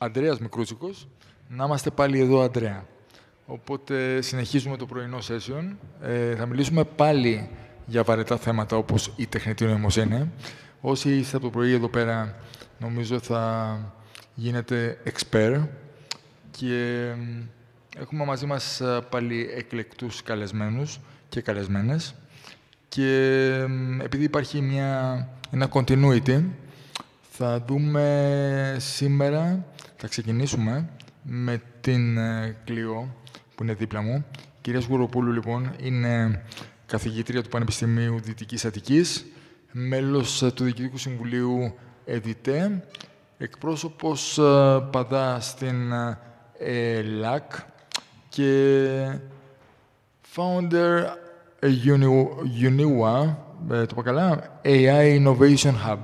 Ανδρέας Μικρούτσικος. Να είμαστε πάλι εδώ, Ανδρέα. Οπότε συνεχίζουμε το πρωινό session. Θα μιλήσουμε πάλι για βαρετά θέματα όπως η τεχνητή νοημοσύνη. Όσοι είστε από το πρωί εδώ πέρα, νομίζω θα γίνετε expert. Και έχουμε μαζί μας πάλι εκλεκτούς καλεσμένους και καλεσμένες. Και επειδή υπάρχει ένα continuity, θα δούμε σήμερα, θα ξεκινήσουμε με την Κλειό, που είναι δίπλα μου. Η κυρία Σγουροπούλου, λοιπόν, είναι καθηγήτρια του Πανεπιστημίου Δυτικής Αττικής, μέλος του Διοικητικού Συμβουλίου ΕΔΙΤΕ, εκπρόσωπος παδά στην ΕΛΑΚ και founder UNIWA, το πω καλά, AI Innovation Hub.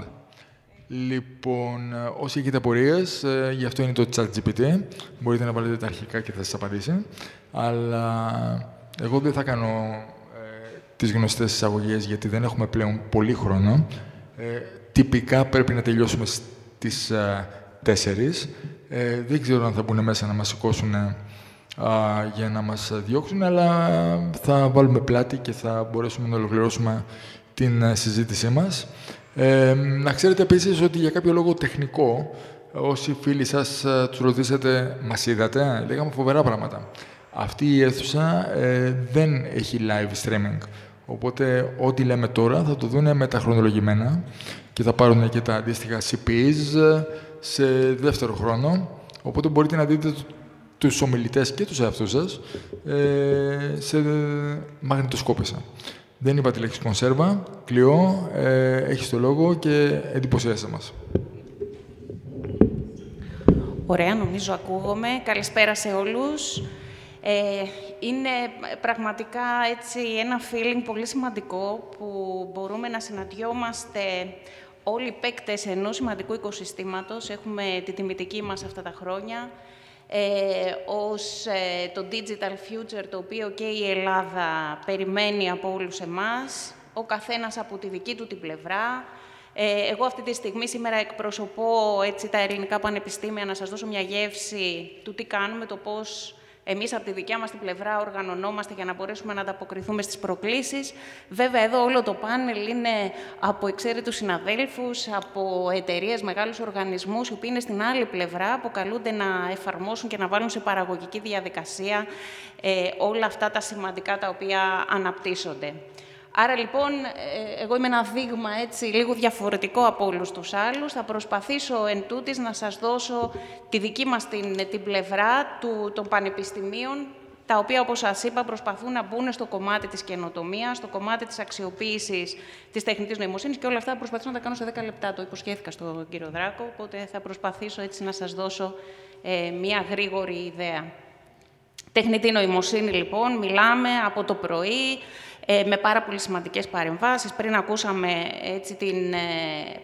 Λοιπόν, όσοι έχετε απορίες, γι' αυτό είναι το ChatGPT. Μπορείτε να βάλετε τα αρχικά και θα σας απαντήσει. Αλλά εγώ δεν θα κάνω τις γνωστές εισαγωγές, γιατί δεν έχουμε πλέον πολύ χρόνο. Τυπικά πρέπει να τελειώσουμε στις 4. Δεν ξέρω αν θα μπουν μέσα να μας σηκώσουν για να μας διώξουν, αλλά θα βάλουμε πλάτη και θα μπορέσουμε να ολοκληρώσουμε την συζήτησή μας. Να ξέρετε επίσης ότι για κάποιο λόγο τεχνικό, όσοι φίλοι σας τους ρωτήσατε, μας είδατε, λέγαμε φοβερά πράγματα. Αυτή η αίθουσα δεν έχει live streaming. Οπότε, ό,τι λέμε τώρα θα το δουν μεταχρονολογημένα και θα πάρουν και τα αντίστοιχα CPs σε δεύτερο χρόνο. Οπότε μπορείτε να δείτε τους ομιλητές και τους εαυτούς σας σε μαγνητοσκόπησα. Δεν είπα τη λέξη κονσέρβα. Κλειό, έχεις το λόγο και εντυπωσίασέ μας. Ωραία, νομίζω ακούγομαι. Καλησπέρα σε όλους. Είναι πραγματικά έτσι ένα feeling πολύ σημαντικό που μπορούμε να συναντιόμαστε όλοι οι παίκτες ενός σημαντικού οικοσυστήματος. Έχουμε τη τιμητική μας αυτά τα χρόνια ως το Digital Future, το οποίο και η Ελλάδα περιμένει από όλους εμάς, ο καθένας από τη δική του την πλευρά. Εγώ αυτή τη στιγμή σήμερα εκπροσωπώ έτσι, τα ελληνικά πανεπιστήμια, να σας δώσω μια γεύση του τι κάνουμε, το πώς εμείς από τη δικιά μας την πλευρά οργανωνόμαστε για να μπορέσουμε να ανταποκριθούμε στις προκλήσεις. Βέβαια, εδώ όλο το πάνελ είναι από εξαίρετους συναδέλφους, από εταιρείες, μεγάλους οργανισμούς, οι οποίοι είναι στην άλλη πλευρά, που καλούνται να εφαρμόσουν και να βάλουν σε παραγωγική διαδικασία όλα αυτά τα σημαντικά τα οποία αναπτύσσονται. Άρα, λοιπόν, εγώ είμαι ένα δείγμα έτσι, λίγο διαφορετικό από όλους τους άλλους. Θα προσπαθήσω εν τούτης να σας δώσω τη δική μας την πλευρά των πανεπιστημίων, τα οποία, όπως σας είπα, προσπαθούν να μπουν στο κομμάτι της καινοτομίας, στο κομμάτι της αξιοποίησης της τεχνητής νοημοσύνης και όλα αυτά θα προσπαθήσω να τα κάνω σε 10 λεπτά. Το υποσχέθηκα στον κύριο Δράκο, οπότε θα προσπαθήσω έτσι να σας δώσω μία γρήγορη ιδέα. Τεχνητή νοημοσύνη, λοιπόν, μιλάμε από το πρωί, με πάρα πολύ σημαντικές παρεμβάσεις. Πριν ακούσαμε έτσι, την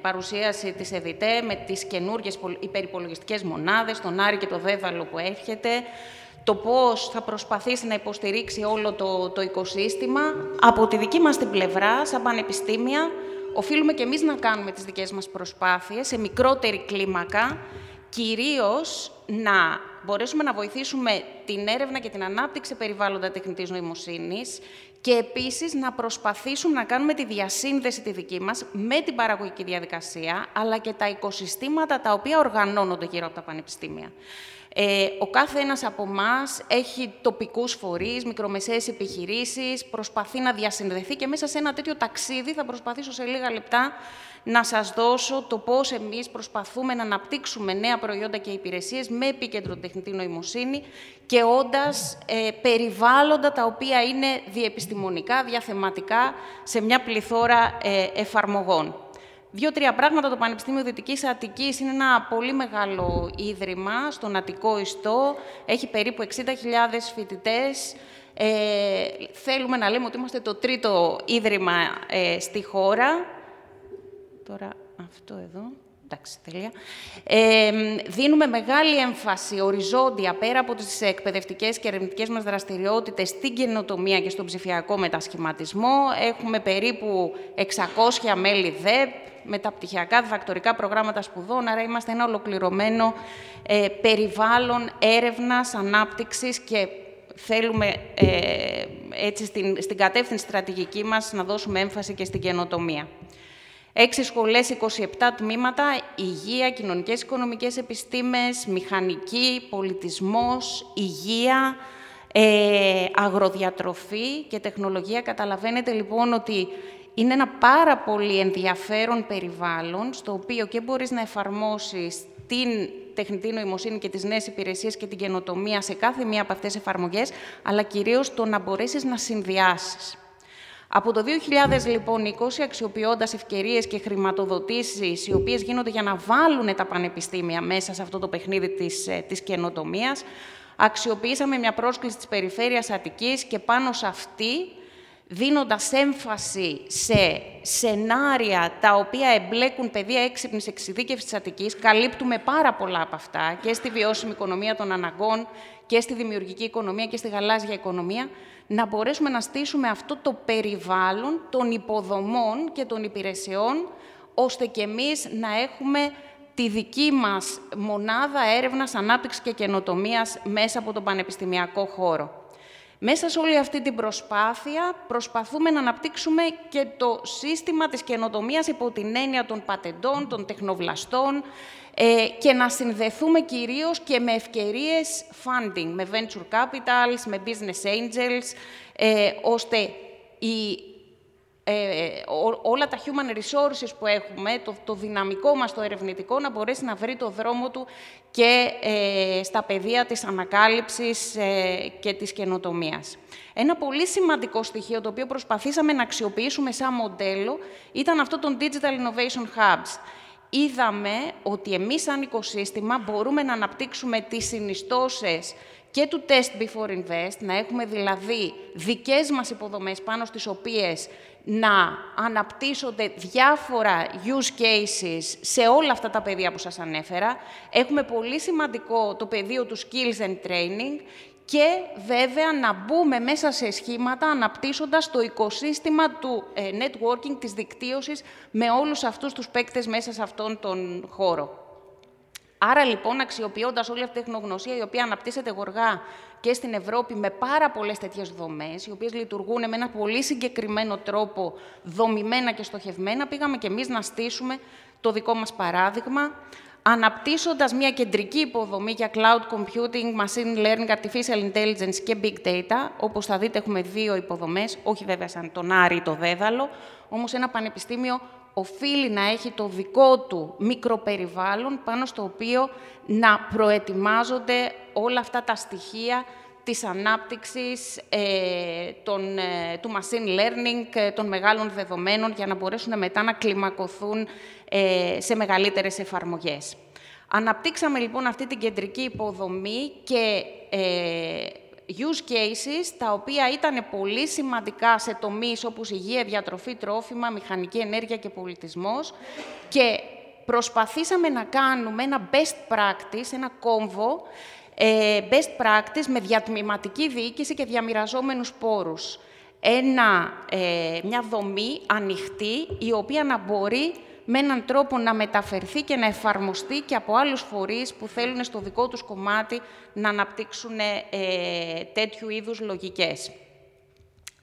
παρουσίαση της ΕΔΙΤΕ με τις καινούργιες υπερυπολογιστικές μονάδες, τον Άρη και το Δέδαλο που έρχεται, το πώς θα προσπαθήσει να υποστηρίξει όλο το οικοσύστημα. Από τη δική μας την πλευρά, σαν πανεπιστήμια, οφείλουμε και εμείς να κάνουμε τις δικές μας προσπάθειες σε μικρότερη κλίμακα, κυρίως να μπορέσουμε να βοηθήσουμε την έρευνα και την ανάπτυξη περιβάλλοντα τεχνητής νοημοσύνης και επίσης να προσπαθήσουμε να κάνουμε τη διασύνδεση τη δική μας με την παραγωγική διαδικασία, αλλά και τα οικοσυστήματα τα οποία οργανώνονται γύρω από τα πανεπιστήμια. Ο κάθε ένας από εμάς έχει τοπικούς φορείς, μικρομεσαίες επιχειρήσεις, προσπαθεί να διασυνδεθεί και μέσα σε ένα τέτοιο ταξίδι θα προσπαθήσω σε λίγα λεπτά να σας δώσω το πώς εμείς προσπαθούμε να αναπτύξουμε νέα προϊόντα και υπηρεσίες με επίκεντρο τεχνητή νοημοσύνη και όντας περιβάλλοντα τα οποία είναι διεπιστημονικά, διαθεματικά σε μια πληθώρα εφαρμογών. 2-3 πράγματα. Το Πανεπιστήμιο Δυτικής Αττικής είναι ένα πολύ μεγάλο ίδρυμα στον Αττικό Ιστό. Έχει περίπου 60.000 φοιτητές. Θέλουμε να λέμε ότι είμαστε το τρίτο ίδρυμα στη χώρα. Τώρα αυτό εδώ. Εντάξει, τέλεια. Δίνουμε μεγάλη έμφαση οριζόντια πέρα από τις εκπαιδευτικές και ερευνητικές μας δραστηριότητες στην καινοτομία και στον ψηφιακό μετασχηματισμό. Έχουμε περίπου 600 μέλη ΔΕΠ, μεταπτυχιακά, διδακτορικά προγράμματα σπουδών, άρα είμαστε ένα ολοκληρωμένο περιβάλλον έρευνας, ανάπτυξης και θέλουμε έτσι στην κατεύθυνση στρατηγική μας να δώσουμε έμφαση και στην καινοτομία. 6 σχολές, 27 τμήματα, υγεία, κοινωνικές οικονομικές επιστήμες, μηχανική, πολιτισμός, υγεία, αγροδιατροφή και τεχνολογία. Καταλαβαίνετε λοιπόν ότι είναι ένα πάρα πολύ ενδιαφέρον περιβάλλον, στο οποίο και μπορείς να εφαρμόσεις την τεχνητή νοημοσύνη και τις νέες υπηρεσίες και την καινοτομία σε κάθε μία από αυτές τις εφαρμογές, αλλά κυρίως το να μπορέσεις να συνδυάσεις. Από το 2020, αξιοποιώντας ευκαιρίες και χρηματοδοτήσεις, οι οποίες γίνονται για να βάλουν τα πανεπιστήμια μέσα σε αυτό το παιχνίδι της καινοτομίας, αξιοποιήσαμε μια πρόσκληση της Περιφέρειας Αττικής και πάνω σε αυτή, δίνοντας έμφαση σε σενάρια τα οποία εμπλέκουν παιδεία έξυπνης εξειδίκευσης της Αττικής, καλύπτουμε πάρα πολλά από αυτά και στη βιώσιμη οικονομία των αναγκών και στη δημιουργική οικονομία και στη γαλάζια οικονομία, να μπορέσουμε να στήσουμε αυτό το περιβάλλον των υποδομών και των υπηρεσιών, ώστε και εμείς να έχουμε τη δική μας μονάδα έρευνας, ανάπτυξης και καινοτομίας μέσα από τον πανεπιστημιακό χώρο. Μέσα σε όλη αυτή την προσπάθεια προσπαθούμε να αναπτύξουμε και το σύστημα της καινοτομίας υπό την έννοια των πατεντών, των τεχνοβλαστών και να συνδεθούμε κυρίως και με ευκαιρίες funding, με venture capitals, με business angels, ώστε όλα τα human resources που έχουμε, το δυναμικό μας, το ερευνητικό, να μπορέσει να βρει το δρόμο του και στα πεδία της ανακάλυψης και της καινοτομίας. Ένα πολύ σημαντικό στοιχείο, το οποίο προσπαθήσαμε να αξιοποιήσουμε σαν μοντέλο, ήταν αυτό των Digital Innovation Hubs. Είδαμε ότι εμείς σαν οικοσύστημα μπορούμε να αναπτύξουμε τις συνιστώσεις και του Test Before Invest, να έχουμε δηλαδή δικές μας υποδομές πάνω στις οποίες να αναπτύσσονται διάφορα use cases σε όλα αυτά τα πεδία που σας ανέφερα. Έχουμε πολύ σημαντικό το πεδίο του Skills and Training και βέβαια να μπούμε μέσα σε σχήματα αναπτύσσοντας το οικοσύστημα του networking, της δικτύωσης με όλους αυτούς τους παίκτες μέσα σε αυτόν τον χώρο. Άρα, λοιπόν, αξιοποιώντας όλη αυτή τη τεχνογνωσία, η οποία αναπτύσσεται γοργά και στην Ευρώπη με πάρα πολλές τέτοιες δομές, οι οποίες λειτουργούν με ένα πολύ συγκεκριμένο τρόπο, δομημένα και στοχευμένα, πήγαμε και εμείς να στήσουμε το δικό μας παράδειγμα, αναπτύσσοντας μια κεντρική υποδομή για cloud computing, machine learning, artificial intelligence και big data. Όπως θα δείτε, έχουμε 2 υποδομές, όχι βέβαια σαν τον Άρη ή το Δέδαλο, όμως ένα πανεπιστήμιο οφείλει να έχει το δικό του μικροπεριβάλλον πάνω στο οποίο να προετοιμάζονται όλα αυτά τα στοιχεία της ανάπτυξης του machine learning, των μεγάλων δεδομένων, για να μπορέσουν μετά να κλιμακωθούν σε μεγαλύτερες εφαρμογές. Αναπτύξαμε λοιπόν αυτή την κεντρική υποδομή και use cases, τα οποία ήταν πολύ σημαντικά σε τομείς όπως υγεία, διατροφή, τρόφιμα, μηχανική ενέργεια και πολιτισμός, και προσπαθήσαμε να κάνουμε ένα best practice, ένα κόμβο best practice με διατμηματική διοίκηση και διαμοιραζόμενους πόρους. Μια δομή ανοιχτή, η οποία να μπορεί με έναν τρόπο να μεταφερθεί και να εφαρμοστεί και από άλλους φορείς που θέλουν στο δικό τους κομμάτι να αναπτύξουν τέτοιου είδους λογικές.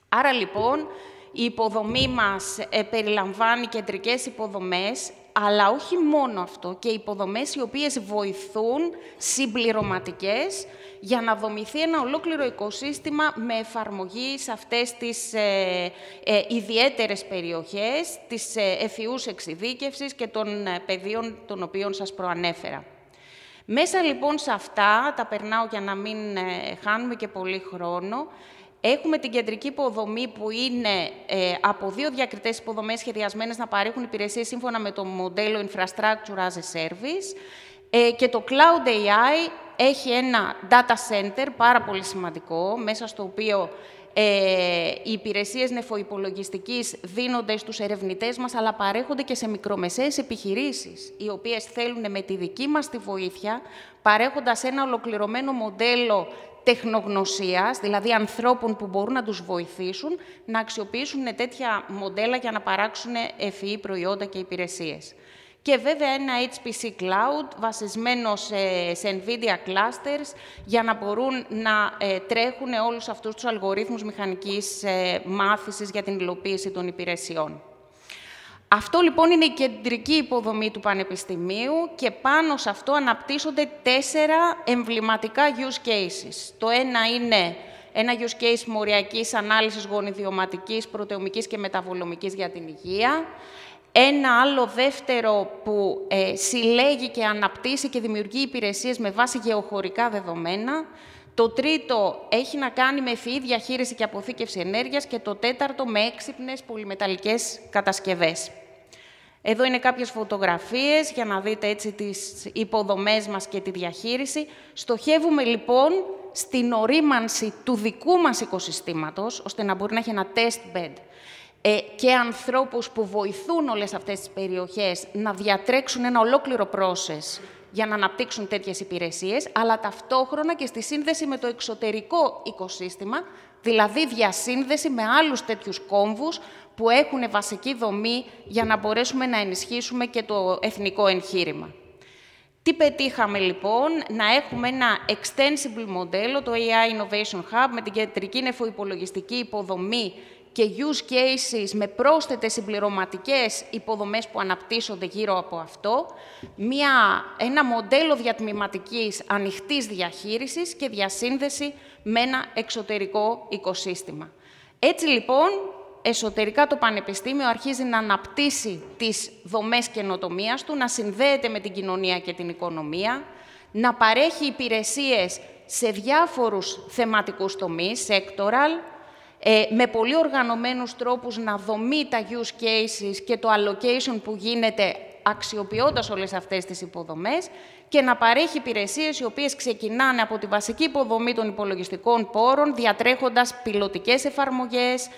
Άρα, λοιπόν, η υποδομή μας περιλαμβάνει κεντρικές υποδομές, αλλά όχι μόνο αυτό, και υποδομές οι οποίες βοηθούν, συμπληρωματικές, για να δομηθεί ένα ολόκληρο οικοσύστημα με εφαρμογή σε αυτές τις ιδιαίτερες περιοχές, της εφιούς εξειδίκευσης και των πεδίων των οποίων σας προανέφερα. Μέσα λοιπόν σε αυτά, τα περνάω για να μην χάνουμε και πολύ χρόνο, έχουμε την κεντρική υποδομή που είναι από 2 διακριτές υποδομές σχεδιασμένες να παρέχουν υπηρεσίες σύμφωνα με το μοντέλο Infrastructure as a Service, και το Cloud AI έχει ένα data center πάρα πολύ σημαντικό, μέσα στο οποίο οι υπηρεσίες νεφοϋπολογιστικής δίνονται στους ερευνητές μας, αλλά παρέχονται και σε μικρομεσαίες επιχειρήσεις, οι οποίες θέλουν με τη δική μας τη βοήθεια, παρέχοντας ένα ολοκληρωμένο μοντέλο τεχνογνωσίας, δηλαδή ανθρώπων που μπορούν να τους βοηθήσουν να αξιοποιήσουν τέτοια μοντέλα για να παράξουν ευφυή προϊόντα και υπηρεσίες. Και βέβαια ένα HPC Cloud βασισμένο σε NVIDIA clusters για να μπορούν να τρέχουν όλους αυτούς τους αλγορίθμους μηχανικής μάθησης για την υλοποίηση των υπηρεσιών. Αυτό λοιπόν είναι η κεντρική υποδομή του Πανεπιστημίου και πάνω σε αυτό αναπτύσσονται 4 εμβληματικά use cases. Το ένα είναι ένα use case μοριακής ανάλυσης γονιδιωματικής, πρωτεομικής και μεταβολομικής για την υγεία. Ένα άλλο δεύτερο που συλλέγει και αναπτύσσει και δημιουργεί υπηρεσίες με βάση γεωχωρικά δεδομένα. Το τρίτο έχει να κάνει με ευφυή διαχείριση και αποθήκευση ενέργειας και το τέταρτο με έξυπνες πολυμεταλλικές κατασκευές. Εδώ είναι κάποιες φωτογραφίες για να δείτε έτσι τις υποδομές μας και τη διαχείριση. Στοχεύουμε λοιπόν στην ορίμανση του δικού μας οικοσυστήματος, ώστε να μπορεί να έχει ένα test bed και ανθρώπους που βοηθούν όλες αυτές τις περιοχές να διατρέξουν ένα ολόκληρο process για να αναπτύξουν τέτοιες υπηρεσίες, αλλά ταυτόχρονα και στη σύνδεση με το εξωτερικό οικοσύστημα, δηλαδή διασύνδεση με άλλους τέτοιους κόμβους που έχουν βασική δομή για να μπορέσουμε να ενισχύσουμε και το εθνικό εγχείρημα. Τι πετύχαμε λοιπόν? Να έχουμε ένα extensible μοντέλο, το AI Innovation Hub, με την κεντρική νεφοϋπολογιστική υποδομή και use cases με πρόσθετες συμπληρωματικές υποδομές που αναπτύσσονται γύρω από αυτό, ένα μοντέλο διατμηματικής ανοιχτής διαχείρισης και διασύνδεση με ένα εξωτερικό οικοσύστημα. Έτσι λοιπόν, εσωτερικά το Πανεπιστήμιο αρχίζει να αναπτύσσει τις δομές καινοτομίας του, να συνδέεται με την κοινωνία και την οικονομία, να παρέχει υπηρεσίες σε διάφορους θεματικούς τομείς, sectoral, με πολύ οργανωμένους τρόπους να δομεί τα use cases και το allocation που γίνεται αξιοποιώντας όλες αυτές τις υποδομές και να παρέχει υπηρεσίες οι οποίες ξεκινάνε από τη βασική υποδομή των υπολογιστικών πόρων, διατρέχοντας πιλωτικές εφαρμογές,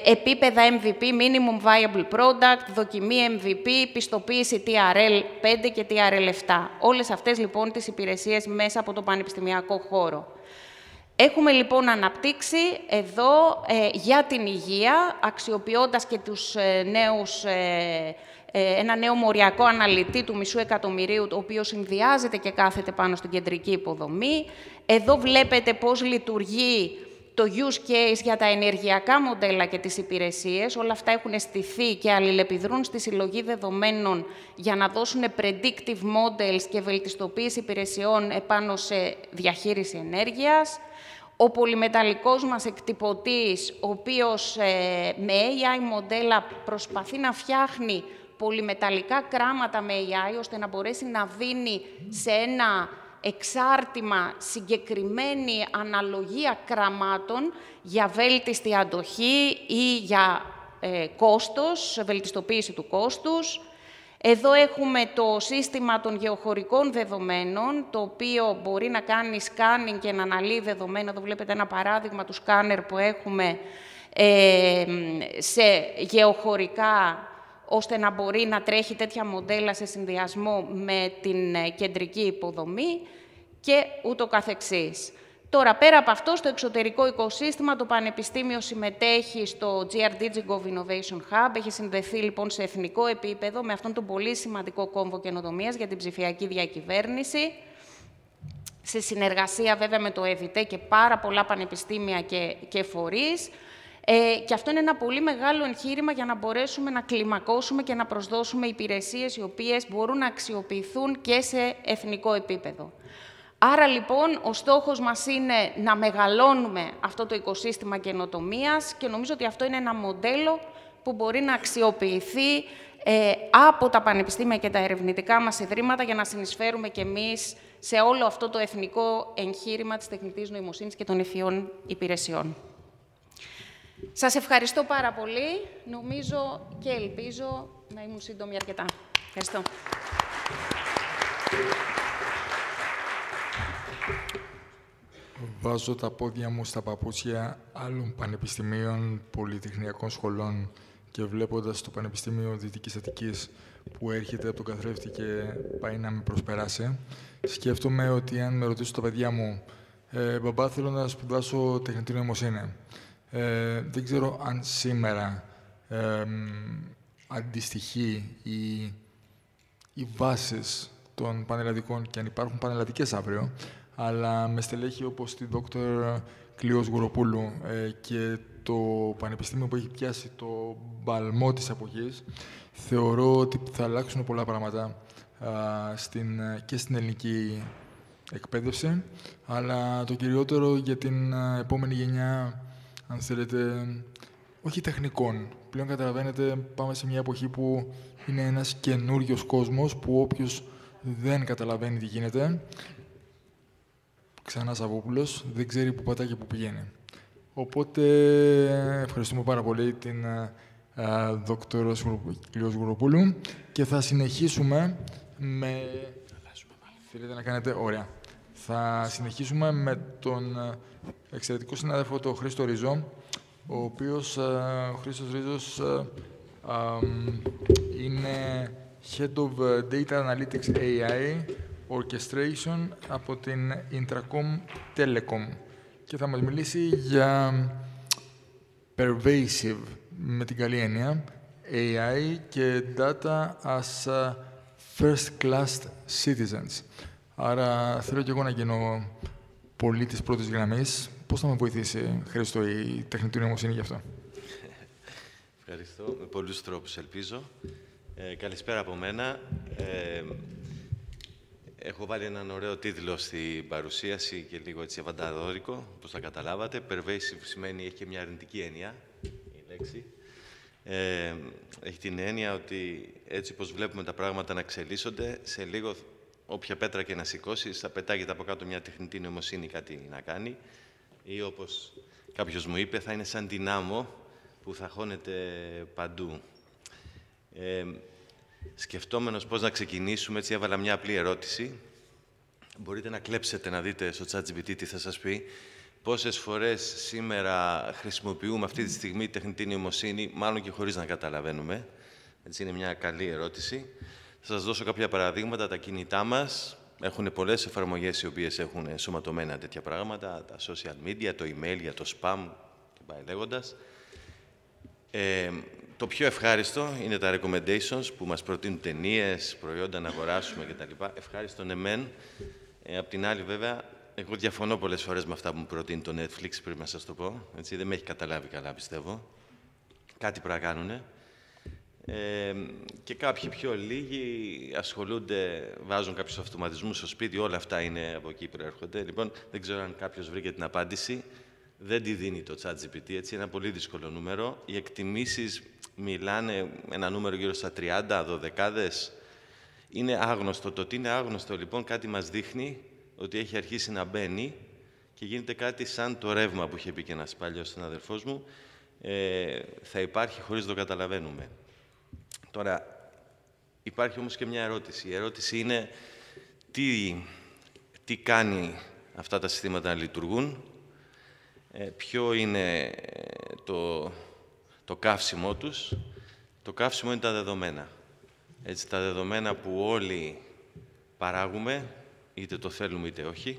επίπεδα MVP, Minimum Viable Product, δοκιμή MVP, πιστοποίηση TRL 5 και TRL 7. Όλες αυτές λοιπόν τις υπηρεσίες μέσα από το πανεπιστημιακό χώρο. Έχουμε λοιπόν αναπτύξει εδώ για την υγεία, αξιοποιώντας και ένα νέο μοριακό αναλυτή του $500,000, το οποίο συνδυάζεται και κάθεται πάνω στην κεντρική υποδομή. Εδώ βλέπετε πώς λειτουργεί το use case για τα ενεργειακά μοντέλα και τις υπηρεσίες. Όλα αυτά έχουν στηθεί και αλληλεπιδρούν στη συλλογή δεδομένων για να δώσουν predictive models και βελτιστοποίηση υπηρεσιών επάνω σε διαχείριση ενέργειας. Ο πολυμεταλλικός μας εκτυπωτής, ο οποίος με AI μοντέλα προσπαθεί να φτιάχνει πολυμεταλλικά κράματα με AI, ώστε να μπορέσει να δίνει σε ένα εξάρτημα συγκεκριμένη αναλογία κραμμάτων για βέλτιστη αντοχή ή για κόστος, βελτιστοποίηση του κόστους. Εδώ έχουμε το σύστημα των γεωχωρικών δεδομένων, το οποίο μπορεί να κάνει scanning και να αναλύει δεδομένα. Εδώ βλέπετε ένα παράδειγμα του σκάνερ που έχουμε σε γεωχωρικά, ώστε να μπορεί να τρέχει τέτοια μοντέλα σε συνδυασμό με την κεντρική υποδομή και ούτω καθεξής. Τώρα, πέρα από αυτό, στο εξωτερικό οικοσύστημα, το Πανεπιστήμιο συμμετέχει στο GRDGov Innovation Hub. Έχει συνδεθεί λοιπόν σε εθνικό επίπεδο με αυτόν τον πολύ σημαντικό κόμβο καινοτομίας για την ψηφιακή διακυβέρνηση, σε συνεργασία βέβαια με το ΕΔΙΤΕ και πάρα πολλά πανεπιστήμια και φορείς. Και αυτό είναι ένα πολύ μεγάλο εγχείρημα για να μπορέσουμε να κλιμακώσουμε και να προσδώσουμε υπηρεσίες οι οποίες μπορούν να αξιοποιηθούν και σε εθνικό επίπεδο. Άρα, λοιπόν, ο στόχος μας είναι να μεγαλώνουμε αυτό το οικοσύστημα καινοτομίας και νομίζω ότι αυτό είναι ένα μοντέλο που μπορεί να αξιοποιηθεί από τα πανεπιστήμια και τα ερευνητικά μας ιδρύματα για να συνεισφέρουμε κι εμείς σε όλο αυτό το εθνικό εγχείρημα της τεχνητής νοημοσύνης και των ευφυών υπηρεσιών. Σας ευχαριστώ πάρα πολύ. Νομίζω και ελπίζω να ήμουν σύντομη αρκετά. Ευχαριστώ. βάζω τα πόδια μου στα παπούτσια άλλων πανεπιστημίων, πολυτεχνιακών σχολών και βλέποντας το Πανεπιστήμιο Δυτικής Αττικής που έρχεται από τον καθρέφτη και πάει να με προσπεράσει, σκέφτομαι ότι αν με ρωτήσω τα παιδιά μου «Μπαμπά, θέλω να σπουδάσω τεχνητή νοημοσύνη». Δεν ξέρω αν σήμερα αντιστοιχεί οι βάσεις των πανελλαδικών και αν υπάρχουν πανελλαδικές αύριο, αλλά με στελέχη όπως τη Δόκτωρ Κλείος Γουροπούλου και το πανεπιστήμιο που έχει πιάσει το μπαλμό της εποχής, θεωρώ ότι θα αλλάξουν πολλά πράγματα και στην ελληνική εκπαίδευση, αλλά το κυριότερο για την επόμενη γενιά, αν θέλετε, όχι τεχνικών. Πλέον καταλαβαίνετε, πάμε σε μια εποχή που είναι ένας καινούριος κόσμος, που όποιος δεν καταλαβαίνει τι γίνεται, ξανά Σαββόπουλος, δεν ξέρει που πατάει και που πηγαίνει. Οπότε, ευχαριστούμε πάρα πολύ την Δόκτωρο Κλείος Γουροπούλου και θα συνεχίσουμε με... Θέλετε να κάνετε... Ωραία. Θα συνεχίσουμε με τον εξαιρετικό συνάδελφο, τον Χρήστο Ρίζο, ο οποίος, ο Χρήστος Ρίζος, είναι Head of Data Analytics AI Orchestration από την Intracom Telecom και θα μας μιλήσει για pervasive, με την καλή έννοια, AI και data as first-class citizens. Άρα θέλω και εγώ να γίνω πολίτης πρώτης γραμμής. Πώς θα με βοηθήσει, Χρήστο, η τεχνητή νοημοσύνη γι' αυτό? Ευχαριστώ. Με πολλούς τρόπους, ελπίζω. Καλησπέρα από μένα. Έχω βάλει έναν ωραίο τίτλο στην παρουσίαση και λίγο έτσι αβανταδόρικο, όπως θα καταλάβατε. Pervasive σημαίνει, έχει και μια αρνητική έννοια, η λέξη. Έχει την έννοια ότι έτσι όπως βλέπουμε τα πράγματα να εξελίσσονται, σε λίγο όποια πέτρα και να σηκώσεις, θα πετάγεται από κάτω μια τεχνητή νοημοσύνη κάτι να κάνει, ή όπως κάποιος μου είπε, θα είναι σαν δυνάμο που θα χώνεται παντού. Σκεφτόμενος πώς να ξεκινήσουμε, έτσι έβαλα μια απλή ερώτηση. Μπορείτε να κλέψετε να δείτε στο ChatGPT τι θα σας πει. Πόσες φορές σήμερα χρησιμοποιούμε αυτή τη στιγμή τεχνητή νοημοσύνη, μάλλον και χωρίς να καταλαβαίνουμε. Έτσι είναι μια καλή ερώτηση. Θα σας δώσω κάποια παραδείγματα. Τα κινητά μας έχουν πολλές εφαρμογές οι οποίες έχουν σωματωμένα τέτοια πράγματα. Τα social media, το email για το spam και πάει λέγοντας. Το πιο ευχάριστο είναι τα recommendations που μας προτείνουν ταινίες, προϊόντα να αγοράσουμε κτλ. Ευχάριστο ναι μεν. Απ' την άλλη, βέβαια, εγώ διαφωνώ πολλές φορές με αυτά που μου προτείνει το Netflix, πρέπει να σας το πω. Έτσι, δεν με έχει καταλάβει καλά, πιστεύω. Κάτι πρέπει να κάνουνε. Και κάποιοι πιο λίγοι ασχολούνται, βάζουν κάποιους αυτοματισμούς στο σπίτι, όλα αυτά είναι από εκεί προέρχονται. Λοιπόν, δεν ξέρω αν κάποιος βρήκε την απάντηση. Δεν τη δίνει το ChatGPT, έτσι, ένα πολύ δύσκολο νούμερο. Οι εκτιμήσεις μιλάνε ένα νούμερο γύρω στα 30, 12. Είναι άγνωστο. Το ότι είναι άγνωστο, λοιπόν, κάτι μας δείχνει ότι έχει αρχίσει να μπαίνει και γίνεται κάτι σαν το ρεύμα που είχε πει και ένας παλιός συναδελφός μου. Θα υπάρχει χωρίς να το καταλαβαίνουμε. Τώρα, υπάρχει όμως και μια ερώτηση. Η ερώτηση είναι τι κάνει αυτά τα συστήματα να λειτουργούν, ποιο είναι το καύσιμό τους. Το καύσιμο είναι τα δεδομένα. Έτσι, τα δεδομένα που όλοι παράγουμε, είτε το θέλουμε είτε όχι.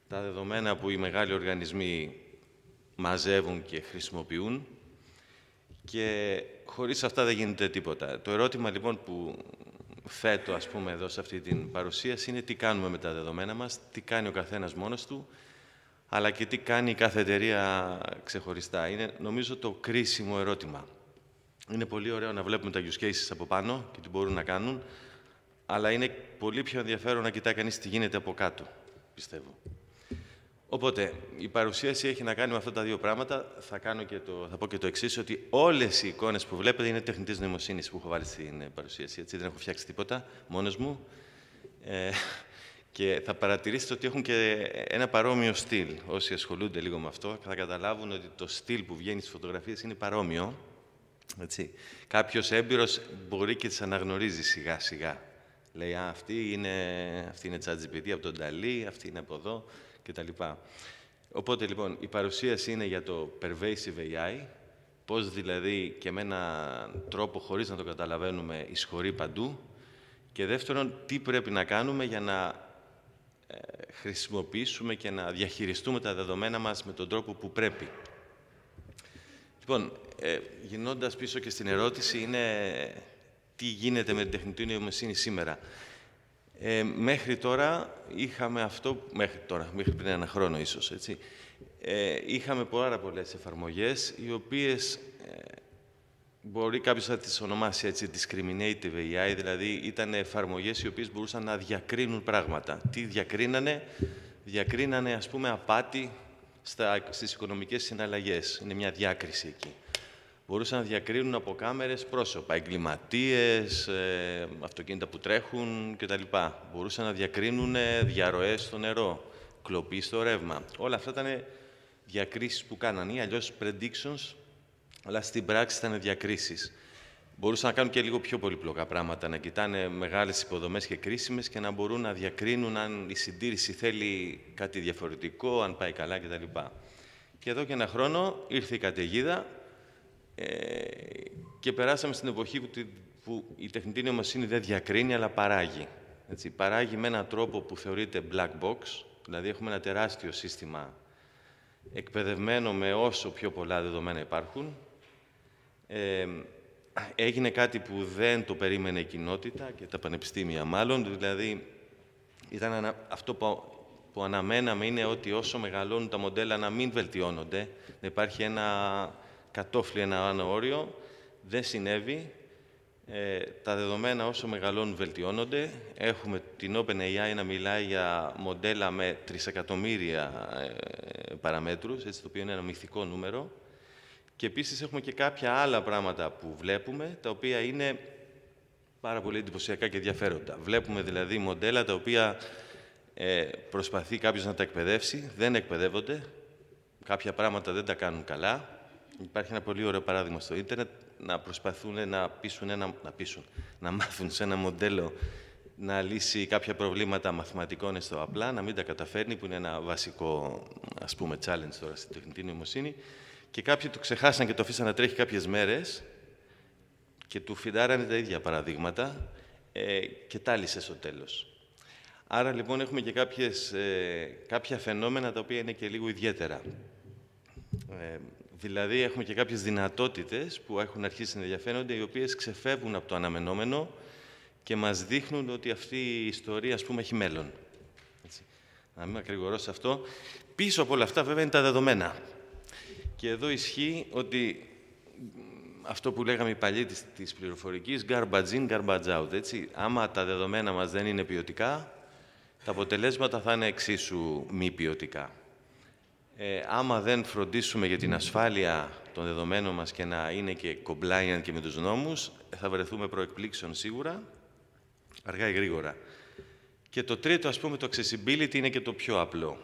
Τα δεδομένα που οι μεγάλοι οργανισμοί μαζεύουν και χρησιμοποιούν. Και χωρίς αυτά δεν γίνεται τίποτα. Το ερώτημα, λοιπόν, που θέτω, ας πούμε, εδώ σε αυτή την παρουσίαση είναι τι κάνουμε με τα δεδομένα μας, τι κάνει ο καθένας μόνος του, αλλά και τι κάνει η κάθε εταιρεία ξεχωριστά. Είναι, νομίζω, το κρίσιμο ερώτημα. Είναι πολύ ωραίο να βλέπουμε τα use cases από πάνω και τι μπορούν να κάνουν, αλλά είναι πολύ πιο ενδιαφέρον να κοιτάει κανείς τι γίνεται από κάτω, πιστεύω. Οπότε, η παρουσίαση έχει να κάνει με αυτά τα δύο πράγματα. Θα πω και το εξής, ότι όλες οι εικόνες που βλέπετε είναι τεχνητής νοημοσύνης που έχω βάλει στην παρουσίαση. Έτσι, δεν έχω φτιάξει τίποτα μόνος μου. Και θα παρατηρήσετε ότι έχουν και ένα παρόμοιο στυλ. Όσοι ασχολούνται λίγο με αυτό, θα καταλάβουν ότι το στυλ που βγαίνει στις φωτογραφίες είναι παρόμοιο. Έτσι. Κάποιος έμπειρος μπορεί και τις αναγνωρίζει σιγά-σιγά. Λέει, αυτή είναι ChatGPT από τον Νταλή, αυτή είναι από εδώ κτλ. Οπότε, λοιπόν, η παρουσίαση είναι για το Pervasive AI, πώς δηλαδή και με έναν τρόπο, χωρίς να το καταλαβαίνουμε, εισχωρεί παντού. Και δεύτερον, τι πρέπει να κάνουμε για να χρησιμοποιήσουμε και να διαχειριστούμε τα δεδομένα μας με τον τρόπο που πρέπει. Λοιπόν, γυρνώντας πίσω και στην ερώτηση, είναι τι γίνεται με την τεχνητή νοημοσύνη σήμερα. Μέχρι τώρα είχαμε αυτό, μέχρι πριν ένα χρόνο ίσως, έτσι, είχαμε πάρα πολλές εφαρμογές, οι οποίες μπορεί κάποιος να τις ονομάσει έτσι discriminative AI, δηλαδή ήταν εφαρμογές οι οποίες μπορούσαν να διακρίνουν πράγματα. Τι διακρίνανε? Διακρίνανε, ας πούμε, απάτη στις οικονομικές συναλλαγές. Είναι μια διάκριση εκεί. Μπορούσαν να διακρίνουν από κάμερες πρόσωπα, εγκληματίες, αυτοκίνητα που τρέχουν κτλ. Μπορούσαν να διακρίνουν διαρροές στο νερό, κλοπή στο ρεύμα. Όλα αυτά ήταν διακρίσεις που κάνανε, ή αλλιώς predictions, αλλά στην πράξη ήταν διακρίσεις. Μπορούσαν να κάνουν και λίγο πιο πολύπλοκα πράγματα, να κοιτάνε μεγάλες υποδομές και κρίσιμες και να μπορούν να διακρίνουν αν η συντήρηση θέλει κάτι διαφορετικό, αν πάει καλά κτλ. Και εδώ και ένα χρόνο ήρθε η καταιγίδα και περάσαμε στην εποχή που η τεχνητή νοημοσύνη δεν διακρίνει, αλλά παράγει. Έτσι, παράγει με έναν τρόπο που θεωρείται black box, δηλαδή έχουμε ένα τεράστιο σύστημα εκπαιδευμένο με όσο πιο πολλά δεδομένα υπάρχουν. Έγινε κάτι που δεν το περίμενε η κοινότητα και τα πανεπιστήμια μάλλον, δηλαδή αυτό που αναμέναμε είναι ότι όσο μεγαλώνουν τα μοντέλα να μην βελτιώνονται, να υπάρχει ένα κατόφλι, ένα όριο, δεν συνέβη. Τα δεδομένα όσο μεγαλώνουν βελτιώνονται. Έχουμε την OpenAI να μιλάει για μοντέλα με 3 εκατομμύρια παραμέτρους, έτσι, το οποίο είναι ένα μυθικό νούμερο. Και επίσης έχουμε και κάποια άλλα πράγματα που βλέπουμε, τα οποία είναι πάρα πολύ εντυπωσιακά και ενδιαφέροντα. Βλέπουμε δηλαδή μοντέλα τα οποία προσπαθεί κάποιος να τα εκπαιδεύσει, δεν εκπαιδεύονται, κάποια πράγματα δεν τα κάνουν καλά. Υπάρχει ένα πολύ ωραίο παράδειγμα στο ίντερνετ, να προσπαθούν να μάθουν σε ένα μοντέλο να λύσει κάποια προβλήματα μαθηματικών στο απλά, να μην τα καταφέρνει, που είναι ένα βασικό, ας πούμε, challenge τώρα στην τεχνητή νοημοσύνη. Και κάποιοι το ξεχάσαν και το αφήσαν να τρέχει κάποιες μέρες και του φιντάρανε τα ίδια παραδείγματα και τα λύσε στο τέλος. Άρα, λοιπόν, έχουμε και κάποια φαινόμενα τα οποία είναι και λίγο ιδιαίτερα. Δηλαδή, έχουμε και κάποιες δυνατότητες που έχουν αρχίσει να ενδιαφέρονται, οι οποίες ξεφεύγουν από το αναμενόμενο και μας δείχνουν ότι αυτή η ιστορία, ας πούμε, έχει μέλλον. Έτσι. Να μην ακρηγορώ σε αυτό. Πίσω από όλα αυτά, βέβαια, είναι τα δεδομένα. Και εδώ ισχύει ότι αυτό που λέγαμε οι παλιοί της πληροφορικής, garbage in, garbage out. Έτσι. Άμα τα δεδομένα μας δεν είναι ποιοτικά, τα αποτελέσματα θα είναι εξίσου μη ποιοτικά. Άμα δεν φροντίσουμε για την ασφάλεια των δεδομένων μας και να είναι και compliant και με τους νόμους, θα βρεθούμε προεκπλήξεων σίγουρα, αργά ή γρήγορα. Και το τρίτο, ας πούμε, το accessibility είναι και το πιο απλό.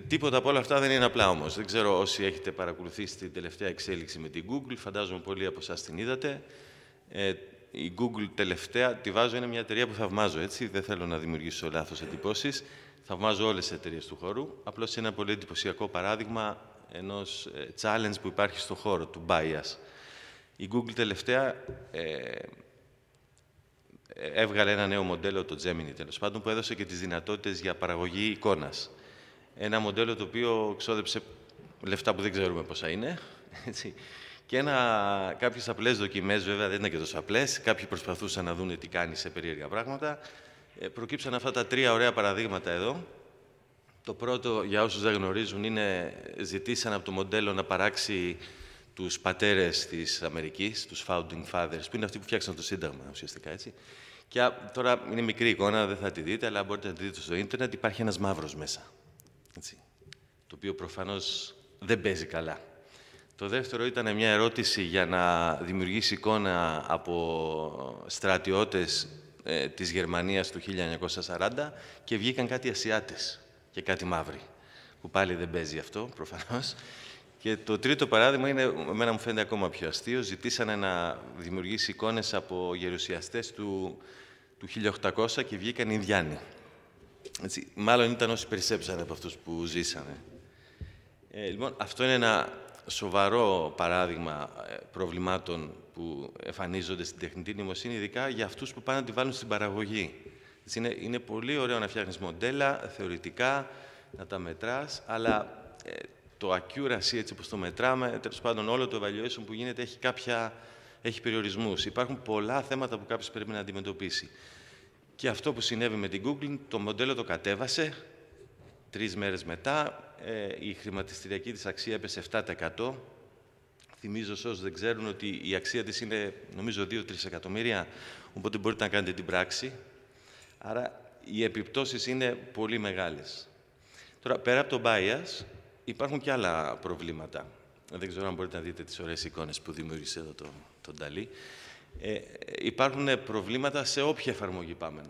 Τίποτα από όλα αυτά δεν είναι απλά όμως. Δεν ξέρω όσοι έχετε παρακολουθήσει την τελευταία εξέλιξη με την Google, φαντάζομαι πολλοί από εσάς την είδατε. Η Google τελευταία, τη βάζω, είναι μια εταιρεία που θαυμάζω, έτσι, δεν θέλω να δημιουργήσω λάθος εντυπώσεις. Θαυμάζω όλες τις εταιρείες του χώρου. Απλώς είναι ένα πολύ εντυπωσιακό παράδειγμα ενός challenge που υπάρχει στον χώρο, του bias. Η Google τελευταία έβγαλε ένα νέο μοντέλο, το Gemini, τέλος πάντων, που έδωσε και τις δυνατότητες για παραγωγή εικόνας. Ένα μοντέλο το οποίο ξόδεψε λεφτά που δεν ξέρουμε πόσα είναι. Έτσι. Και κάποιες απλές δοκιμές, βέβαια, δεν ήταν και τόσο απλές. Κάποιοι προσπαθούσαν να δουν τι κάνει σε περίεργα πράγματα. Προκύψαν αυτά τα τρία ωραία παραδείγματα εδώ. Το πρώτο, για όσους δεν γνωρίζουν, είναι ζητήσαν από το μοντέλο να παράξει τους πατέρες της Αμερικής, τους founding fathers, που είναι αυτοί που φτιάξαν το Σύνταγμα, ουσιαστικά, έτσι. Και τώρα είναι μικρή εικόνα, δεν θα τη δείτε, αλλά μπορείτε να τη δείτε στο ίντερνετ. Υπάρχει ένας μαύρος μέσα, έτσι, το οποίο προφανώς δεν παίζει καλά. Το δεύτερο ήταν μια ερώτηση για να δημιουργήσει εικόνα από στρατιώτες της Γερμανίας του 1940 και βγήκαν κάτι Ασιάτες και κάτι μαύροι, που πάλι δεν παίζει αυτό, προφανώς. Και το τρίτο παράδειγμα είναι, εμένα μου φαίνεται ακόμα πιο αστείο, ζητήσανε να δημιουργήσει εικόνες από γερουσιαστές του 1800 και βγήκαν Ινδιάνοι. Έτσι, μάλλον ήταν όσοι περισσέψανε από αυτούς που ζήσανε. Λοιπόν, αυτό είναι ένα σοβαρό παράδειγμα προβλημάτων που εμφανίζονται στην τεχνητή νοημοσύνη, ειδικά για αυτούς που πάνε να τη βάλουν στην παραγωγή. Έτσι, είναι πολύ ωραίο να φτιάχνεις μοντέλα, θεωρητικά, να τα μετράς, αλλά το accuracy, έτσι όπως το μετράμε, τέλος πάντων όλο το evaluation που γίνεται έχει περιορισμούς. Υπάρχουν πολλά θέματα που κάποιος πρέπει να αντιμετωπίσει. Και αυτό που συνέβη με την Google, το μοντέλο το κατέβασε, 3 μέρες μετά, η χρηματιστηριακή της αξία έπεσε 7%. Θυμίζω σε όσους δεν ξέρουν ότι η αξία της είναι, νομίζω, 2-3 εκατομμύρια, οπότε μπορείτε να κάνετε την πράξη. Άρα, οι επιπτώσεις είναι πολύ μεγάλες. Τώρα, πέρα από το bias, υπάρχουν και άλλα προβλήματα. Δεν ξέρω αν μπορείτε να δείτε τις ωραίες εικόνες που δημιούργησε εδώ τον Νταλή. Υπάρχουν προβλήματα σε όποια εφαρμογή πάμε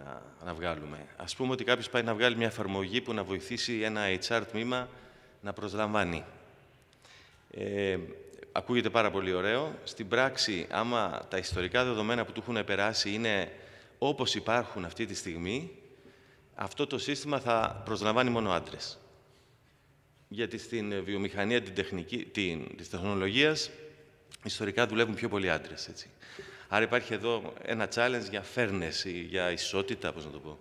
να βγάλουμε. Ας πούμε ότι κάποιος πάει να βγάλει μια εφαρμογή που να βοηθήσει ένα HR τμήμα να προσλαμβάνει. Ακούγεται πάρα πολύ ωραίο. Στην πράξη, άμα τα ιστορικά δεδομένα που του έχουν περάσει είναι όπως υπάρχουν αυτή τη στιγμή, αυτό το σύστημα θα προσλαμβάνει μόνο άντρες. Γιατί στην βιομηχανία της τεχνολογίας, ιστορικά δουλεύουν πιο πολλοί άντρες. Έτσι. Άρα υπάρχει εδώ ένα challenge για fairness ή για ισότητα, πώς να το πω.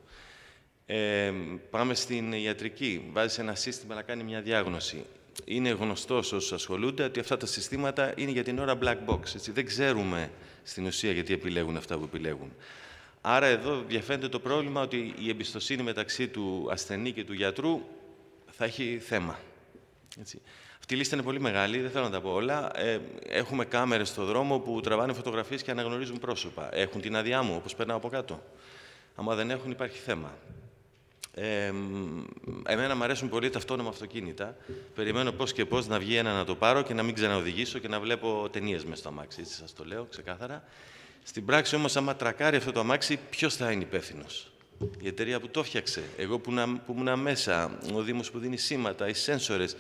Πάμε στην ιατρική. Βάζεις ένα σύστημα να κάνει μια διάγνωση. Είναι γνωστό σε όσους ασχολούνται ότι αυτά τα συστήματα είναι για την ώρα black box. Έτσι. Δεν ξέρουμε στην ουσία γιατί επιλέγουν αυτά που επιλέγουν. Άρα εδώ διαφαίνεται το πρόβλημα ότι η εμπιστοσύνη μεταξύ του ασθενή και του γιατρού θα έχει θέμα. Έτσι. Αυτή η λίστα είναι πολύ μεγάλη, δεν θέλω να τα πω όλα. Έχουμε κάμερες στο δρόμο που τραβάνε φωτογραφίες και αναγνωρίζουν πρόσωπα. Έχουν την άδειά μου, όπως περνάω από κάτω. Άμα δεν έχουν, υπάρχει θέμα. Εμένα μου αρέσουν πολύ τα αυτόνομα αυτοκίνητα. Περιμένω πώς και πώς να βγει ένα να το πάρω και να μην ξαναοδηγήσω και να βλέπω ταινίες μες στο αμάξι. Έτσι σας το λέω ξεκάθαρα. Στην πράξη όμως, άμα τρακάρει αυτό το αμάξι, ποιος θα είναι υπεύθυνος? Η εταιρεία που το φτιάξε, εγώ που ήμουν μέσα, ο Δήμος που δίνει σήματα, οι σένσορες.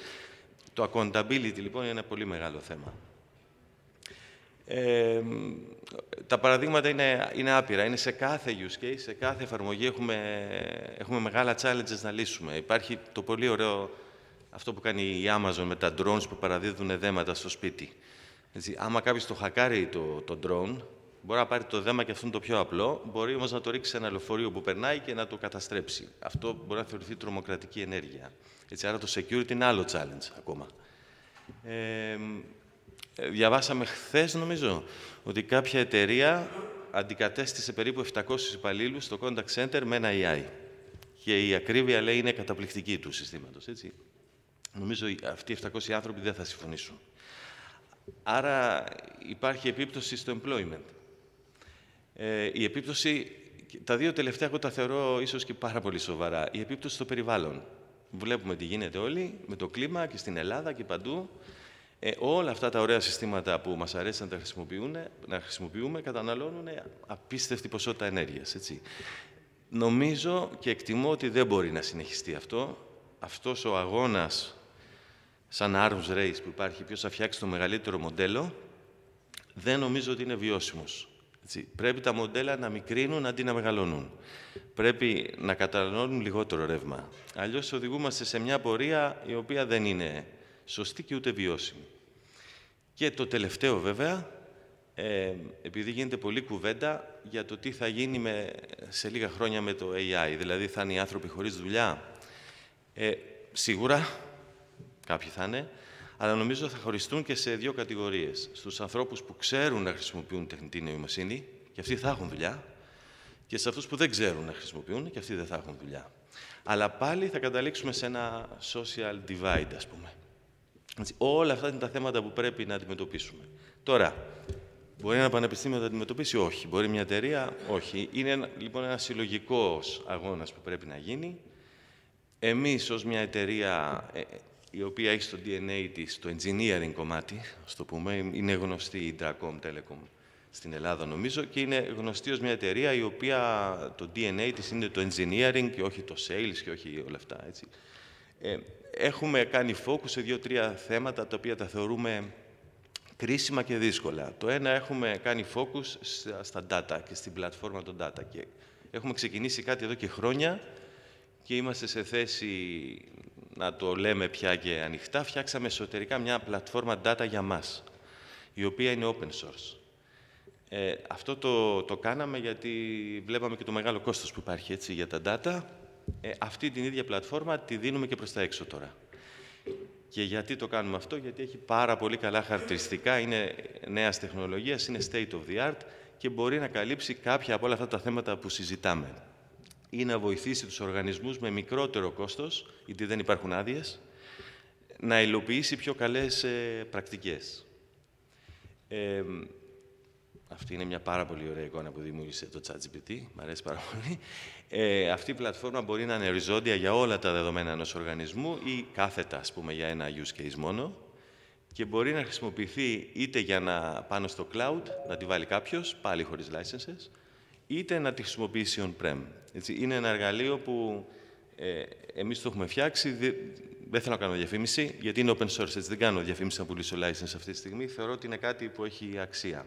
Το accountability, λοιπόν, είναι ένα πολύ μεγάλο θέμα. Τα παραδείγματα είναι άπειρα. Είναι σε κάθε use case, σε κάθε εφαρμογή έχουμε μεγάλα challenges να λύσουμε. Υπάρχει το πολύ ωραίο αυτό που κάνει η Amazon με τα drones που παραδίδουν δέματα στο σπίτι. Έτσι, άμα κάποιος το χακάρει το drone, μπορεί να πάρει το δέμα και αυτό είναι το πιο απλό, μπορεί όμως να το ρίξει σε ένα λεωφορείο που περνάει και να το καταστρέψει. Αυτό μπορεί να θεωρηθεί τρομοκρατική ενέργεια. Έτσι, άρα το security είναι άλλο challenge ακόμα. Διαβάσαμε χθες, νομίζω, ότι κάποια εταιρεία αντικατέστησε περίπου 700 υπαλλήλους στο contact center με ένα AI. Και η ακρίβεια, λέει, είναι καταπληκτική του συστήματος. Έτσι. Νομίζω αυτοί οι 700 άνθρωποι δεν θα συμφωνήσουν. Άρα υπάρχει επίπτωση στο employment. Η επίπτωση, τα δύο τελευταία εγώ τα θεωρώ ίσως και πάρα πολύ σοβαρά. Η επίπτωση στο περιβάλλον. Βλέπουμε τι γίνεται όλοι με το κλίμα και στην Ελλάδα και παντού. Όλα αυτά τα ωραία συστήματα που μας αρέσει να χρησιμοποιούμε καταναλώνουν απίστευτη ποσότητα ενέργειας. Έτσι. Νομίζω και εκτιμώ ότι δεν μπορεί να συνεχιστεί αυτό. Αυτός ο αγώνας σαν arms race που υπάρχει, ποιος θα φτιάξει το μεγαλύτερο μοντέλο, δεν νομίζω ότι είναι βιώσιμος. Έτσι. Πρέπει τα μοντέλα να μικρύνουν αντί να μεγαλώνουν. Πρέπει να καταναλώνουν λιγότερο ρεύμα. Αλλιώς οδηγούμαστε σε μια πορεία η οποία δεν είναι σωστή και ούτε βιώσιμη. Και το τελευταίο, βέβαια, επειδή γίνεται πολλή κουβέντα για το τι θα γίνει σε λίγα χρόνια με το AI, δηλαδή θα είναι οι άνθρωποι χωρίς δουλειά. Σίγουρα, κάποιοι θα είναι, αλλά νομίζω θα χωριστούν και σε δύο κατηγορίες. Στους ανθρώπους που ξέρουν να χρησιμοποιούν τεχνητή νοημοσύνη, και αυτοί θα έχουν δουλειά, και σε αυτούς που δεν ξέρουν να χρησιμοποιούν, και αυτοί δεν θα έχουν δουλειά. Αλλά πάλι θα καταλήξουμε σε ένα social divide, ας πούμε. Έτσι, όλα αυτά είναι τα θέματα που πρέπει να αντιμετωπίσουμε. Τώρα, μπορεί ένα πανεπιστήμιο να τα αντιμετωπίσει? Όχι. Μπορεί μια εταιρεία? Όχι. Είναι λοιπόν ένας συλλογικός αγώνας που πρέπει να γίνει. Εμείς ως μια εταιρεία η οποία έχει στο DNA της το engineering κομμάτι, ας το πούμε, είναι γνωστή η Dracom Telecom στην Ελλάδα νομίζω και είναι γνωστή ως μια εταιρεία η οποία το DNA της είναι το engineering και όχι το sales και όχι όλα αυτά. Έτσι. Έχουμε κάνει focus σε 2-3 θέματα τα οποία τα θεωρούμε κρίσιμα και δύσκολα. Το ένα, έχουμε κάνει focus στα data και στην πλατφόρμα των data. Και έχουμε ξεκινήσει κάτι εδώ και χρόνια και είμαστε σε θέση να το λέμε πια και ανοιχτά. Φτιάξαμε εσωτερικά μια πλατφόρμα data για μας, η οποία είναι open source. Αυτό το κάναμε γιατί βλέπαμε και το μεγάλο κόστος που υπάρχει έτσι, για τα data. Αυτή την ίδια πλατφόρμα τη δίνουμε και προς τα έξω τώρα. Και γιατί το κάνουμε αυτό? Γιατί έχει πάρα πολύ καλά χαρακτηριστικά, είναι νέας τεχνολογίας, είναι state of the art και μπορεί να καλύψει κάποια από όλα αυτά τα θέματα που συζητάμε. Ή να βοηθήσει τους οργανισμούς με μικρότερο κόστος, γιατί δεν υπάρχουν άδειες, να υλοποιήσει πιο καλές πρακτικές. Αυτή είναι μια πάρα πολύ ωραία εικόνα που δημιούργησε το ChatGPT. Μ' αρέσει πάρα πολύ. Αυτή η πλατφόρμα μπορεί να είναι οριζόντια για όλα τα δεδομένα ενός οργανισμού ή κάθετα, ας πούμε, για ένα use case μόνο. Και μπορεί να χρησιμοποιηθεί είτε για να πάνω στο cloud, να τη βάλει κάποιος, πάλι χωρίς licenses, είτε να τη χρησιμοποιήσει on-prem. Είναι ένα εργαλείο που εμείς το έχουμε φτιάξει. Δεν θέλω να κάνω διαφήμιση, γιατί είναι open source, έτσι δεν κάνω διαφήμιση να πουλήσω license αυτή τη στιγμή. Θεωρώ ότι είναι κάτι που έχει αξία.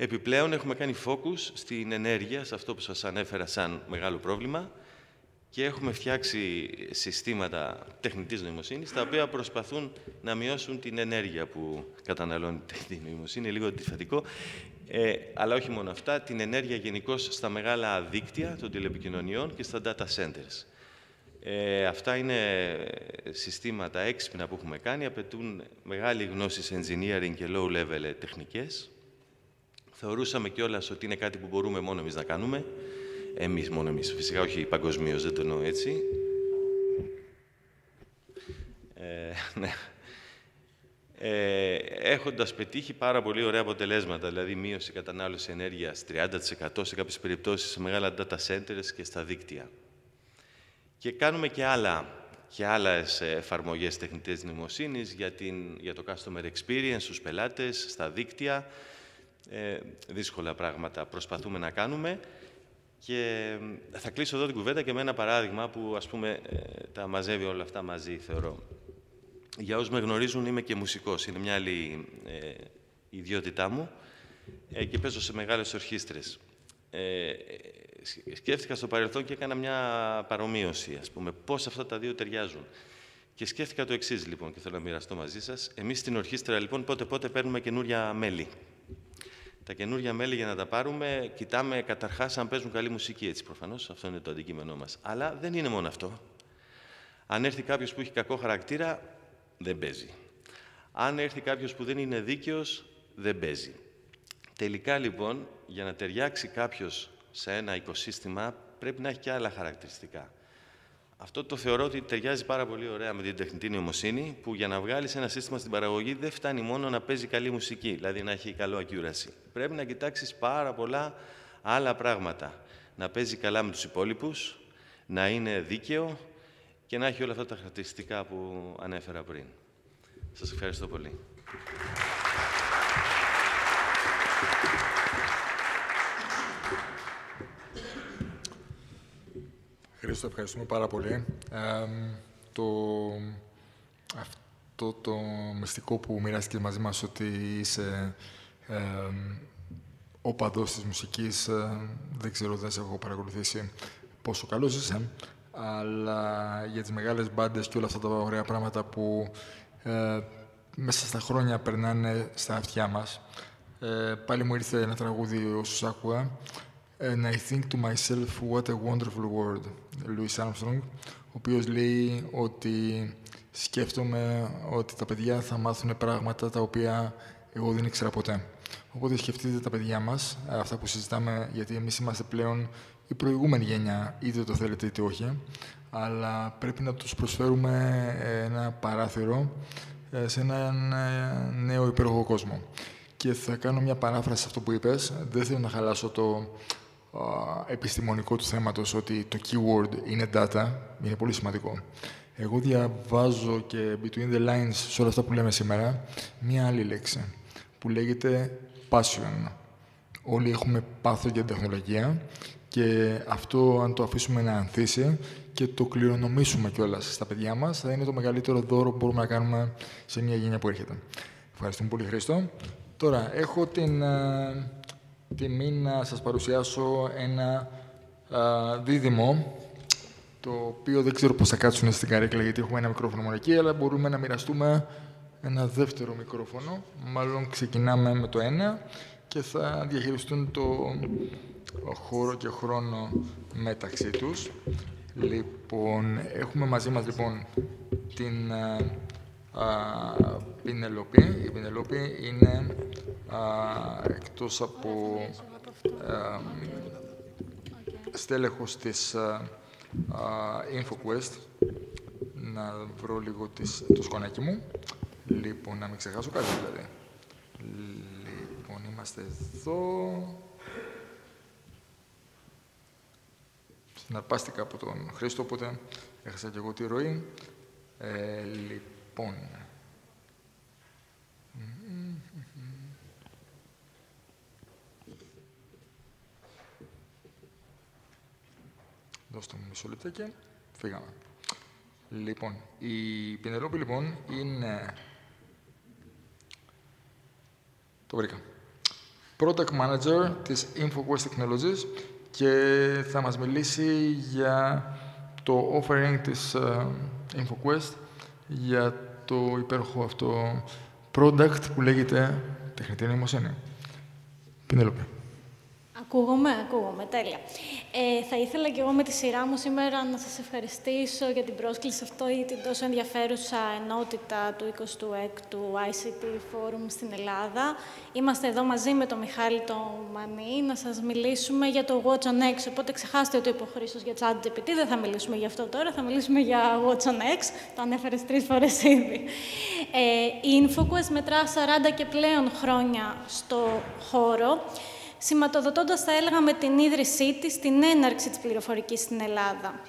Επιπλέον, έχουμε κάνει focus στην ενέργεια, σε αυτό που σας ανέφερα σαν μεγάλο πρόβλημα και έχουμε φτιάξει συστήματα τεχνητής νοημοσύνης, τα οποία προσπαθούν να μειώσουν την ενέργεια που καταναλώνει η τεχνητή νοημοσύνη. Είναι λίγο αντιφατικό, αλλά όχι μόνο αυτά, την ενέργεια γενικώς στα μεγάλα δίκτυα των τηλεπικοινωνιών και στα data centers. Αυτά είναι συστήματα έξυπνα που έχουμε κάνει, απαιτούν μεγάλη γνώση σε engineering και low-level τεχνικές. Θεωρούσαμε κιόλας ότι είναι κάτι που μπορούμε μόνο εμείς να κάνουμε. Μόνο εμείς. Φυσικά όχι παγκοσμίως, δεν το εννοώ έτσι. Ναι. Έχοντας πετύχει πάρα πολύ ωραία αποτελέσματα, δηλαδή μείωση κατανάλωση ενέργειας 30% σε κάποιες περιπτώσεις σε μεγάλα data centers και στα δίκτυα. Και κάνουμε και άλλες εφαρμογές τεχνητής νοημοσύνης για το customer experience, στους πελάτες, στα δίκτυα. Δύσκολα πράγματα προσπαθούμε να κάνουμε. Και θα κλείσω εδώ την κουβέντα και με ένα παράδειγμα που, ας πούμε, τα μαζεύει όλα αυτά μαζί, θεωρώ. Για όσους με γνωρίζουν, είμαι και μουσικός. Είναι μια άλλη ιδιότητά μου και παίζω σε μεγάλες ορχήστρες. Σκέφτηκα στο παρελθόν και έκανα μια παρομοίωση, ας πούμε, πώς αυτά τα δύο ταιριάζουν. Και σκέφτηκα το εξής, λοιπόν, και θέλω να μοιραστώ μαζί σας. Εμείς στην ορχήστρα, λοιπόν, πότε παίρνουμε καινούρια μέλη. Τα καινούργια μέλη, για να τα πάρουμε, κοιτάμε καταρχάς αν παίζουν καλή μουσική, έτσι προφανώς. Αυτό είναι το αντικείμενό μας. Αλλά δεν είναι μόνο αυτό. Αν έρθει κάποιος που έχει κακό χαρακτήρα, δεν παίζει. Αν έρθει κάποιος που δεν είναι δίκαιος, δεν παίζει. Τελικά, λοιπόν, για να ταιριάξει κάποιος σε ένα οικοσύστημα, πρέπει να έχει και άλλα χαρακτηριστικά. Αυτό το θεωρώ ότι ταιριάζει πάρα πολύ ωραία με την τεχνητή νοημοσύνη, που για να βγάλεις ένα σύστημα στην παραγωγή δεν φτάνει μόνο να παίζει καλή μουσική, δηλαδή να έχει καλό accuracy. Πρέπει να κοιτάξεις πάρα πολλά άλλα πράγματα. Να παίζει καλά με τους υπόλοιπους, να είναι δίκαιο και να έχει όλα αυτά τα χαρακτηριστικά που ανέφερα πριν. Σας ευχαριστώ πολύ. Χρήστο, ευχαριστούμε πάρα πολύ. Αυτό το μυστικό που μοιράστηκες μαζί μας, ότι είσαι οπαδός της μουσικής, δεν ξέρω, δεν σε έχω παρακολουθήσει πόσο καλός είσαι, αλλά για τις μεγάλες μπάντες και όλα αυτά τα ωραία πράγματα που μέσα στα χρόνια περνάνε στα αυτιά μας. Πάλι μου ήρθε ένα τραγούδι όσους άκουγα, And I think to myself, what a wonderful world, Louis Armstrong, ο οποίος λέει ότι σκέφτομαι ότι τα παιδιά θα μάθουν πράγματα τα οποία εγώ δεν ήξερα ποτέ. Οπότε σκεφτείτε τα παιδιά μας, αυτά που συζητάμε, γιατί εμείς είμαστε πλέον η προηγούμενη γενιά, είτε το θέλετε είτε όχι, αλλά πρέπει να τους προσφέρουμε ένα παράθυρο σε έναν νέο υπέροχο κόσμο. Και θα κάνω μια παράφραση σε αυτό που είπες. Δεν θέλω να χαλάσω το επιστημονικό του θέματος, ότι το keyword είναι data, είναι πολύ σημαντικό. Εγώ διαβάζω και between the lines σε όλα αυτά που λέμε σήμερα, μία άλλη λέξη, που λέγεται passion. Όλοι έχουμε πάθος για την τεχνολογία και αυτό, αν το αφήσουμε να ανθίσει και το κληρονομήσουμε κιόλας στα παιδιά μας, θα είναι το μεγαλύτερο δώρο που μπορούμε να κάνουμε σε μια γενιά που έρχεται. Ευχαριστούμε πολύ, Χρήστο. Τώρα, έχω την τιμή να σας παρουσιάσω ένα δίδυμο το οποίο δεν ξέρω πώς θα κάτσουν στην καρέκλα, γιατί έχουμε ένα μικρόφωνο μόνο εκεί, αλλά μπορούμε να μοιραστούμε ένα δεύτερο μικρόφωνο. Μάλλον ξεκινάμε με το ένα και θα διαχειριστούν το χώρο και χρόνο μεταξύ τους. Λοιπόν, έχουμε μαζί μας λοιπόν την Πινελόπη. Η Πινελόπη είναι εκτός από στέλεχος της InfoQuest. Να βρω λίγο το σκονάκι μου. Λοιπόν, να μην ξεχάσω κάτι δηλαδή. Λοιπόν, είμαστε εδώ. Συναρπάστηκα από τον Χρήστο, οπότε έχασα και εγώ τη ροή. Λοιπόν. Δώστε μου μισό λεπτάκι. Φύγαμε. Λοιπόν, η Πινελόπη, λοιπόν, είναι... Το βρήκα. Product Manager της InfoQuest Technologies και θα μας μιλήσει για το offering της InfoQuest για το υπέροχο αυτό product που λέγεται τεχνητή νοημοσύνη. Πινελόπη. Ακούγομαι, τέλεια. Θα ήθελα και εγώ με τη σειρά μου σήμερα να σας ευχαριστήσω για την πρόσκληση αυτό ή την τόσο ενδιαφέρουσα ενότητα του 26ου ICT Forum στην Ελλάδα. Είμαστε εδώ μαζί με τον Μιχάλη τον Μανή να σας μιλήσουμε για το Watch on X, οπότε ξεχάστε ότι είπε ο Χρήστος για ChatGPT, δεν θα μιλήσουμε για αυτό τώρα, θα μιλήσουμε για Watch on X, το ανέφερες 3 φορές ήδη. Η InfoQuest μετρά 40 και πλέον χρόνια στο χώρο, σηματοδοτώντας, θα έλεγα, με την ίδρυσή της, την έναρξη της πληροφορικής στην Ελλάδα.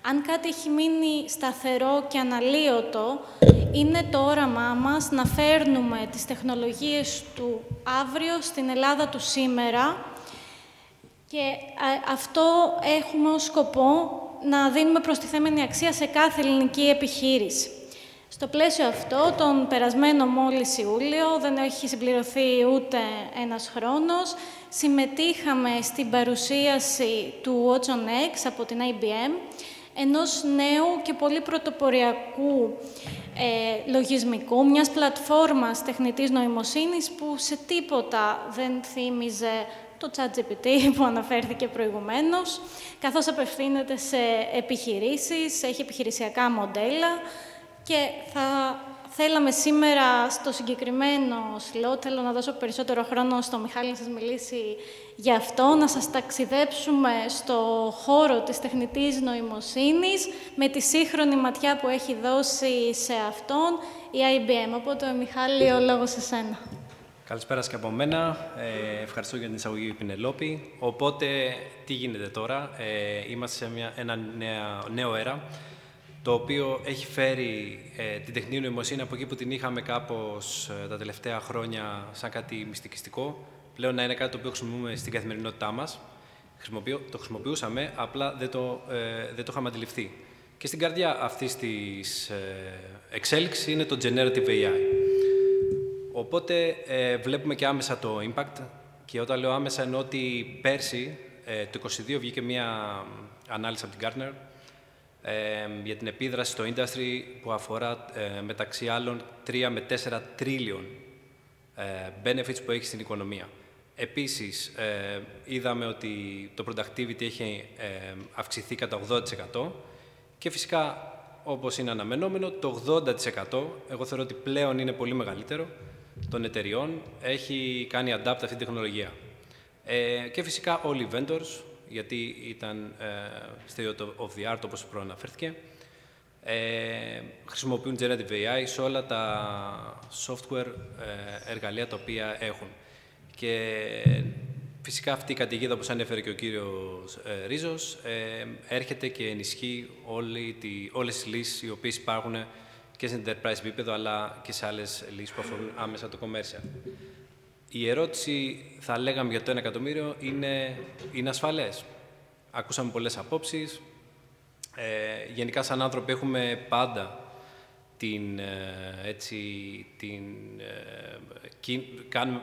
Αν κάτι έχει μείνει σταθερό και αναλύωτο, είναι το όραμά μας να φέρνουμε τις τεχνολογίες του αύριο στην Ελλάδα του σήμερα και αυτό έχουμε ως σκοπό να δίνουμε προστιθέμενη αξία σε κάθε ελληνική επιχείρηση. Στο πλαίσιο αυτό, τον περασμένο μόλις Ιούλιο, δεν έχει συμπληρωθεί ούτε ένας χρόνος, συμμετείχαμε στην παρουσίαση του Watch on X από την IBM, ενός νέου και πολύ πρωτοποριακού λογισμικού, μιας πλατφόρμας τεχνητής νοημοσύνης που σε τίποτα δεν θύμιζε το ChatGPT που αναφέρθηκε προηγουμένως, καθώς απευθύνεται σε επιχειρήσεις, έχει επιχειρησιακά μοντέλα και θα θέλαμε σήμερα στο συγκεκριμένο slot, θέλω να δώσω περισσότερο χρόνο στο Μιχάλη να σας μιλήσει γι' αυτό, να σας ταξιδέψουμε στο χώρο της τεχνητής νοημοσύνης με τη σύγχρονη ματιά που έχει δώσει σε αυτόν η IBM. Οπότε, Μιχάλη, ο λόγος σε σένα. Καλησπέρα και από μένα. Ευχαριστώ για την εισαγωγή, Πινελόπη. Οπότε, τι γίνεται τώρα. Είμαστε σε ένα νέο έρα, το οποίο έχει φέρει την τεχνητή νοημοσύνη από εκεί που την είχαμε κάπως τα τελευταία χρόνια σαν κάτι μυστικιστικό, πλέον να είναι κάτι το οποίο χρησιμοποιούμε στην καθημερινότητά μας. Το χρησιμοποιούσαμε, απλά δεν το είχαμε αντιληφθεί. Και στην καρδιά αυτής της εξέλιξης είναι το Generative AI. Οπότε βλέπουμε και άμεσα το impact, και όταν λέω άμεσα εννοώ ότι πέρσι, το 2022, βγήκε μια ανάλυση από την Gartner για την επίδραση στο industry που αφορά μεταξύ άλλων 3 με 4 trillion benefits που έχει στην οικονομία. Επίσης, είδαμε ότι το productivity έχει αυξηθεί κατά 80% και φυσικά, όπως είναι αναμενόμενο, το 80%, εγώ θεωρώ ότι πλέον είναι πολύ μεγαλύτερο, των εταιριών έχει κάνει adapt αυτή την τεχνολογία. Και φυσικά όλοι οι vendors, γιατί ήταν state of the art, όπως προαναφέρθηκε, χρησιμοποιούν Generative AI σε όλα τα software εργαλεία τα οποία έχουν. Και φυσικά αυτή η καταιγίδα, όπως ανέφερε και ο κύριος Ρίζος, έρχεται και ενισχύει όλες τις λύσεις οι οποίες υπάρχουν και σε enterprise επίπεδο, αλλά και σε άλλες λύσεις που αφορούν άμεσα το commercial. Η ερώτηση, θα λέγαμε, για το 1 εκατομμύριο είναι ασφαλές. Ακούσαμε πολλές απόψεις. Γενικά, σαν άνθρωποι, έχουμε πάντα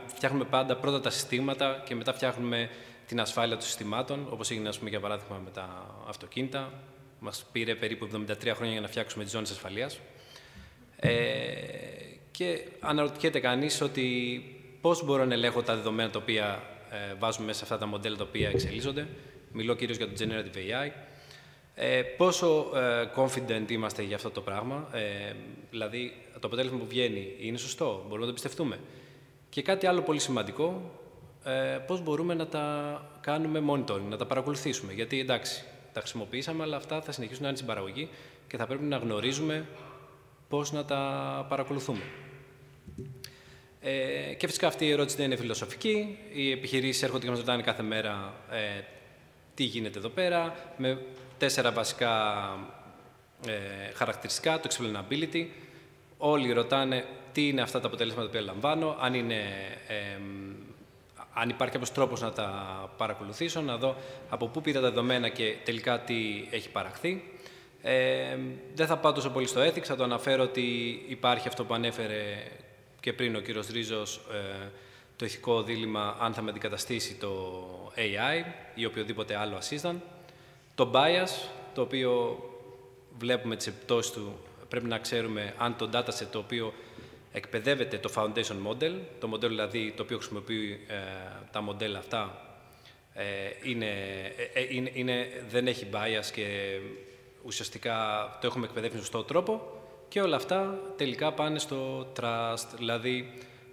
φτιάχνουμε πάντα πρώτα τα συστήματα και μετά φτιάχνουμε την ασφάλεια των συστημάτων, όπως έγινε, ας πούμε, για παράδειγμα, με τα αυτοκίνητα. Μας πήρε περίπου 73 χρόνια για να φτιάξουμε τις ζώνες ασφαλείας. Και αναρωτιέται κανείς ότι πώς μπορώ να ελέγχω τα δεδομένα τα οποία βάζουμε μέσα σε αυτά τα μοντέλα τα οποία εξελίσσονται. Μιλώ κυρίως για το Generative AI. Πόσο confident είμαστε για αυτό το πράγμα, δηλαδή το αποτέλεσμα που βγαίνει είναι σωστό, μπορούμε να το πιστευτούμε. Και κάτι άλλο πολύ σημαντικό, πώς μπορούμε να τα κάνουμε monitoring, να τα παρακολουθήσουμε. Γιατί εντάξει, τα χρησιμοποιήσαμε, αλλά αυτά θα συνεχίσουν να είναι στην παραγωγή και θα πρέπει να γνωρίζουμε πώς να τα παρακολουθούμε. Και φυσικά αυτή η ερώτηση δεν είναι φιλοσοφική. Οι επιχειρήσεις έρχονται και μας ρωτάνε κάθε μέρα τι γίνεται εδώ πέρα, με 4 βασικά χαρακτηριστικά, το explainability. Όλοι ρωτάνε τι είναι αυτά τα αποτελέσματα που λαμβάνω, αν υπάρχει κάποιος τρόπος να τα παρακολουθήσω, να δω από πού πήρα τα δεδομένα και τελικά τι έχει παραχθεί. Δεν θα πάω τόσο πολύ στο ethics, θα το αναφέρω ότι υπάρχει αυτό που ανέφερε και πριν ο κύριος Ρίζος, το ηθικό δίλημμα αν θα με αντικαταστήσει το AI ή οποιοδήποτε άλλο assistant. Το bias, το οποίο βλέπουμε τις επιπτώσεις του, πρέπει να ξέρουμε αν το dataset το οποίο εκπαιδεύεται το foundation model, το μοντέλο δηλαδή το οποίο χρησιμοποιεί τα μοντέλα αυτά, δεν έχει bias και ουσιαστικά το έχουμε εκπαιδεύσει με σωστό τρόπο και όλα αυτά τελικά πάνε στο trust, δηλαδή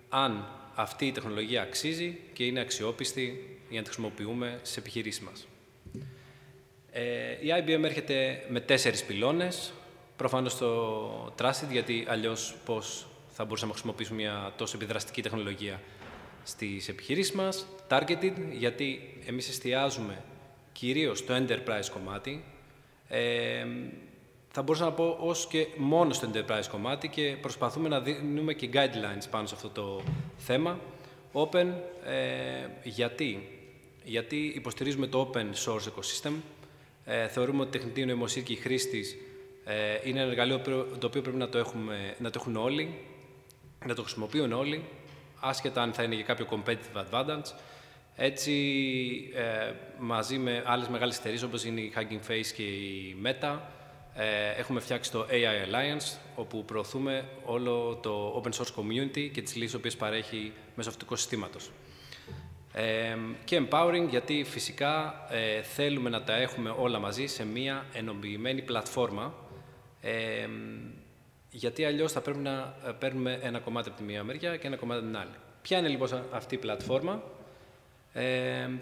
αν αυτή η τεχνολογία αξίζει και είναι αξιόπιστη για να τη χρησιμοποιούμε στις επιχειρήσεις μας. Η IBM έρχεται με 4 πυλώνες, προφανώς το trusted, γιατί αλλιώς πώς θα μπορούσαμε να χρησιμοποιήσουμε μια τόσο επιδραστική τεχνολογία στις επιχειρήσεις μας. Targeted, γιατί εμείς εστιάζουμε κυρίως στο enterprise κομμάτι. Θα μπορούσα να πω ως και μόνο στο enterprise κομμάτι και προσπαθούμε να δίνουμε και guidelines πάνω σε αυτό το θέμα. Open, γιατί υποστηρίζουμε το open source ecosystem. Θεωρούμε ότι η τεχνητή νοημοσύνη και η χρήση της είναι ένα εργαλείο το οποίο πρέπει να το έχουν όλοι, να το χρησιμοποιούν όλοι, άσχετα αν θα είναι για κάποιο competitive advantage. Έτσι, μαζί με άλλες μεγάλες εταιρείες όπως είναι η Hugging Face και η Meta, έχουμε φτιάξει το AI Alliance, όπου προωθούμε όλο το open source community και τις λύσεις που παρέχει μέσω αυτού του οικοσυστήματος. Και empowering, γιατί φυσικά θέλουμε να τα έχουμε όλα μαζί σε μία ενοποιημένη πλατφόρμα, γιατί αλλιώς θα πρέπει να παίρνουμε ένα κομμάτι από τη μία μεριά και ένα κομμάτι από την άλλη. Ποια είναι λοιπόν αυτή η πλατφόρμα?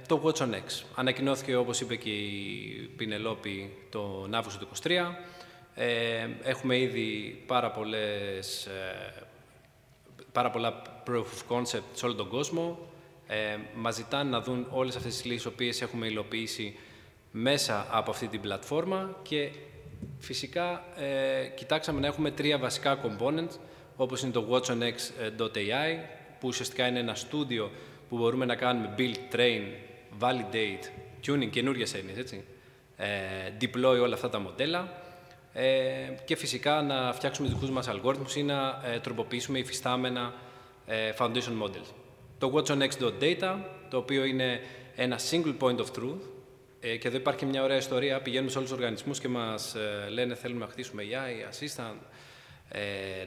Το Watch on X. Ανακοινώθηκε, όπως είπε και η Πινελόπη, τον Αύγουστο του 2023. Έχουμε ήδη πάρα πολλά proof of concept σε όλο τον κόσμο. Μας ζητάνε να δουν όλες αυτές τις λύσεις οποίες έχουμε υλοποιήσει μέσα από αυτή την πλατφόρμα και φυσικά κοιτάξαμε να έχουμε 3 βασικά components, όπως είναι το watchonx.ai, που ουσιαστικά είναι ένα στούντιο που μπορούμε να κάνουμε build, train, validate, tuning, καινούριες έννοιες, έτσι, deploy όλα αυτά τα μοντέλα και φυσικά να φτιάξουμε τους δικούς μας αλγόριθμους ή να τροποποιήσουμε υφιστάμενα foundation models. Το watchonx.data, το οποίο είναι ένα single point of truth, και εδώ υπάρχει μια ωραία ιστορία. Πηγαίνουμε σε όλους τους οργανισμούς και μας λένε θέλουμε να χτίσουμε AI, assistant,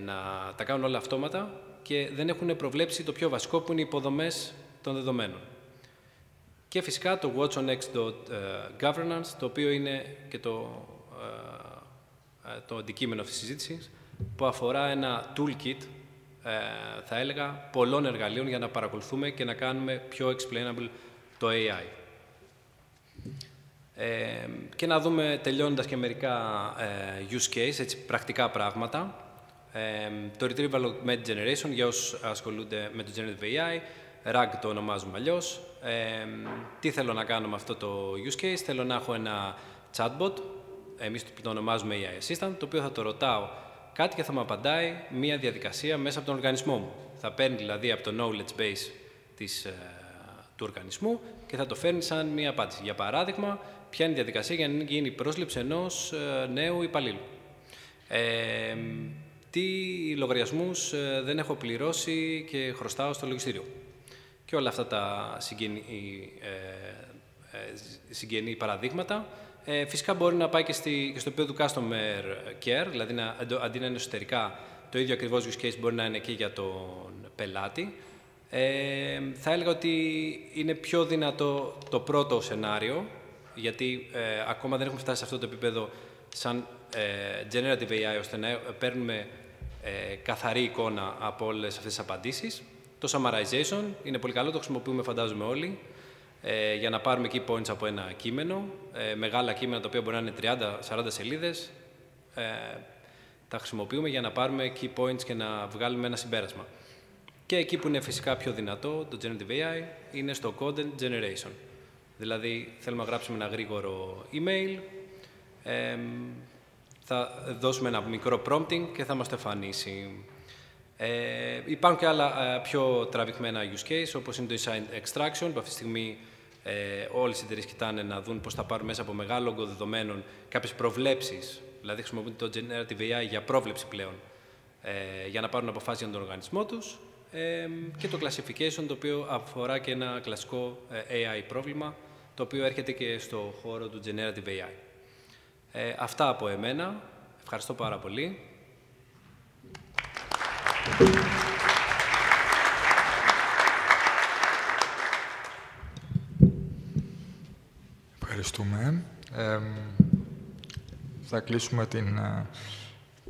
να τα κάνουν όλα αυτόματα και δεν έχουν προβλέψει το πιο βασικό που είναι οι υποδομές των δεδομένων. Και φυσικά το watchonx.governance, το οποίο είναι και το αντικείμενο αυτής της συζήτησης, που αφορά ένα toolkit, θα έλεγα, πολλών εργαλείων για να παρακολουθούμε και να κάνουμε πιο explainable το AI. Και να δούμε, τελειώνοντας, και μερικά use case, έτσι, πρακτικά πράγματα. Το Retrieval Augmented Generation, για όσους ασχολούνται με το Generative AI, RAG το ονομάζουμε αλλιώς. Τι θέλω να κάνω με αυτό το use case? Θέλω να έχω ένα chatbot, εμείς το ονομάζουμε AI Assistant, το οποίο θα το ρωτάω κάτι και θα μου απαντάει μία διαδικασία μέσα από τον οργανισμό μου. Θα παίρνει δηλαδή από το knowledge base του οργανισμού και θα το φέρνει σαν μία απάντηση. Για παράδειγμα, ποια είναι η διαδικασία για να γίνει η πρόσληψη ενός νέου υπαλλήλου. Τι λογαριασμούς δεν έχω πληρώσει και χρωστάω στο λογιστήριο. Και όλα αυτά τα συγγενή παραδείγματα Φυσικά μπορεί να πάει και στο επίπεδο του customer care, δηλαδή αντί να είναι εσωτερικά, το ίδιο ακριβώς use case μπορεί να είναι και για τον πελάτη. Θα έλεγα ότι είναι πιο δυνατό το πρώτο σενάριο, γιατί ακόμα δεν έχουμε φτάσει σε αυτό το επίπεδο σαν generative AI, ώστε να παίρνουμε καθαρή εικόνα από όλες αυτές τις απαντήσεις. Το summarization είναι πολύ καλό, το χρησιμοποιούμε φαντάζομαι όλοι, για να πάρουμε key points από ένα κείμενο. Μεγάλα κείμενα τα οποία μπορεί να είναι 30-40 σελίδες, τα χρησιμοποιούμε για να πάρουμε key points και να βγάλουμε ένα συμπέρασμα. Και εκεί που είναι φυσικά πιο δυνατό το Generative AI είναι στο content generation. Δηλαδή θέλουμε να γράψουμε ένα γρήγορο email, θα δώσουμε ένα μικρό prompting και θα μας το εμφανίσει. Υπάρχουν και άλλα πιο τραβηγμένα use case, όπως είναι το insight extraction, που αυτή τη στιγμή όλες οι εταιρείες κοιτάνε να δουν πώς θα πάρουν μέσα από μεγάλο όγκο δεδομένων κάποιες προβλέψεις. Δηλαδή χρησιμοποιούν το Generative AI για πρόβλεψη πλέον, για να πάρουν αποφάσεις για τον οργανισμό τους. Και το classification, το οποίο αφορά και ένα κλασικό AI πρόβλημα, το οποίο έρχεται και στο χώρο του Generative AI. Αυτά από εμένα. Ευχαριστώ πάρα πολύ. Ευχαριστούμε. Θα κλείσουμε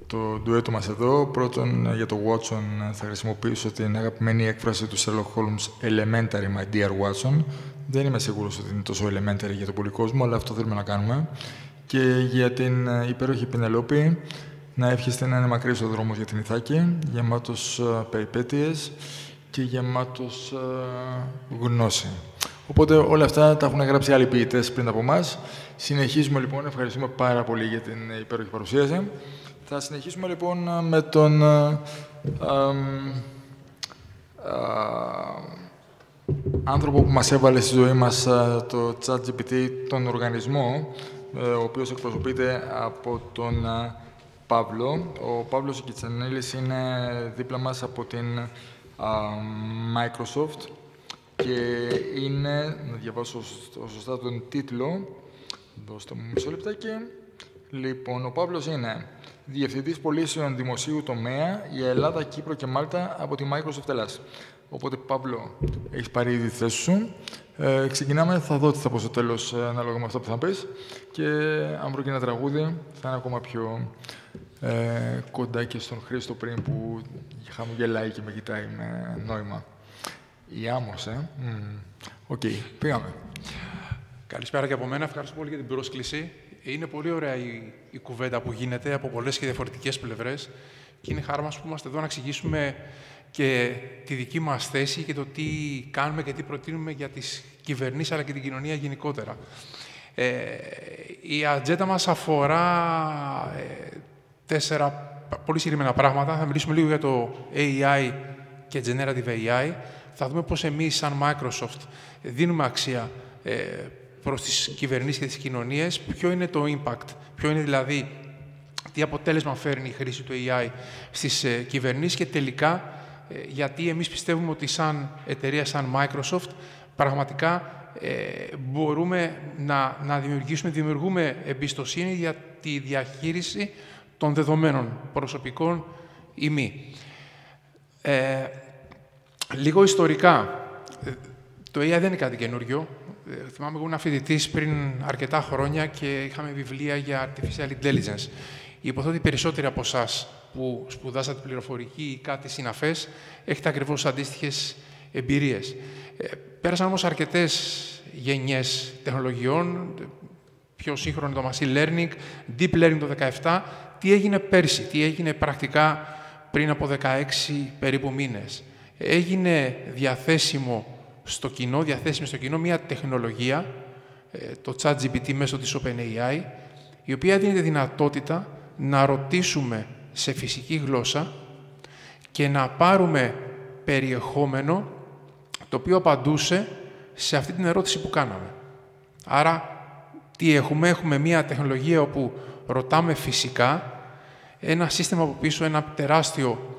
το ντουέτο μας εδώ. Πρώτον, για το Watson θα χρησιμοποιήσω την αγαπημένη έκφραση του Sherlock Holmes «Elementary, my dear Watson». Δεν είμαι σίγουρος ότι είναι τόσο elementary για τον πολύ κόσμο, αλλά αυτό θέλουμε να κάνουμε. Και για την υπέροχη Πινελόπη, να εύχεστε να είναι μακρύς ο δρόμος για την Ιθάκη, γεμάτος περιπέτειες και γεμάτος γνώση. Οπότε όλα αυτά τα έχουν γράψει άλλοι ποιητές πριν από εμάς. Συνεχίζουμε λοιπόν, ευχαριστούμε πάρα πολύ για την υπέροχη παρουσίαση. Θα συνεχίσουμε λοιπόν με τον άνθρωπο που μας έβαλε στη ζωή μας το ChatGPT, τον οργανισμό, ο οποίος εκπροσωπείται από τον Παύλο. Ο Παύλος Κιτσανέλης είναι δίπλα μας από την Microsoft και είναι, να διαβάσω σωστά τον τίτλο, δώστε μου μισό λεπτάκι. Λοιπόν, ο Παύλος είναι Διευθυντής Πωλήσεων Δημοσίου Τομέα για Ελλάδα, Κύπρο και Μάλτα από τη Microsoft Ελλάς. Οπότε, Παύλο, έχεις πάρει ήδη τη θέση σου. Ξεκινάμε, θα δω τι θα πω στο τέλος, ανάλογα με αυτό που θα πεις. Και αν βρω και ένα τραγούδι, θα είναι ακόμα πιο κοντά και στον Χρήστο πριν που χαμογελάει και με κοιτάει με νόημα. Η άμμος, Οκ, πήγαμε. Καλησπέρα και από μένα. Ευχαριστώ πολύ για την πρόσκληση. Είναι πολύ ωραία η κουβέντα που γίνεται από πολλές και διαφορετικές πλευρές και είναι χαρά μας που είμαστε εδώ να εξηγήσουμε και τη δική μας θέση και το τι κάνουμε και τι προτείνουμε για τις κυβερνήσεις αλλά και την κοινωνία γενικότερα. Η ατζέντα μας αφορά 4 πολύ συγκεκριμένα πράγματα. Θα μιλήσουμε λίγο για το AI και Generative AI. Θα δούμε πώς εμείς, σαν Microsoft, δίνουμε αξία προς τις κυβερνήσεις και τις κοινωνίες, ποιο είναι το impact, ποιο είναι δηλαδή, τι αποτέλεσμα φέρνει η χρήση του AI στις κυβερνήσεις και τελικά, γιατί εμείς πιστεύουμε ότι σαν εταιρεία, σαν Microsoft, πραγματικά μπορούμε να δημιουργούμε εμπιστοσύνη για τη διαχείριση των δεδομένων προσωπικών ή μη. Λίγο ιστορικά, το AI δεν είναι κάτι καινούριο. Θυμάμαι, εγώ ήμουν φοιτητής πριν αρκετά χρόνια και είχαμε βιβλία για Artificial Intelligence. Υποθέτω ότι περισσότεροι από εσάς που σπουδάσατε πληροφορική ή κάτι συναφές, έχετε ακριβώς αντίστοιχες εμπειρίες. Πέρασαν όμως αρκετές γενιές τεχνολογιών, πιο σύγχρονο το machine learning, deep learning το 2017. Τι έγινε πέρσι, τι έγινε πρακτικά πριν από 16 περίπου μήνες. Έγινε διαθέσιμη στο κοινό μια τεχνολογία, το ChatGPT μέσω της OpenAI, η οποία δίνει τη δυνατότητα να ρωτήσουμε σε φυσική γλώσσα και να πάρουμε περιεχόμενο το οποίο απαντούσε σε αυτή την ερώτηση που κάναμε. Άρα, τι έχουμε? Έχουμε μια τεχνολογία όπου ρωτάμε φυσικά, ένα σύστημα από πίσω, ένα τεράστιο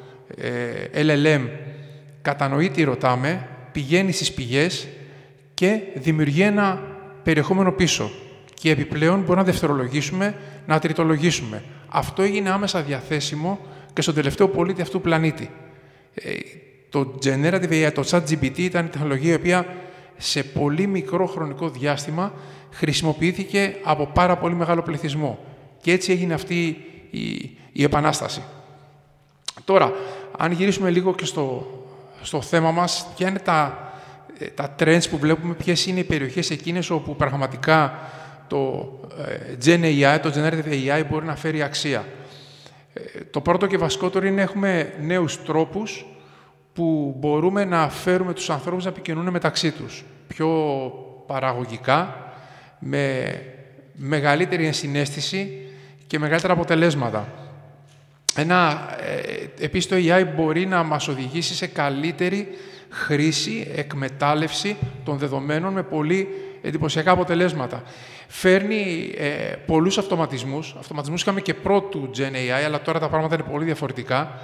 LLM, κατανοεί τι ρωτάμε, πηγαίνει στις πηγές και δημιουργεί ένα περιεχόμενο πίσω. και επιπλέον μπορούμε να δευτερολογήσουμε, να τριτολογήσουμε. Αυτό έγινε άμεσα διαθέσιμο και στον τελευταίο πολίτη αυτού του πλανήτη. Το Generative AI, το ChatGPT, ήταν η τεχνολογία η οποία σε πολύ μικρό χρονικό διάστημα χρησιμοποιήθηκε από πάρα πολύ μεγάλο πληθυσμό. Και έτσι έγινε αυτή η επανάσταση. Τώρα, αν γυρίσουμε λίγο και στο θέμα μας, ποια είναι τα trends που βλέπουμε, ποιες είναι οι περιοχές εκείνες όπου πραγματικά το Gen AI, το Generative AI μπορεί να φέρει αξία. Το πρώτο και βασικότερο είναι να έχουμε νέους τρόπους που μπορούμε να φέρουμε τους ανθρώπους να επικοινωνούν μεταξύ τους. Πιο παραγωγικά, με μεγαλύτερη ενσυναίσθηση και μεγαλύτερα αποτελέσματα. Επίσης το AI μπορεί να μας οδηγήσει σε καλύτερη χρήση, εκμετάλλευση των δεδομένων με πολύ εντυπωσιακά αποτελέσματα. Φέρνει πολλούς αυτοματισμούς. Αυτοματισμούς είχαμε και πρώτου Gen AI, αλλά τώρα τα πράγματα είναι πολύ διαφορετικά.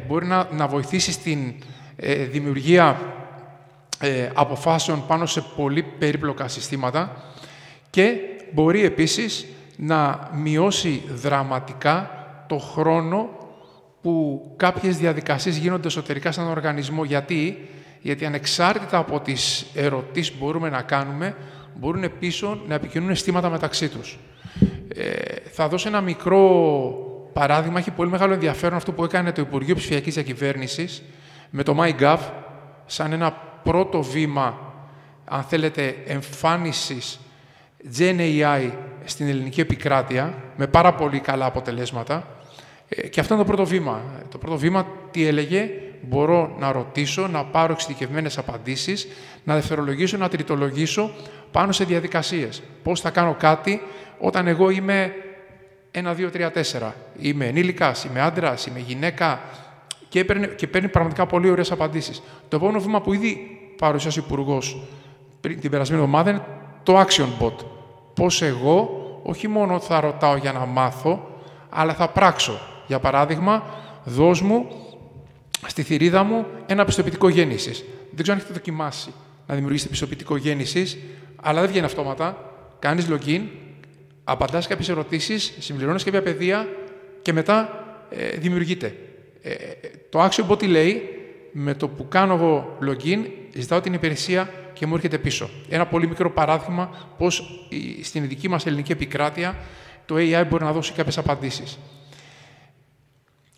Μπορεί να βοηθήσει στην δημιουργία αποφάσεων πάνω σε πολύ περίπλοκα συστήματα και μπορεί επίσης να μειώσει δραματικά το χρόνο που κάποιες διαδικασίες γίνονται εσωτερικά σε έναν οργανισμό. Γιατί ανεξάρτητα από τις ερωτήσεις που μπορούμε να κάνουμε, μπορούν πίσω να επικοινωνούν αισθήματα μεταξύ τους. Θα δώσω ένα μικρό παράδειγμα. Έχει πολύ μεγάλο ενδιαφέρον αυτό που έκανε το Υπουργείο Ψηφιακής Διακυβέρνησης με το MyGov, σαν ένα πρώτο βήμα, αν θέλετε, εμφάνισης Gen AI στην ελληνική επικράτεια, με πάρα πολύ καλά αποτελέσματα. Και αυτό είναι το πρώτο βήμα. Το πρώτο βήμα τι έλεγε? Μπορώ να ρωτήσω, να πάρω εξειδικευμένες απαντήσεις, να δευτερολογήσω, να τριτολογήσω πάνω σε διαδικασίες. Πώς θα κάνω κάτι όταν εγώ είμαι 1, 2, 3, 4. Είμαι ενήλικας, είμαι άντρας, είμαι γυναίκα και παίρνει πραγματικά πολύ ωραίες απαντήσεις. Το επόμενο βήμα που ήδη παρουσίασε ο Υπουργός την περασμένη εβδομάδα είναι το Action Bot. Πώς εγώ όχι μόνο θα ρωτάω για να μάθω, αλλά θα πράξω. Για παράδειγμα, δώσ' μου στη θηρίδα μου ένα πιστοποιητικό γέννησης. Δεν ξέρω αν έχετε δοκιμάσει να δημιουργήσετε πιστοποιητικό γέννησης, αλλά δεν βγαίνει αυτόματα. Κάνεις login, απαντάς κάποιες ερωτήσεις, συμπληρώνεις κάποια παιδεία και μετά δημιουργείται. Το Action Bot τι λέει? Με το που κάνω εγώ login, ζητάω την υπηρεσία και μου έρχεται πίσω. Ένα πολύ μικρό παράδειγμα πώς στην δική μας ελληνική επικράτεια το AI μπορεί να δώσει κάποιες απαντήσεις.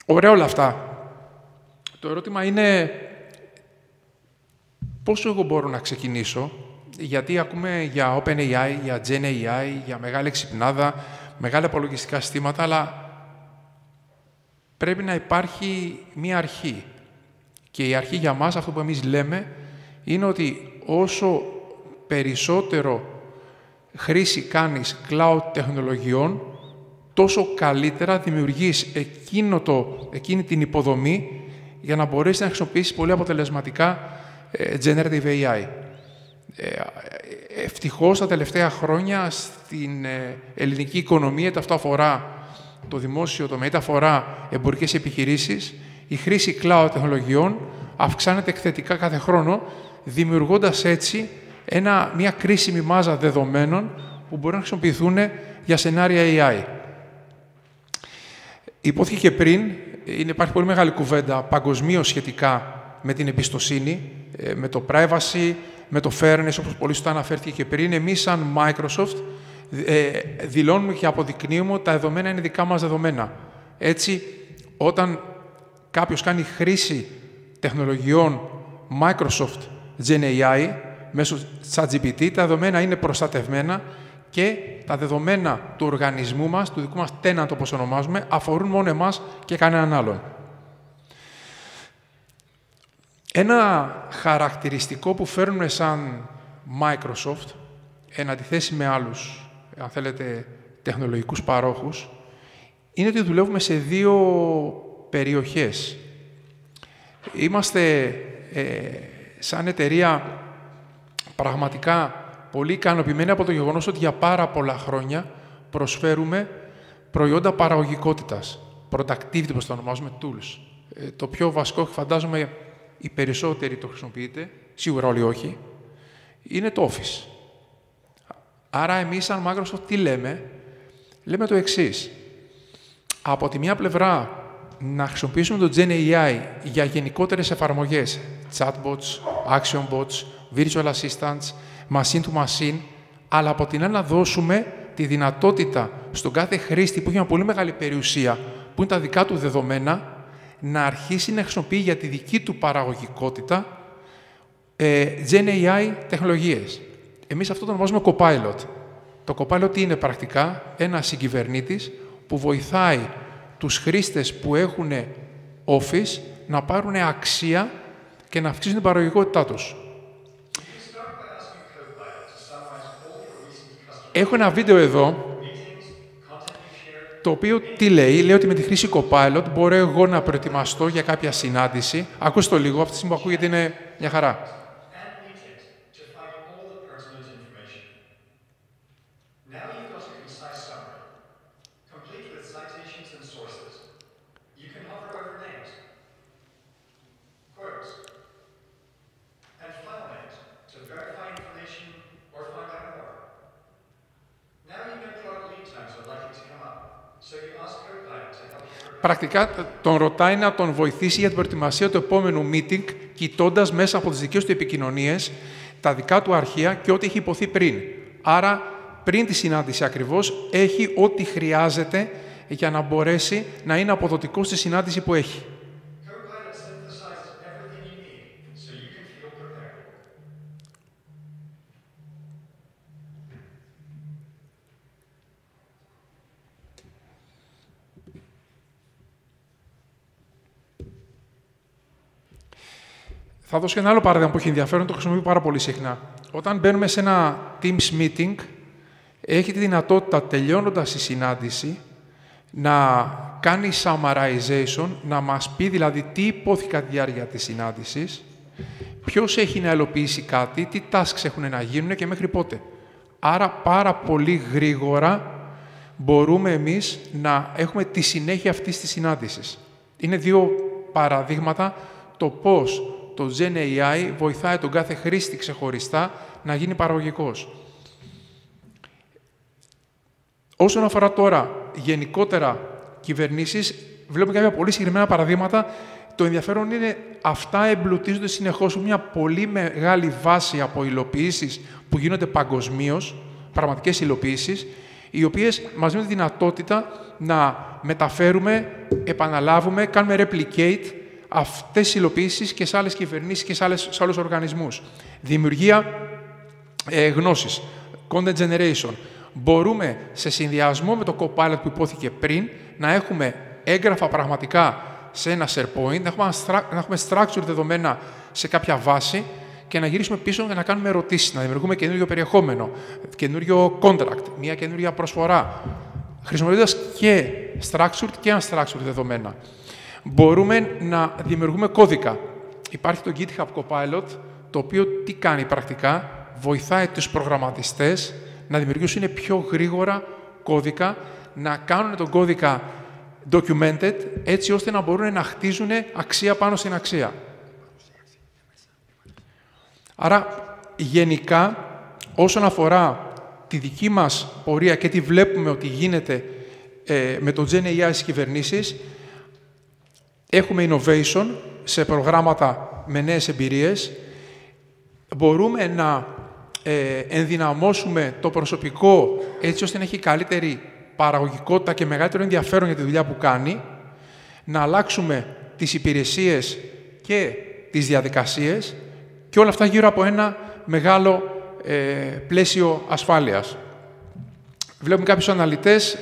Ωραία όλα αυτά. Το ερώτημα είναι πόσο εγώ μπορώ να ξεκινήσω, γιατί ακούμε για OpenAI, για GenAI, για μεγάλη εξυπνάδα, μεγάλα απολογιστικά συστήματα, αλλά πρέπει να υπάρχει μία αρχή. Και η αρχή για μας, αυτό που εμείς λέμε, είναι ότι όσο περισσότερο χρήση κάνεις cloud τεχνολογιών, τόσο καλύτερα δημιουργείς εκείνη την υποδομή για να μπορέσεις να χρησιμοποιήσεις πολύ αποτελεσματικά Generative AI. Ευτυχώς, τα τελευταία χρόνια στην ελληνική οικονομία, είτε αυτό αφορά το δημόσιο τομέα, είτε αφορά εμπορικές επιχειρήσεις, η χρήση cloud τεχνολογιών αυξάνεται εκθετικά κάθε χρόνο, δημιουργώντας έτσι μια κρίσιμη μάζα δεδομένων που μπορούν να χρησιμοποιηθούν για σενάρια AI. Υπόθηκε και πριν, υπάρχει πολύ μεγάλη κουβέντα παγκοσμίως σχετικά με την εμπιστοσύνη, με το privacy, με το fairness, όπως πολύ σωστά αναφέρθηκε και πριν. Εμείς, σαν Microsoft, δηλώνουμε και αποδεικνύουμε ότι τα δεδομένα είναι δικά μας δεδομένα. Έτσι, όταν κάποιος κάνει χρήση τεχνολογιών Microsoft Gen AI μέσω ChatGPT, τα δεδομένα είναι προστατευμένα και τα δεδομένα του οργανισμού μας, του δικού μας tenant, όπως ονομάζουμε, αφορούν μόνο εμάς και κανέναν άλλον. Ένα χαρακτηριστικό που φέρνουμε σαν Microsoft, εν αντιθέσει με άλλους, αν θέλετε, τεχνολογικούς παρόχους, είναι ότι δουλεύουμε σε δύο περιοχές. Είμαστε σαν εταιρεία πραγματικά πολύ ικανοποιημένοι από το γεγονός ότι για πάρα πολλά χρόνια προσφέρουμε προϊόντα παραγωγικότητας, productivity, όπως το ονομάζουμε, tools. Το πιο βασικό, φαντάζομαι, οι περισσότεροι το χρησιμοποιείτε, σίγουρα όλοι όχι, είναι το Office. Άρα εμείς σαν Microsoft τι λέμε? Λέμε το εξής. Από τη μία πλευρά να χρησιμοποιήσουμε το Gen AI για γενικότερες εφαρμογές, chatbots, action bots, virtual assistants, machine to machine, αλλά από την άλλη να δώσουμε τη δυνατότητα στον κάθε χρήστη που έχει μια πολύ μεγάλη περιουσία, που είναι τα δικά του δεδομένα, να αρχίσει να χρησιμοποιεί για τη δική του παραγωγικότητα Gen AI τεχνολογίες. Εμείς αυτό το ονομάζουμε Copilot. Το Copilot είναι πρακτικά ένας συγκυβερνήτης που βοηθάει τους χρήστες που έχουν Office να πάρουν αξία και να αυξήσουν την παραγωγικότητά τους. Έχω ένα βίντεο εδώ, το οποίο τι λέει? Λέει ότι με τη χρήση Copilot μπορώ εγώ να προετοιμαστώ για κάποια συνάντηση. Ακούστε το λίγο, αυτή τη στιγμή που ακούγεται είναι μια χαρά. Πρακτικά τον ρωτάει να τον βοηθήσει για την προετοιμασία του επόμενου meeting, κοιτώντας μέσα από τις δικές του επικοινωνίες τα δικά του αρχεία και ό,τι έχει υποθεί πριν. Άρα, πριν τη συνάντηση ακριβώς, έχει ό,τι χρειάζεται για να μπορέσει να είναι αποδοτικός στη συνάντηση που έχει. Θα δώσω και ένα άλλο παράδειγμα που έχει ενδιαφέρον, το χρησιμοποιώ πάρα πολύ συχνά. Όταν μπαίνουμε σε ένα Teams meeting, έχει τη δυνατότητα, τελειώνοντας η συνάντηση, να κάνει summarization, να μας πει δηλαδή τι υπόθηκε κατά τη διάρκεια της συνάντησης, ποιος έχει να υλοποιήσει κάτι, τι tasks έχουν να γίνουν και μέχρι πότε. Άρα πάρα πολύ γρήγορα μπορούμε εμείς να έχουμε τη συνέχεια αυτής της συνάντησης. Είναι δύο παραδείγματα το πώς το Gen AI βοηθάει τον κάθε χρήστη ξεχωριστά να γίνει παραγωγικός. Όσον αφορά τώρα γενικότερα κυβερνήσεις, βλέπουμε κάποια πολύ συγκεκριμένα παραδείγματα. Το ενδιαφέρον είναι αυτά εμπλουτίζονται συνεχώς με μια πολύ μεγάλη βάση από υλοποιήσεις που γίνονται παγκοσμίως, πραγματικές υλοποιήσεις, οι οποίες μας δίνουν τη δυνατότητα να μεταφέρουμε, επαναλάβουμε, κάνουμε replicate αυτές τις υλοποιήσεις και σε άλλες κυβερνήσεις και σε άλλους οργανισμούς. Δημιουργία γνώσης, content generation. Μπορούμε, σε συνδυασμό με το Copilot που υπόθηκε πριν, να έχουμε έγγραφα πραγματικά σε ένα SharePoint, να έχουμε structured δεδομένα σε κάποια βάση και να γυρίσουμε πίσω και να κάνουμε ερωτήσεις, να δημιουργούμε καινούριο περιεχόμενο, καινούριο contract, μια καινούρια προσφορά, χρησιμοποιώντας και structured και unstructured δεδομένα. Μπορούμε να δημιουργούμε κώδικα. Υπάρχει το GitHub Copilot, το οποίο τι κάνει πρακτικά? Βοηθάει τους προγραμματιστές να δημιουργήσουν πιο γρήγορα κώδικα, να κάνουν τον κώδικα documented, έτσι ώστε να μπορούν να χτίζουν αξία πάνω στην αξία. Άρα, γενικά, όσον αφορά τη δική μας πορεία και τι βλέπουμε ότι γίνεται με το Gen AI στις κυβερνήσεις, έχουμε innovation σε προγράμματα με νέες εμπειρίες. Μπορούμε να ενδυναμώσουμε το προσωπικό έτσι ώστε να έχει καλύτερη παραγωγικότητα και μεγαλύτερο ενδιαφέρον για τη δουλειά που κάνει, να αλλάξουμε τις υπηρεσίες και τις διαδικασίες και όλα αυτά γύρω από ένα μεγάλο πλαίσιο ασφάλειας. Βλέπουμε κάποιους αναλυτές,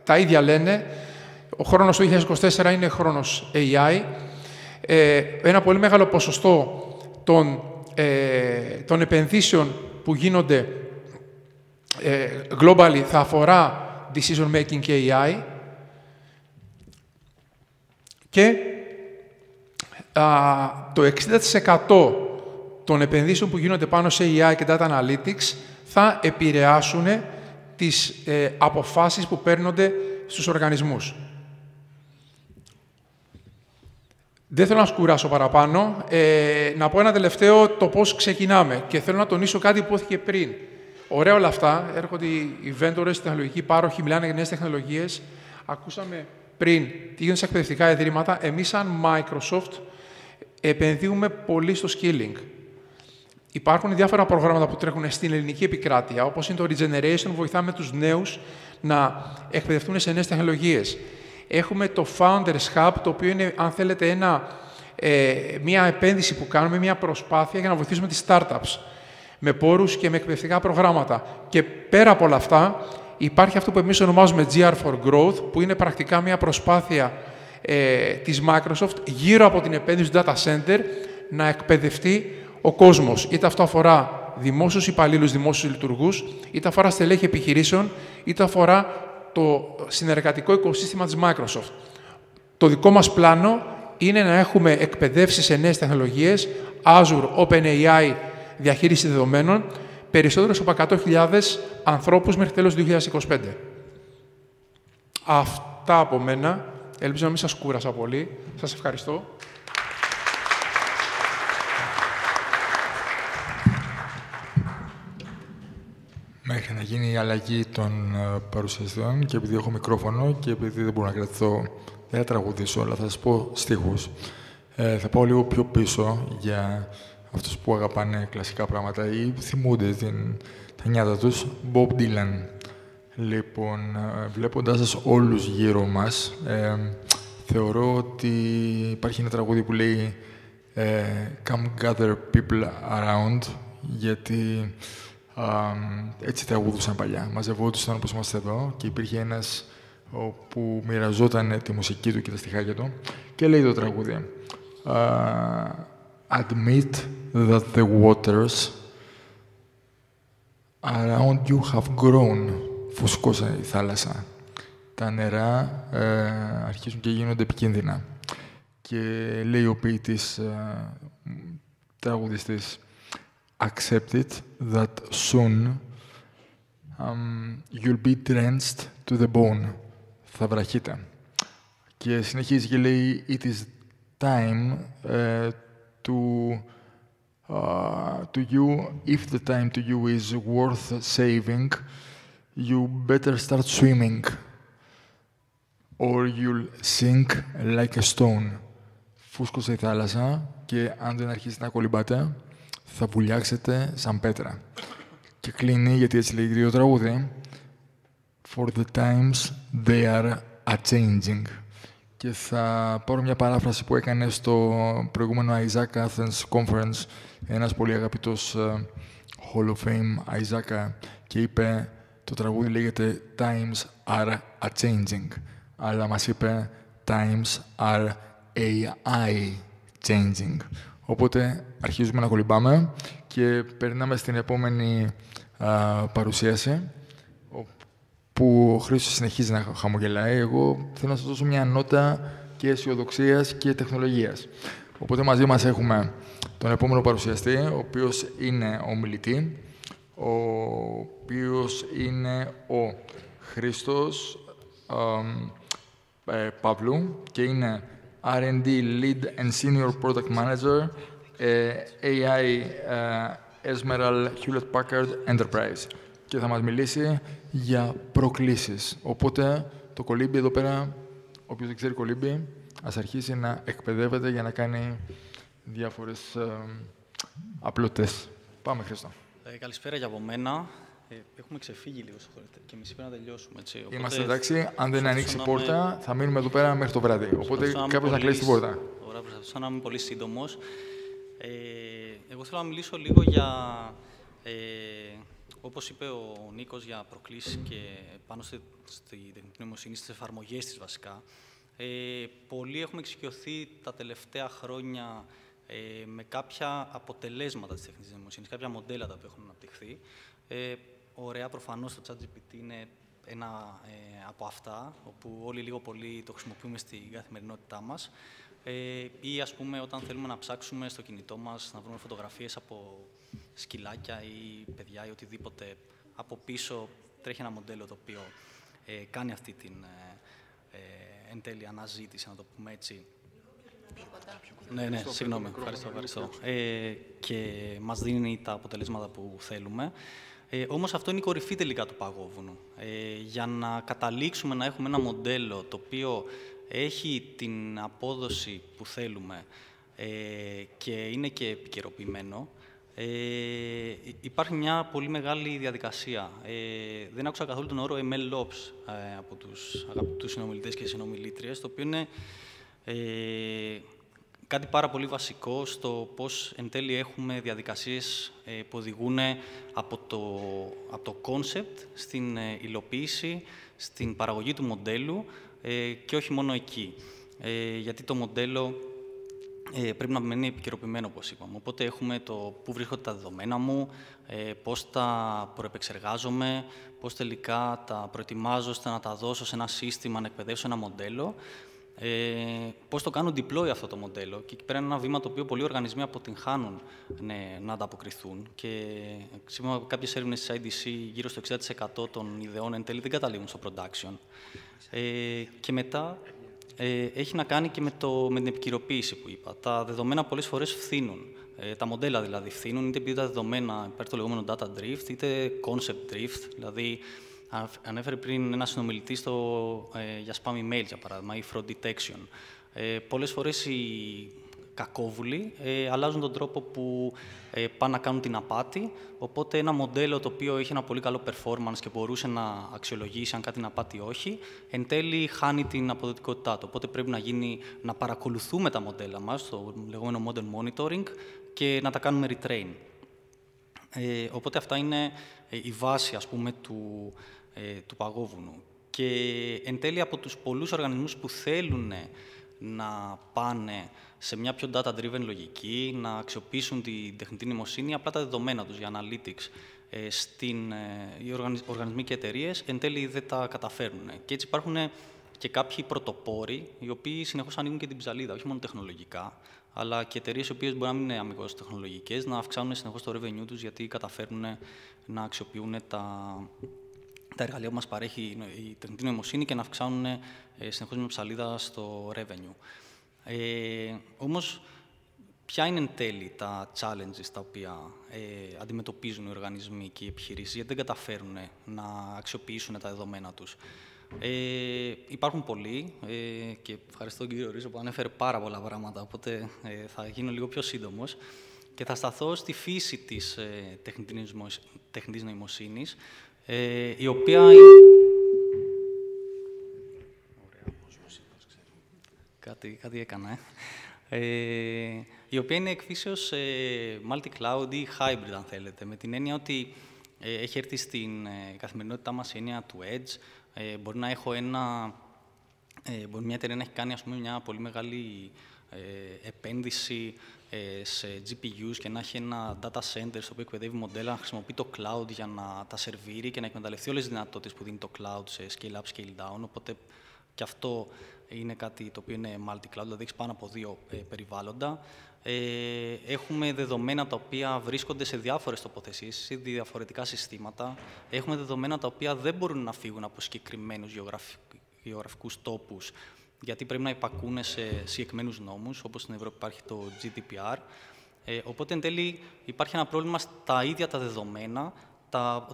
τα ίδια λένε, ο χρόνος του 2024 είναι χρόνος AI. Ένα πολύ μεγάλο ποσοστό των επενδύσεων που γίνονται globally θα αφορά decision making και AI και το 60% των επενδύσεων που γίνονται πάνω σε AI και data analytics θα επηρεάσουν τις αποφάσεις που παίρνονται στους οργανισμούς. Δεν θέλω να σας κουράσω παραπάνω. Να πω ένα τελευταίο το πώς ξεκινάμε. Και θέλω να τονίσω κάτι που υπόθηκε πριν. Ωραία όλα αυτά. Έρχονται οι vendors, οι τεχνολογικοί πάροχοι, μιλάνε για νέες τεχνολογίες. Ακούσαμε πριν τι γίνονται σε εκπαιδευτικά ιδρύματα. Εμείς, σαν Microsoft, επενδύουμε πολύ στο skilling. Υπάρχουν διάφορα προγράμματα που τρέχουν στην ελληνική επικράτεια, όπως είναι το Regeneration, που βοηθάμε τους νέους να εκπαιδευτούν σε νέες τεχνολογίες. Έχουμε το Founders Hub, το οποίο είναι, αν θέλετε, μια επένδυση που κάνουμε, μια προσπάθεια για να βοηθήσουμε τις startups με πόρους και με εκπαιδευτικά προγράμματα. Και πέρα από όλα αυτά, υπάρχει αυτό που εμείς ονομάζουμε GR for Growth, που είναι πρακτικά μια προσπάθεια της Microsoft γύρω από την επένδυση του data center να εκπαιδευτεί ο κόσμος. Είτε αυτό αφορά δημόσιους υπαλλήλους, δημόσιους λειτουργούς, είτε αφορά στελέχη επιχειρήσεων, είτε αφορά το συνεργατικό οικοσύστημα της Microsoft. Το δικό μας πλάνο είναι να έχουμε εκπαιδεύσει σε νέες τεχνολογίες, Azure, OpenAI, διαχείριση δεδομένων, περισσότερους από 100.000 ανθρώπους μέχρι τέλος 2025. Αυτά από μένα. Ελπίζω να μην σας κούρασα πολύ. Σας ευχαριστώ. Μέχρι να γίνει η αλλαγή των παρουσιαστών και επειδή έχω μικρόφωνο και επειδή δεν μπορώ να κρατηθώ, δεν θα τραγουδήσω, αλλά θα σας πω στίχους. Θα πάω λίγο πιο πίσω για αυτούς που αγαπάνε κλασικά πράγματα ή θυμούνται τα νιάτα τους. Bob Dylan. Λοιπόν, βλέποντας σας όλους γύρω μας, θεωρώ ότι υπάρχει ένα τραγούδι που λέει «Come gather people around», γιατί έτσι τραγουδούσαν παλιά. Μαζευόντουσαν όπως είμαστε εδώ και υπήρχε ένας που μοιραζόταν τη μουσική του και τα στιχάκια του και λέει το τραγούδι «Admit that the waters around you have grown». Φουσκώσε η θάλασσα. Τα νερά αρχίζουν και γίνονται επικίνδυνα. Και λέει ο ποιητής τραγουδιστής «Accept it that soon you'll be drenched to the bone». Θα βραχείτε. Και συνεχίζει και λέει «It is time to you, if the time to you is worth saving, you better start swimming, or you'll sink like a stone». Φούσκωσε η θάλασσα και αν δεν αρχίσετε να κολυμπάτε, θα βουλιάξετε σαν πέτρα. Και κλείνει, γιατί έτσι λέει το τραγούδι, «For the times they are a-changing». Και θα πάρω μια παράφραση που έκανε στο προηγούμενο Isaac Athens Conference ένας πολύ αγαπητός Hall of Fame Isaac και είπε, το τραγούδι λέγεται «Times are a-changing», αλλά μας είπε «Times are AI changing». Οπότε αρχίζουμε να κολυμπάμε και περνάμε στην επόμενη παρουσίαση, που ο Χρήστος συνεχίζει να χαμογελάει. Εγώ θέλω να σας δώσω μια νότα και αισιοδοξίας και τεχνολογίας. Οπότε μαζί μας έχουμε τον επόμενο παρουσιαστή, ο οποίος είναι ομιλητή, ο οποίος είναι ο Χρήστος Παύλου και είναι R&D Lead and Senior Product Manager, AI Esmeralda Hewlett Packard Enterprise. Και θα μας μιλήσει για προκλήσεις. Οπότε, το κολύμπι εδώ πέρα, όποιος δεν ξέρει κολύμπι, ας αρχίσει να εκπαιδεύεται για να κάνει διάφορες απλωτές. Πάμε, Χρήστο. Καλησπέρα για από μένα. Έχουμε ξεφύγει λίγο και εμείς πρέπει να τελειώσουμε. Έτσι. Οπότε, είμαστε εντάξει. Αν δεν ανοίξει η πόρτα, θα μείνουμε εδώ πέρα μέχρι το βράδυ. Οπότε κάποιος να κλείσει την πόρτα. Ωραία, προσπαθούσα να είμαι πολύ σύντομος. Εγώ θέλω να μιλήσω λίγο για, όπως είπε ο Νίκος, για προκλήσεις και πάνω στη τεχνητή νοημοσύνη, στις εφαρμογές της βασικά. Πολλοί έχουμε εξοικειωθεί τα τελευταία χρόνια με κάποια αποτελέσματα της τεχνητής νοημοσύνης, κάποια μοντέλα τα οποία έχουν αναπτυχθεί. Ωραία, προφανώς το ChatGPT είναι ένα από αυτά, όπου όλοι λίγο πολύ το χρησιμοποιούμε στην καθημερινότητά μας. Ή, ας πούμε, όταν θέλουμε να ψάξουμε στο κινητό μας, να βρούμε φωτογραφίες από σκυλάκια ή παιδιά ή οτιδήποτε, από πίσω τρέχει ένα μοντέλο το οποίο κάνει αυτή την εν τέλει αναζήτηση, να το πούμε έτσι. Ναι, συγγνώμη, ευχαριστώ. Και μας δίνει τα αποτελέσματα που θέλουμε. Όμως αυτό είναι η κορυφή τελικά του παγόβουνου. Για να καταλήξουμε να έχουμε ένα μοντέλο το οποίο έχει την απόδοση που θέλουμε και είναι και επικαιροποιημένο, υπάρχει μια πολύ μεγάλη διαδικασία. Δεν άκουσα καθόλου τον όρο MLOps από τους αγαπητούς συνομιλητές και συνομιλήτριες, το οποίο είναι κάτι πάρα πολύ βασικό στο πώς εν τέλει έχουμε διαδικασίες που οδηγούν από το concept στην υλοποίηση, στην παραγωγή του μοντέλου και όχι μόνο εκεί. Γιατί το μοντέλο πρέπει να μένει επικαιροποιημένο, όπως είπαμε. Οπότε έχουμε το πού βρίσκονται τα δεδομένα μου, πώς τα προεπεξεργάζομαι, πώς τελικά τα προετοιμάζω ώστε να τα δώσω σε ένα σύστημα, να εκπαιδεύσω ένα μοντέλο, πώς το κάνω deploy αυτό το μοντέλο. Και εκεί πέρα είναι ένα βήμα το οποίο πολλοί οργανισμοί αποτυγχάνουν να ανταποκριθούν. Και σύμφωνα με κάποιες έρευνες της IDC, γύρω στο 60% των ιδεών εν τέλει δεν καταλήγουν στο production. Και μετά έχει να κάνει και με την επικαιροποίηση που είπα. Τα δεδομένα πολλές φορές φθήνουν. Τα μοντέλα δηλαδή φθήνουν, είτε επειδή τα δεδομένα υπάρχει το λεγόμενο data drift, είτε concept drift. Δηλαδή, ανέφερε πριν ένα συνομιλητή για spam email, για παράδειγμα, ή fraud detection. Πολλές φορές οι κακόβουλοι αλλάζουν τον τρόπο που πάνε να κάνουν την απάτη, οπότε ένα μοντέλο το οποίο είχε ένα πολύ καλό performance και μπορούσε να αξιολογήσει αν κάτι είναι απάτη ή όχι, εν τέλει χάνει την αποδοτικότητά του. Οπότε πρέπει να παρακολουθούμε τα μοντέλα μας, το λεγόμενο model monitoring, και να τα κάνουμε retrain. Οπότε αυτά είναι η βάση, ας πούμε, του παγόβουνου. Και εν τέλει από τους πολλούς οργανισμούς που θέλουν να πάνε σε μια πιο data-driven λογική, να αξιοποιήσουν την τεχνητή νοημοσύνη, απλά τα δεδομένα τους για analytics, οι οργανισμοί και εταιρείες, εν τέλει δεν τα καταφέρνουν. Και έτσι υπάρχουν και κάποιοι πρωτοπόροι, οι οποίοι συνεχώς ανοίγουν και την ψαλίδα, όχι μόνο τεχνολογικά, αλλά και εταιρείες οι οποίες μπορεί να μην είναι αμυγός τεχνολογικές, να αυξάνουν συνεχώς το revenue τους, γιατί καταφέρνουν να αξιοποιούν τα εργαλεία που μας παρέχει η τεχνητή νοημοσύνη και να αυξάνουν συνεχώς με ψαλίδα στο revenue. Όμως, ποια είναι εν τέλει τα challenges τα οποία αντιμετωπίζουν οι οργανισμοί και οι επιχειρήσεις, γιατί δεν καταφέρουν να αξιοποιήσουν τα δεδομένα τους. Υπάρχουν πολλοί και ευχαριστώ τον κύριο Ρίζο που ανέφερε πάρα πολλά πράγματα, οπότε θα γίνω λίγο πιο σύντομος και θα σταθώ στη φύση της τεχνητής νοημοσύνης, η οποία... Κάτι έκανα, η οποία είναι εκ φύσεως multi-cloud ή hybrid, αν θέλετε, με την έννοια ότι έχει έρθει στην καθημερινότητά μας η έννοια του edge. Μπορεί να έχω μπορεί μια εταιρεία να έχει κάνει, ας πούμε, μια πολύ μεγάλη επένδυση σε GPUs και να έχει ένα data center στο οποίο εκπαιδεύει μοντέλα, να χρησιμοποιεί το cloud για να τα σερβίρει και να εκμεταλλευτεί όλες τις δυνατότητες που δίνει το cloud σε scale up, scale down. Οπότε και αυτό είναι κάτι το οποίο είναι multi-cloud, δηλαδή έχει πάνω από 2 περιβάλλοντα. Έχουμε δεδομένα τα οποία βρίσκονται σε διάφορες τοποθεσίες, σε διαφορετικά συστήματα. Έχουμε δεδομένα τα οποία δεν μπορούν να φύγουν από συγκεκριμένους γεωγραφικούς τόπους, γιατί πρέπει να υπακούν σε συγκεκριμένους νόμους, όπως στην Ευρώπη υπάρχει το GDPR. Οπότε, εν τέλει, υπάρχει ένα πρόβλημα στα ίδια τα δεδομένα,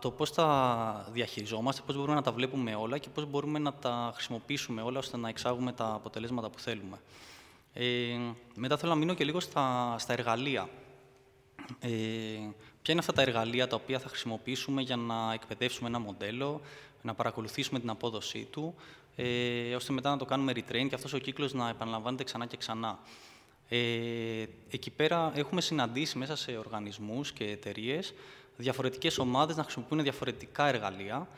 το πώς τα διαχειριζόμαστε, πώς μπορούμε να τα βλέπουμε όλα και πώς μπορούμε να τα χρησιμοποιήσουμε όλα, ώστε να εξάγουμε τα αποτελέσματα που θέλουμε. Μετά θέλω να μείνω και λίγο στα εργαλεία. Ποια είναι αυτά τα εργαλεία τα οποία θα χρησιμοποιήσουμε για να εκπαιδεύσουμε ένα μοντέλο, να παρακολουθήσουμε την απόδοσή του, ώστε μετά να το κάνουμε retrain και αυτός ο κύκλος να επαναλαμβάνεται ξανά και ξανά. Εκεί πέρα έχουμε συναντήσει μέσα σε οργανισμούς και εταιρείες διαφορετικές ομάδες να χρησιμοποιούν διαφορετικά εργαλεία,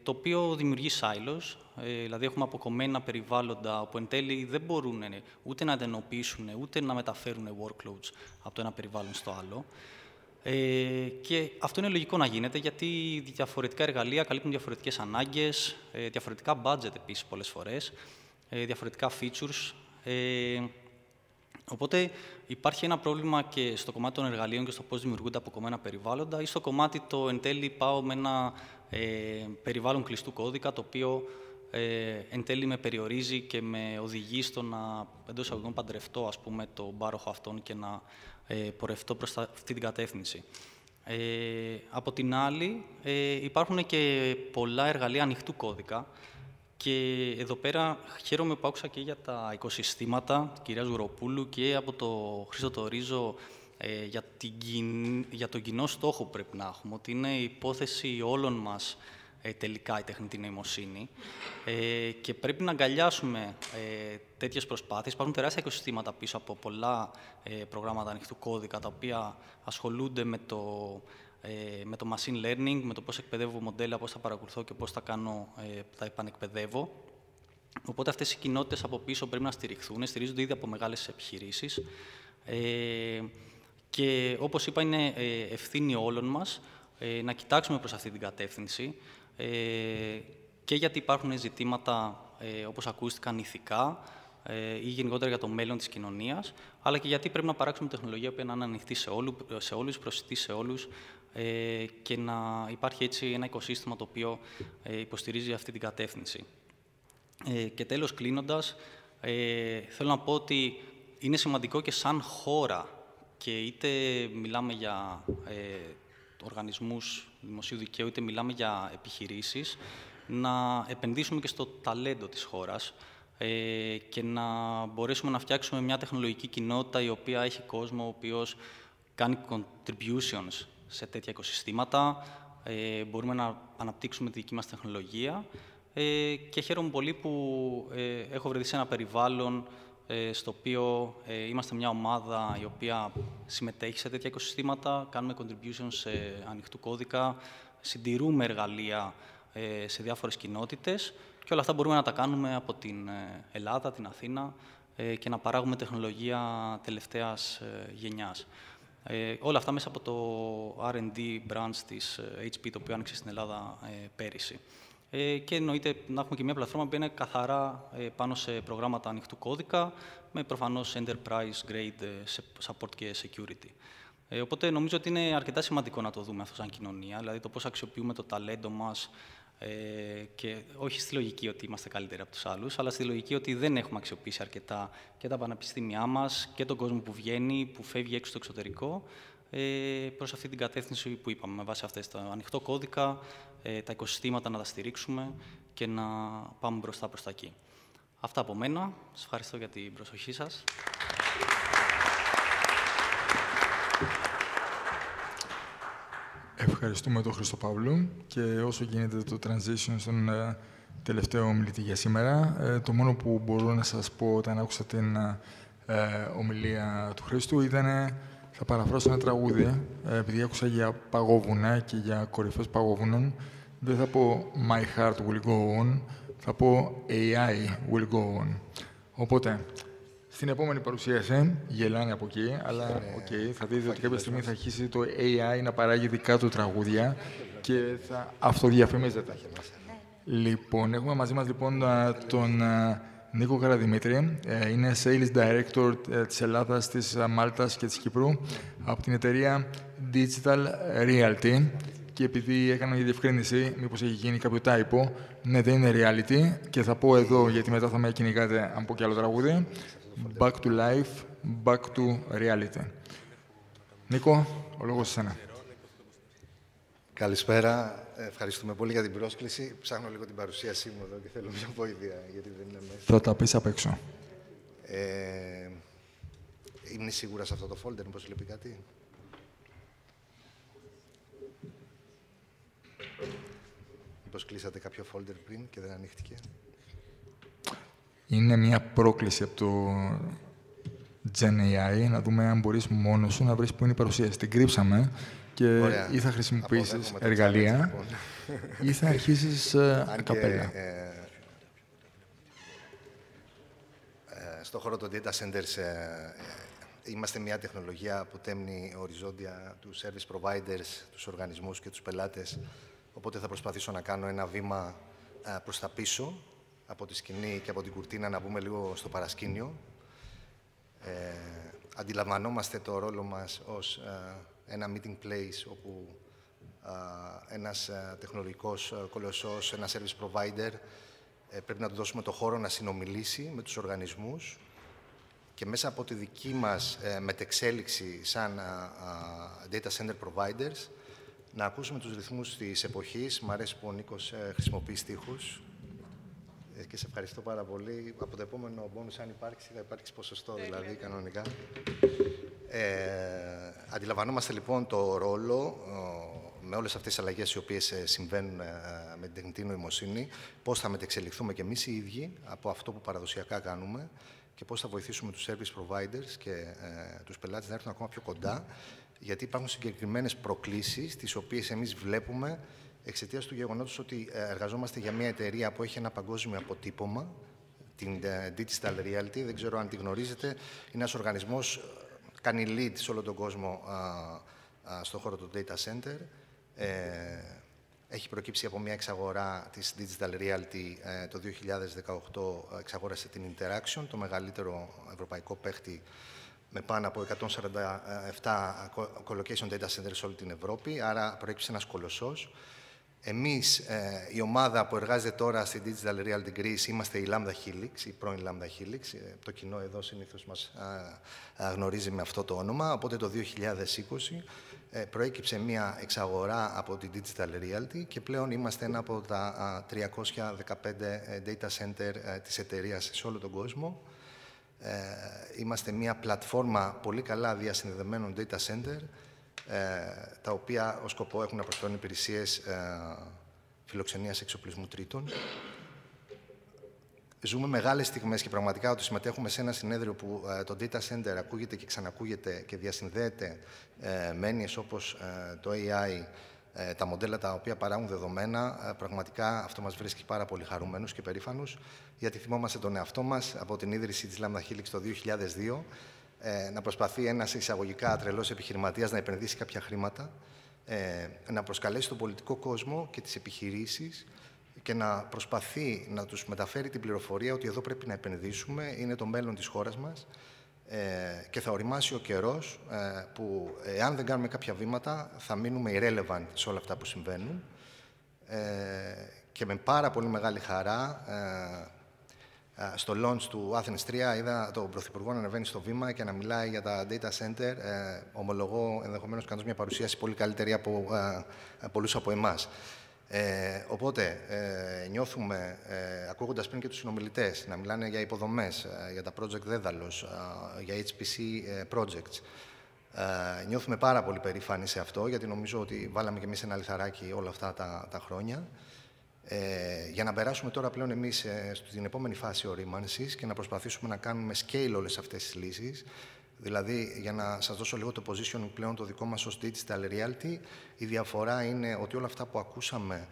το οποίο δημιουργεί silos, δηλαδή έχουμε αποκομμένα περιβάλλοντα που εν τέλει δεν μπορούν ούτε να εντοπίσουν ούτε να μεταφέρουν workloads από το ένα περιβάλλον στο άλλο. Και αυτό είναι λογικό να γίνεται, γιατί διαφορετικά εργαλεία καλύπτουν διαφορετικές ανάγκες, διαφορετικά budget επίσης πολλές φορές, διαφορετικά features. Οπότε υπάρχει ένα πρόβλημα και στο κομμάτι των εργαλείων και στο πώς δημιουργούνται αποκομμένα περιβάλλοντα, ή στο κομμάτι το εν τέλει πάω με ένα περιβάλλον κλειστού κώδικα, το οποίο εν τέλει με περιορίζει και με οδηγεί στο να εντός εισαγωγικών παντρευτώ, ας πούμε, το πάροχο αυτόν και να πορευτώ προς αυτή την κατεύθυνση. Από την άλλη, υπάρχουν και πολλά εργαλεία ανοιχτού κώδικα και εδώ πέρα χαίρομαι που άκουσα και για τα οικοσυστήματα της κυρίας Γουροπούλου και από το Χρήστο το Ρίζο για τον κοινό στόχο που πρέπει να έχουμε, ότι είναι η υπόθεση όλων μας τελικά η τεχνητή νοημοσύνη και πρέπει να αγκαλιάσουμε τέτοιες προσπάθειες. Υπάρχουν τεράστια οικοσυστήματα πίσω από πολλά προγράμματα ανοιχτού κώδικα, τα οποία ασχολούνται με το machine learning, με το πώς εκπαιδεύω μοντέλα, πώς θα παρακολουθώ και πώς θα επανεκπαιδεύω. Οπότε αυτές οι κοινότητες από πίσω πρέπει να στηριχθούν, στηρίζονται ήδη από μεγάλες επιχειρήσεις. Και όπως είπα, είναι ευθύνη όλων μας να κοιτάξουμε προς αυτή την κατεύθυνση και γιατί υπάρχουν ζητήματα, όπως ακούστηκαν, ηθικά ή γενικότερα για το μέλλον της κοινωνίας, αλλά και γιατί πρέπει να παράξουμε τεχνολογία που να είναι ανοιχτή σε όλους, προσιτή σε όλους και να υπάρχει έτσι ένα οικοσύστημα το οποίο υποστηρίζει αυτή την κατεύθυνση. Και τέλος, κλείνοντας, θέλω να πω ότι είναι σημαντικό και σαν χώρα, και είτε μιλάμε για οργανισμούς δημοσίου δικαίου, είτε μιλάμε για επιχειρήσεις, να επενδύσουμε και στο ταλέντο της χώρας και να μπορέσουμε να φτιάξουμε μια τεχνολογική κοινότητα η οποία έχει κόσμο, ο οποίος κάνει contributions σε τέτοια οικοσυστήματα. Μπορούμε να αναπτύξουμε τη δική μας τεχνολογία και χαίρομαι πολύ που έχω βρεθεί σε ένα περιβάλλον στο οποίο είμαστε μια ομάδα η οποία συμμετέχει σε τέτοια οικοσυστήματα, κάνουμε contributions σε ανοιχτού κώδικα, συντηρούμε εργαλεία σε διάφορες κοινότητες και όλα αυτά μπορούμε να τα κάνουμε από την Ελλάδα, την Αθήνα και να παράγουμε τεχνολογία τελευταίας γενιάς. Όλα αυτά μέσα από το R&D branch της HP, το οποίο άνοιξε στην Ελλάδα πέρυσι. Και εννοείται να έχουμε και μια πλατφόρμα που είναι καθαρά πάνω σε προγράμματα ανοιχτού κώδικα, με προφανώς enterprise grade support και security. Οπότε νομίζω ότι είναι αρκετά σημαντικό να το δούμε αυτό σαν κοινωνία, δηλαδή το πώς αξιοποιούμε το ταλέντο μας και όχι στη λογική ότι είμαστε καλύτεροι από τους άλλους, αλλά στη λογική ότι δεν έχουμε αξιοποιήσει αρκετά και τα πανεπιστήμια μας και τον κόσμο που βγαίνει, που φεύγει έξω στο εξωτερικό, προς αυτή την κατεύθυνση που είπαμε, με βάση αυτές το ανοιχτό κώδικα, τα οικοσυστήματα να τα στηρίξουμε και να πάμε μπροστά προς τα εκεί. Αυτά από μένα. Σας ευχαριστώ για την προσοχή σας. Ευχαριστούμε τον Χρήστο Παύλου και όσο γίνεται το transition στον τελευταίο ομιλητή για σήμερα, το μόνο που μπορώ να σας πω όταν άκουσα την ομιλία του Χρήστου ήταν, θα παραφράσω ένα τραγούδι, επειδή άκουσα για παγόβουνα και για κορυφές παγόβουνων, δεν θα πω «My heart will go on», θα πω «AI will go on». Οπότε, στην επόμενη παρουσίαση, γελάνε από εκεί, αλλά θα δείτε ότι κάποια στιγμή θα αρχίσει το AI να παράγει δικά του τραγούδια και θα αυτοδιαφημίζεται. Λοιπόν, έχουμε μαζί μας τον Νίκο Καραδημήτρη, είναι Sales Director της Ελλάδας, της Μάλτας και της Κύπρου από την εταιρεία Digital Realty. Και επειδή έκανα μια διευκρίνηση, μήπως έχει γίνει κάποιο τάιπο, ναι, δεν είναι reality και θα πω εδώ, γιατί μετά θα με κυνηγάτε αν πω κι άλλο τραγούδι, Back to life, back to reality. Νίκο, ο λόγος σε σένα. Καλησπέρα. Ευχαριστούμε πολύ για την πρόσκληση. Ψάχνω λίγο την παρουσίασή μου εδώ και θέλω μια βοήθεια, γιατί δεν είναι μέσα. Θα τα πεις απ' έξω. Είναι σίγουρα σε αυτό το folder, μήπως λείπει κάτι. Μήπως κλείσατε κάποιο folder πριν και δεν ανοίχτηκε. Είναι μια πρόκληση από το Gen AI, να δούμε αν μπορείς μόνος σου να βρεις που είναι η παρουσίαση. Την κρύψαμε και ή θα χρησιμοποιήσεις εργαλεία ή θα αρχίσεις καπέλα. Στο χώρο των data centers είμαστε μια τεχνολογία που τέμνει οριζόντια τους service providers, τους οργανισμούς και τους πελάτες. Οπότε θα προσπαθήσω να κάνω ένα βήμα προς τα πίσω, από τη σκηνή και από την κουρτίνα, να μπούμε λίγο στο παρασκήνιο. Αντιλαμβανόμαστε το ρόλο μας ως ένα meeting place, όπου ένας τεχνολογικός κολοσσός, ένα service provider, πρέπει να του δώσουμε το χώρο να συνομιλήσει με τους οργανισμούς και μέσα από τη δική μας μετεξέλιξη σαν data center providers, να ακούσουμε τους ρυθμούς της εποχής. Μ' αρέσει που ο Νίκος χρησιμοποιεί στίχους και σε ευχαριστώ πάρα πολύ. Από το επόμενο bonus, αν υπάρξει, θα υπάρξει ποσοστό, δηλαδή, κανονικά. Αντιλαμβανόμαστε λοιπόν το ρόλο με όλες αυτές τις αλλαγές οι οποίες συμβαίνουν με την τεχνητή νοημοσύνη, πώς θα μετεξελιχθούμε και εμείς οι ίδιοι από αυτό που παραδοσιακά κάνουμε και πώς θα βοηθήσουμε τους service providers και τους πελάτες να έρθουν ακόμα πιο κοντά, γιατί υπάρχουν συγκεκριμένες προκλήσεις τις οποίες εμείς βλέπουμε εξαιτίας του γεγονότος ότι εργαζόμαστε για μια εταιρεία που έχει ένα παγκόσμιο αποτύπωμα, την Digital Realty, δεν ξέρω αν τη γνωρίζετε, είναι ένας οργανισμός, κάνει lead σε όλο τον κόσμο στον χώρο του data center. Έχει προκύψει από μια εξαγορά της Digital Realty το 2018, εξαγόρασε την Interaction, το μεγαλύτερο ευρωπαϊκό παίχτη με πάνω από 147 colocation data centers σε όλη την Ευρώπη, άρα προέκυψε ένας κολοσσός. Εμείς, η ομάδα που εργάζεται τώρα στη Digital Realty Greece, είμαστε η Lambda Helix, η πρώην Lambda Helix. Το κοινό εδώ συνήθως μας γνωρίζει με αυτό το όνομα. Οπότε το 2020 προέκυψε μια εξαγορά από τη Digital Realty και πλέον είμαστε ένα από τα 315 data center της εταιρείας σε όλο τον κόσμο. Είμαστε μια πλατφόρμα πολύ καλά διασυνδεδεμένων data center, τα οποία ως σκοπό έχουν να προσφέρουν υπηρεσίες φιλοξενίας εξοπλισμού τρίτων. Ζούμε μεγάλες στιγμές και πραγματικά ότι συμμετέχουμε σε ένα συνέδριο που το data center ακούγεται και ξανακούγεται και διασυνδέεται με έννοιες όπως το AI, τα μοντέλα τα οποία παράγουν δεδομένα. Πραγματικά αυτό μας βρίσκει πάρα πολύ χαρούμενους και περήφανους, γιατί θυμόμαστε τον εαυτό μας από την ίδρυση της Lambda Helix το 2002, να προσπαθεί ένας εισαγωγικά τρελός επιχειρηματίας να επενδύσει κάποια χρήματα, να προσκαλέσει τον πολιτικό κόσμο και τις επιχειρήσεις και να προσπαθεί να τους μεταφέρει την πληροφορία ότι εδώ πρέπει να επενδύσουμε, είναι το μέλλον της χώρας μας και θα οριμάσει ο καιρός που, εάν δεν κάνουμε κάποια βήματα, θα μείνουμε irrelevant σε όλα αυτά που συμβαίνουν. Και με πάρα πολύ μεγάλη χαρά, στο launch του Athens 3 είδα τον Πρωθυπουργό να ανεβαίνει στο βήμα και να μιλάει για τα data center. Ομολογώ, ενδεχομένως κάνοντας μια παρουσίαση πολύ καλύτερη από πολλούς από εμάς. Οπότε, νιώθουμε, ακούγοντας πριν και τους συνομιλητές, να μιλάνε για υποδομές, για τα project Δέδαλος, για HPC projects. Νιώθουμε πάρα πολύ περήφανοι σε αυτό, γιατί νομίζω ότι βάλαμε και εμείς ένα λιθαράκι όλα αυτά τα χρόνια. Για να περάσουμε τώρα πλέον εμείς στην επόμενη φάση ορίμανσης και να προσπαθήσουμε να κάνουμε scale όλες αυτές τις λύσεις. Δηλαδή, για να σας δώσω λίγο το position πλέον το δικό μας ως Digital Realty, η διαφορά είναι ότι όλα αυτά που ακούσαμε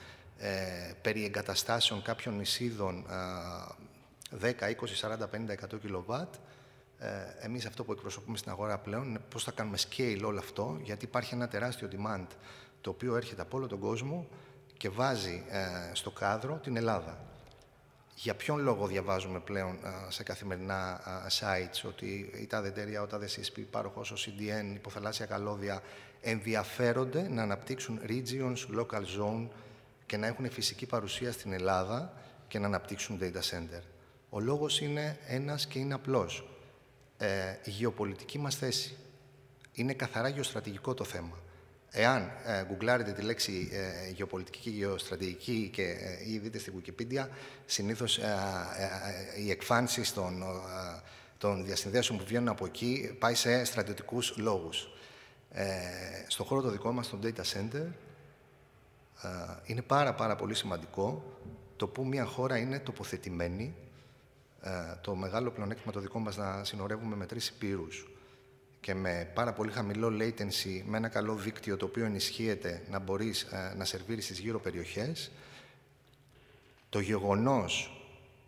περί εγκαταστάσεων κάποιων νησίδων 10, 20, 40, 50, 100 κιλοβάτ, εμείς αυτό που εκπροσωπούμε στην αγορά πλέον είναι πώς θα κάνουμε scale όλο αυτό, γιατί υπάρχει ένα τεράστιο demand το οποίο έρχεται από όλο τον κόσμο και βάζει στο κάδρο την Ελλάδα. Για ποιον λόγο διαβάζουμε πλέον σε καθημερινά sites ότι η τάδε εταιρεία, ο τάδε CSP, πάροχος, ο CDN, υποθαλάσσια καλώδια ενδιαφέρονται να αναπτύξουν regions, local zone και να έχουν φυσική παρουσία στην Ελλάδα και να αναπτύξουν data center. Ο λόγος είναι ένας και είναι απλός. Η γεωπολιτική μας θέση. Είναι καθαρά γεωστρατηγικό το θέμα. Εάν γκουγκλάρετε τη λέξη γεωπολιτική και γεωστρατηγική και ή δείτε στην Wikipedia, συνήθως οι εκφάνσεις των διασυνδέσεων που βγαίνουν από εκεί πάει σε στρατιωτικούς λόγους. Στον χώρο το δικό μας, το data center, είναι πάρα πολύ σημαντικό το που μια χώρα είναι τοποθετημένη. Το μεγάλο πλεονέκτημα το δικό μας να συνορεύουμε με 3 υπήρους και με πάρα πολύ χαμηλό latency, με ένα καλό δίκτυο το οποίο ενισχύεται να μπορείς να σερβίρεις στις γύρω περιοχές. Το γεγονός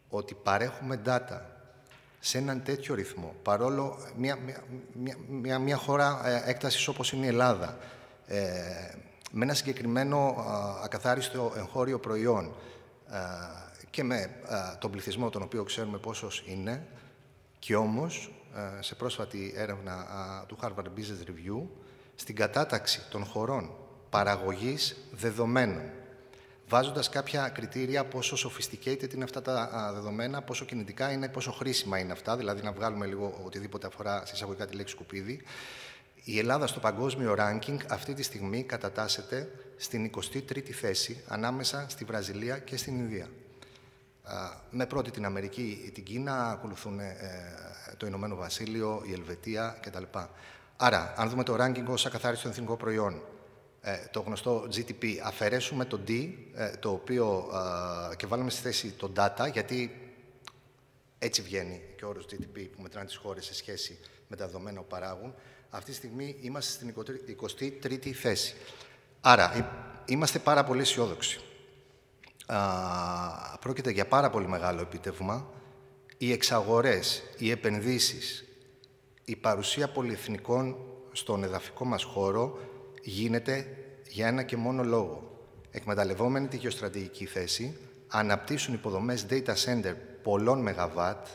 ότι παρέχουμε data σε έναν τέτοιο ρυθμό, παρόλο μια χώρα έκτασης όπως είναι η Ελλάδα, με ένα συγκεκριμένο ακαθάριστο εγχώριο προϊόν και με τον πληθυσμό τον οποίο ξέρουμε πόσος είναι, και όμως σε πρόσφατη έρευνα του Harvard Business Review, στην κατάταξη των χωρών παραγωγής δεδομένων βάζοντας κάποια κριτήρια πόσο sophisticated είναι αυτά τα δεδομένα, πόσο κινητικά είναι, πόσο χρήσιμα είναι αυτά, δηλαδή να βγάλουμε λίγο οτιδήποτε αφορά σε εισαγωγικά τη λέξη σκουπίδι. Η Ελλάδα στο παγκόσμιο ranking αυτή τη στιγμή κατατάσσεται στην 23η θέση ανάμεσα στη Βραζιλία και στην Ινδία. Με πρώτη την Αμερική, την Κίνα, ακολουθούν το Ηνωμένο Βασίλειο, η Ελβετία κτλ. Άρα, αν δούμε το ranking ως ακαθάριστο εθνικό προϊόν, το γνωστό GDP, αφαιρέσουμε το D, το οποίο και βάλουμε στη θέση το data, γιατί έτσι βγαίνει και ο όρος GDP που μετράνε τις χώρες σε σχέση με τα δεδομένα που παράγουν. Αυτή τη στιγμή είμαστε στην 23η θέση. Άρα, είμαστε πάρα πολύ αισιόδοξοι. Πρόκειται για πάρα πολύ μεγάλο επίτευγμα. Οι εξαγορές, οι επενδύσεις, η παρουσία πολυεθνικών στον εδαφικό μας χώρο γίνεται για ένα και μόνο λόγο. Εκμεταλλευόμενοι τη γεωστρατηγική θέση, αναπτύσσουν υποδομές data center πολλών μεγαβάτ.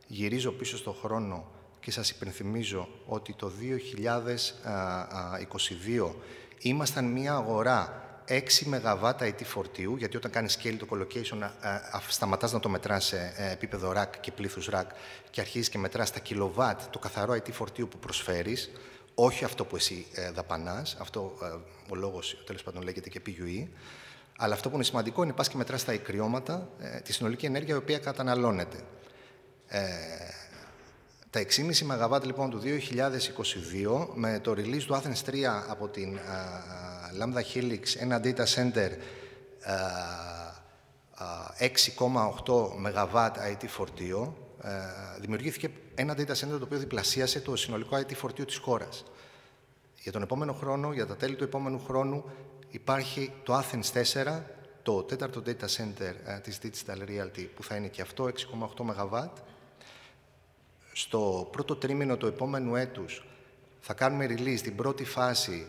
Γυρίζω πίσω στον χρόνο και σας υπενθυμίζω ότι το 2022 ήμασταν μια αγορά 6 ΜΒ IT φορτίου, γιατί όταν κάνεις scale το colocation σταματάς να το μετράς σε επίπεδο rack και πλήθους rack και αρχίζεις και μετράς τα κιλοβάτ, το καθαρό IT φορτίου που προσφέρεις, όχι αυτό που εσύ δαπανάς, αυτό ο λόγος τέλος πάντων λέγεται και PUE, αλλά αυτό που είναι σημαντικό είναι πας και μετράς τα ικριώματα, τη συνολική ενέργεια η οποία καταναλώνεται. Τα 6,5 ΜΒ λοιπόν του 2022 με το release του Athens 3 από την Lambda Helix, ένα data center 6,8 ΜΒ IT φορτίο, δημιουργήθηκε ένα data center το οποίο διπλασίασε το συνολικό IT φορτίο της χώρας. Για τον επόμενο χρόνο, για τα τέλη του επόμενου χρόνου, υπάρχει το Athens 4, το τέταρτο data center της Digital Realty, που θα είναι και αυτό 6,8 ΜΒ. Στο πρώτο τρίμηνο του επόμενου έτους θα κάνουμε release την πρώτη φάση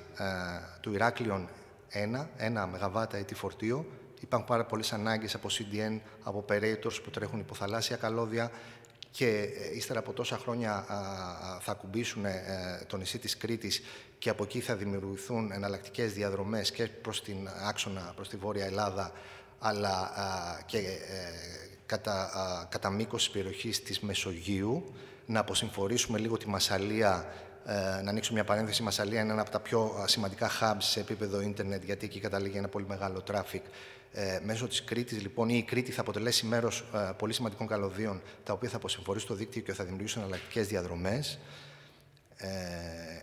του Ηράκλειον 1 ΜΒ IT φορτίο. Υπάρχουν πάρα πολλές ανάγκες από CDN, από operators που τρέχουν υποθαλάσσια καλώδια και ύστερα από τόσα χρόνια θα ακουμπήσουν το νησί της Κρήτης και από εκεί θα δημιουργηθούν εναλλακτικές διαδρομές και προς την άξονα, προς τη Βόρεια Ελλάδα, αλλά και κατά μήκος της περιοχής της Μεσογείου. Να αποσυμφορήσουμε λίγο τη Μασσαλία, να ανοίξω μια παρένθεση. Η Μασσαλία είναι ένα από τα πιο σημαντικά hubs σε επίπεδο ίντερνετ, γιατί εκεί καταλήγει ένα πολύ μεγάλο traffic. Μέσω της Κρήτης, λοιπόν, ή η Κρήτη θα αποτελέσει μέρος πολύ σημαντικών καλωδίων, τα οποία θα αποσυμφορήσουν το δίκτυο και θα δημιουργήσουν εναλλακτικές διαδρομές.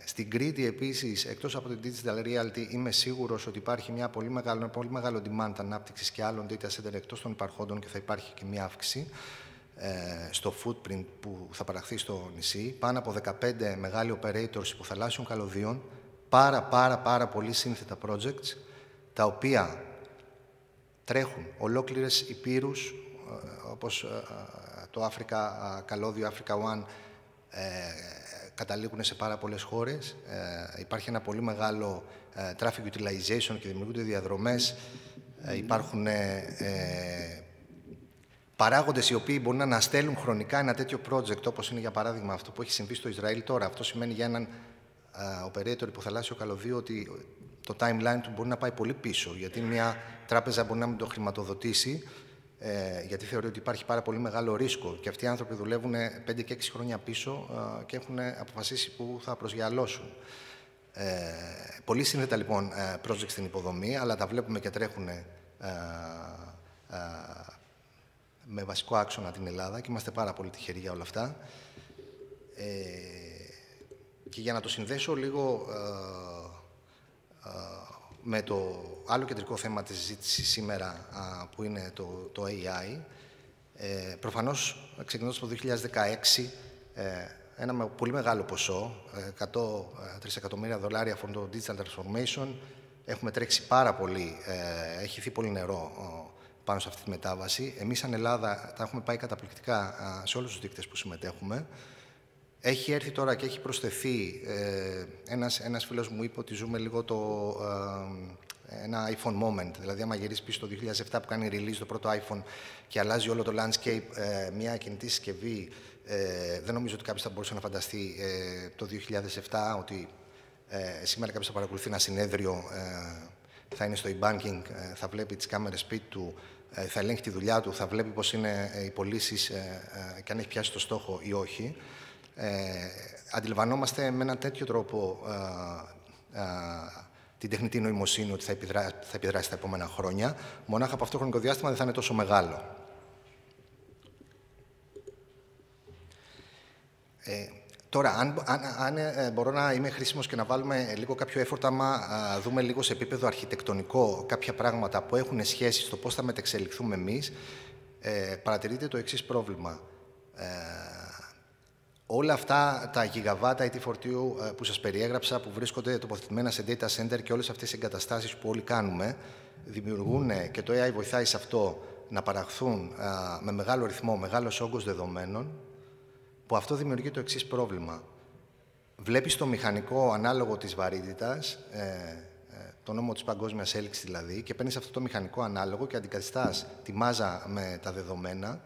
Στην Κρήτη, επίσης, εκτός από την Digital Realty, είμαι σίγουρος ότι υπάρχει ένα πολύ μεγάλο demand ανάπτυξης και άλλων data center εκτός των υπαρχόντων και θα υπάρχει και μια αύξηση στο footprint που θα παραχθεί στο νησί. Πάνω από 15 μεγάλοι operators υποθαλάσσιων καλωδίων, πάρα πολύ σύνθετα projects, τα οποία τρέχουν ολόκληρες υπήρους, όπως το καλώδιο Africa One, καταλήγουν σε πάρα πολλές χώρες. Υπάρχει ένα πολύ μεγάλο traffic utilization και δημιουργούνται διαδρομές. Υπάρχουν παράγοντες οι οποίοι μπορούν να αναστέλουν χρονικά ένα τέτοιο project, όπως είναι για παράδειγμα αυτό που έχει συμβεί στο Ισραήλ τώρα. Αυτό σημαίνει για έναν operator υποθαλάσσιο καλωδίο ότι το timeline του μπορεί να πάει πολύ πίσω, γιατί μια τράπεζα μπορεί να μην το χρηματοδοτήσει, γιατί θεωρεί ότι υπάρχει πάρα πολύ μεγάλο ρίσκο και αυτοί οι άνθρωποι δουλεύουν 5 και 6 χρόνια πίσω και έχουν αποφασίσει που θα προσγειαλώσουν. Πολύ σύνθετα λοιπόν project στην υποδομή, αλλά τα βλέπουμε και τρέχουν με βασικό άξονα την Ελλάδα και είμαστε πάρα πολύ τυχεροί για όλα αυτά. Και για να το συνδέσω λίγο με το άλλο κεντρικό θέμα της συζήτησης σήμερα, που είναι το AI, προφανώς, ξεκινώντας από το 2016, ένα πολύ μεγάλο ποσό, 103 εκατομμύρια δολάρια for το Digital Transformation, έχουμε τρέξει πάρα πολύ, έχει χυθεί πολύ νερό πάνω σε αυτή τη μετάβαση. Εμείς, σαν Ελλάδα, τα έχουμε πάει καταπληκτικά σε όλους τους δείκτες που συμμετέχουμε. Έχει έρθει τώρα και έχει προσθεθεί, ένας φίλος μου είπε ότι ζούμε λίγο ένα iPhone moment. Δηλαδή, άμα γυρίσει πίσω το 2007 που κάνει release το πρώτο iPhone και αλλάζει όλο το landscape, μια κινητή συσκευή, δεν νομίζω ότι κάποιος θα μπορούσε να φανταστεί το 2007 ότι σήμερα κάποιος θα παρακολουθεί ένα συνέδριο θα είναι στο e-banking, θα βλέπει τις κάμερες σπίτι του, θα ελέγχει τη δουλειά του, θα βλέπει πώς είναι οι πωλήσεις και αν έχει πιάσει το στόχο ή όχι. Αντιλαμβανόμαστε με έναν τέτοιο τρόπο την τεχνητή νοημοσύνη ότι θα επιδράσει τα επόμενα χρόνια. Μονάχα από αυτό το χρονικό διάστημα δεν θα είναι τόσο μεγάλο. Τώρα, αν μπορώ να είμαι χρήσιμος και να βάλουμε λίγο κάποιο effort, άμα δούμε λίγο σε επίπεδο αρχιτεκτονικό κάποια πράγματα που έχουν σχέση στο πώς θα μετεξελιχθούμε εμείς, παρατηρείτε το εξής πρόβλημα. Όλα αυτά τα γιγαβάτα IT φορτίου που σας περιέγραψα, που βρίσκονται τοποθετημένα σε data center και όλες αυτές οι εγκαταστάσεις που όλοι κάνουμε, δημιουργούν και το AI βοηθάει σε αυτό να παραχθούν με μεγάλο ρυθμό, μεγάλος όγκος δεδομένων, που αυτό δημιουργεί το εξής πρόβλημα. Βλέπεις το μηχανικό ανάλογο της βαρύτητας, το νόμο της παγκόσμιας έλξης δηλαδή, και παίρνεις αυτό το μηχανικό ανάλογο και αντικαθιστάς τη μάζα με τα δεδομένα.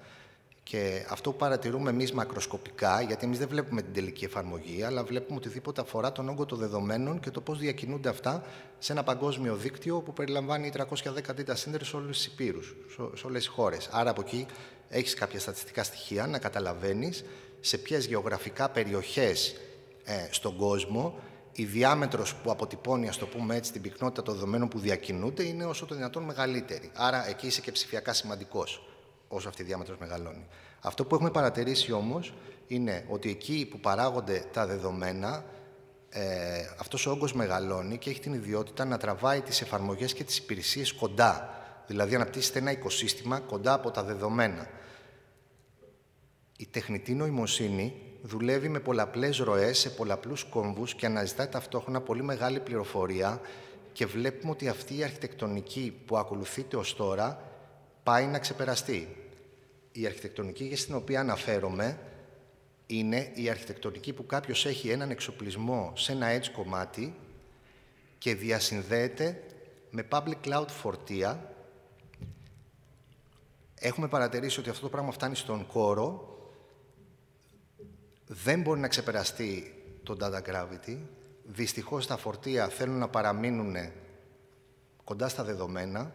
Και αυτό που παρατηρούμε εμείς μακροσκοπικά, γιατί εμείς δεν βλέπουμε την τελική εφαρμογή, αλλά βλέπουμε οτιδήποτε αφορά τον όγκο των δεδομένων και το πώς διακινούνται αυτά σε ένα παγκόσμιο δίκτυο που περιλαμβάνει 310 data centers σε όλες τις υπήρους, σε όλες τις χώρες. Άρα από εκεί έχεις κάποια στατιστικά στοιχεία να καταλαβαίνεις σε ποιες γεωγραφικά περιοχές στον κόσμο η διάμετρος που αποτυπώνει, ας το πούμε έτσι, την πυκνότητα των δεδομένων που διακινούνται είναι όσο το δυνατόν μεγαλύτερη. Άρα εκεί είσαι και ψηφιακά σημαντικός, όσο αυτή η διάμετρος μεγαλώνει. Αυτό που έχουμε παρατηρήσει όμως είναι ότι εκεί που παράγονται τα δεδομένα, αυτός ο όγκος μεγαλώνει και έχει την ιδιότητα να τραβάει τις εφαρμογές και τις υπηρεσίες κοντά. Δηλαδή αναπτύσσεται ένα οικοσύστημα κοντά από τα δεδομένα. Η τεχνητή νοημοσύνη δουλεύει με πολλαπλές ροές, σε πολλαπλούς κόμβους και αναζητά ταυτόχρονα πολύ μεγάλη πληροφορία και βλέπουμε ότι αυτή η αρχιτεκτονική που ακολουθείται ως τώρα πάει να ξεπεραστεί. Η αρχιτεκτονική για την οποία αναφέρομαι είναι η αρχιτεκτονική που κάποιος έχει έναν εξοπλισμό σε ένα edge κομμάτι και διασυνδέεται με public cloud φορτία. Έχουμε παρατηρήσει ότι αυτό το πράγμα φτάνει στον κόρο, δεν μπορεί να ξεπεραστεί το data gravity. Δυστυχώς τα φορτία θέλουν να παραμείνουν κοντά στα δεδομένα,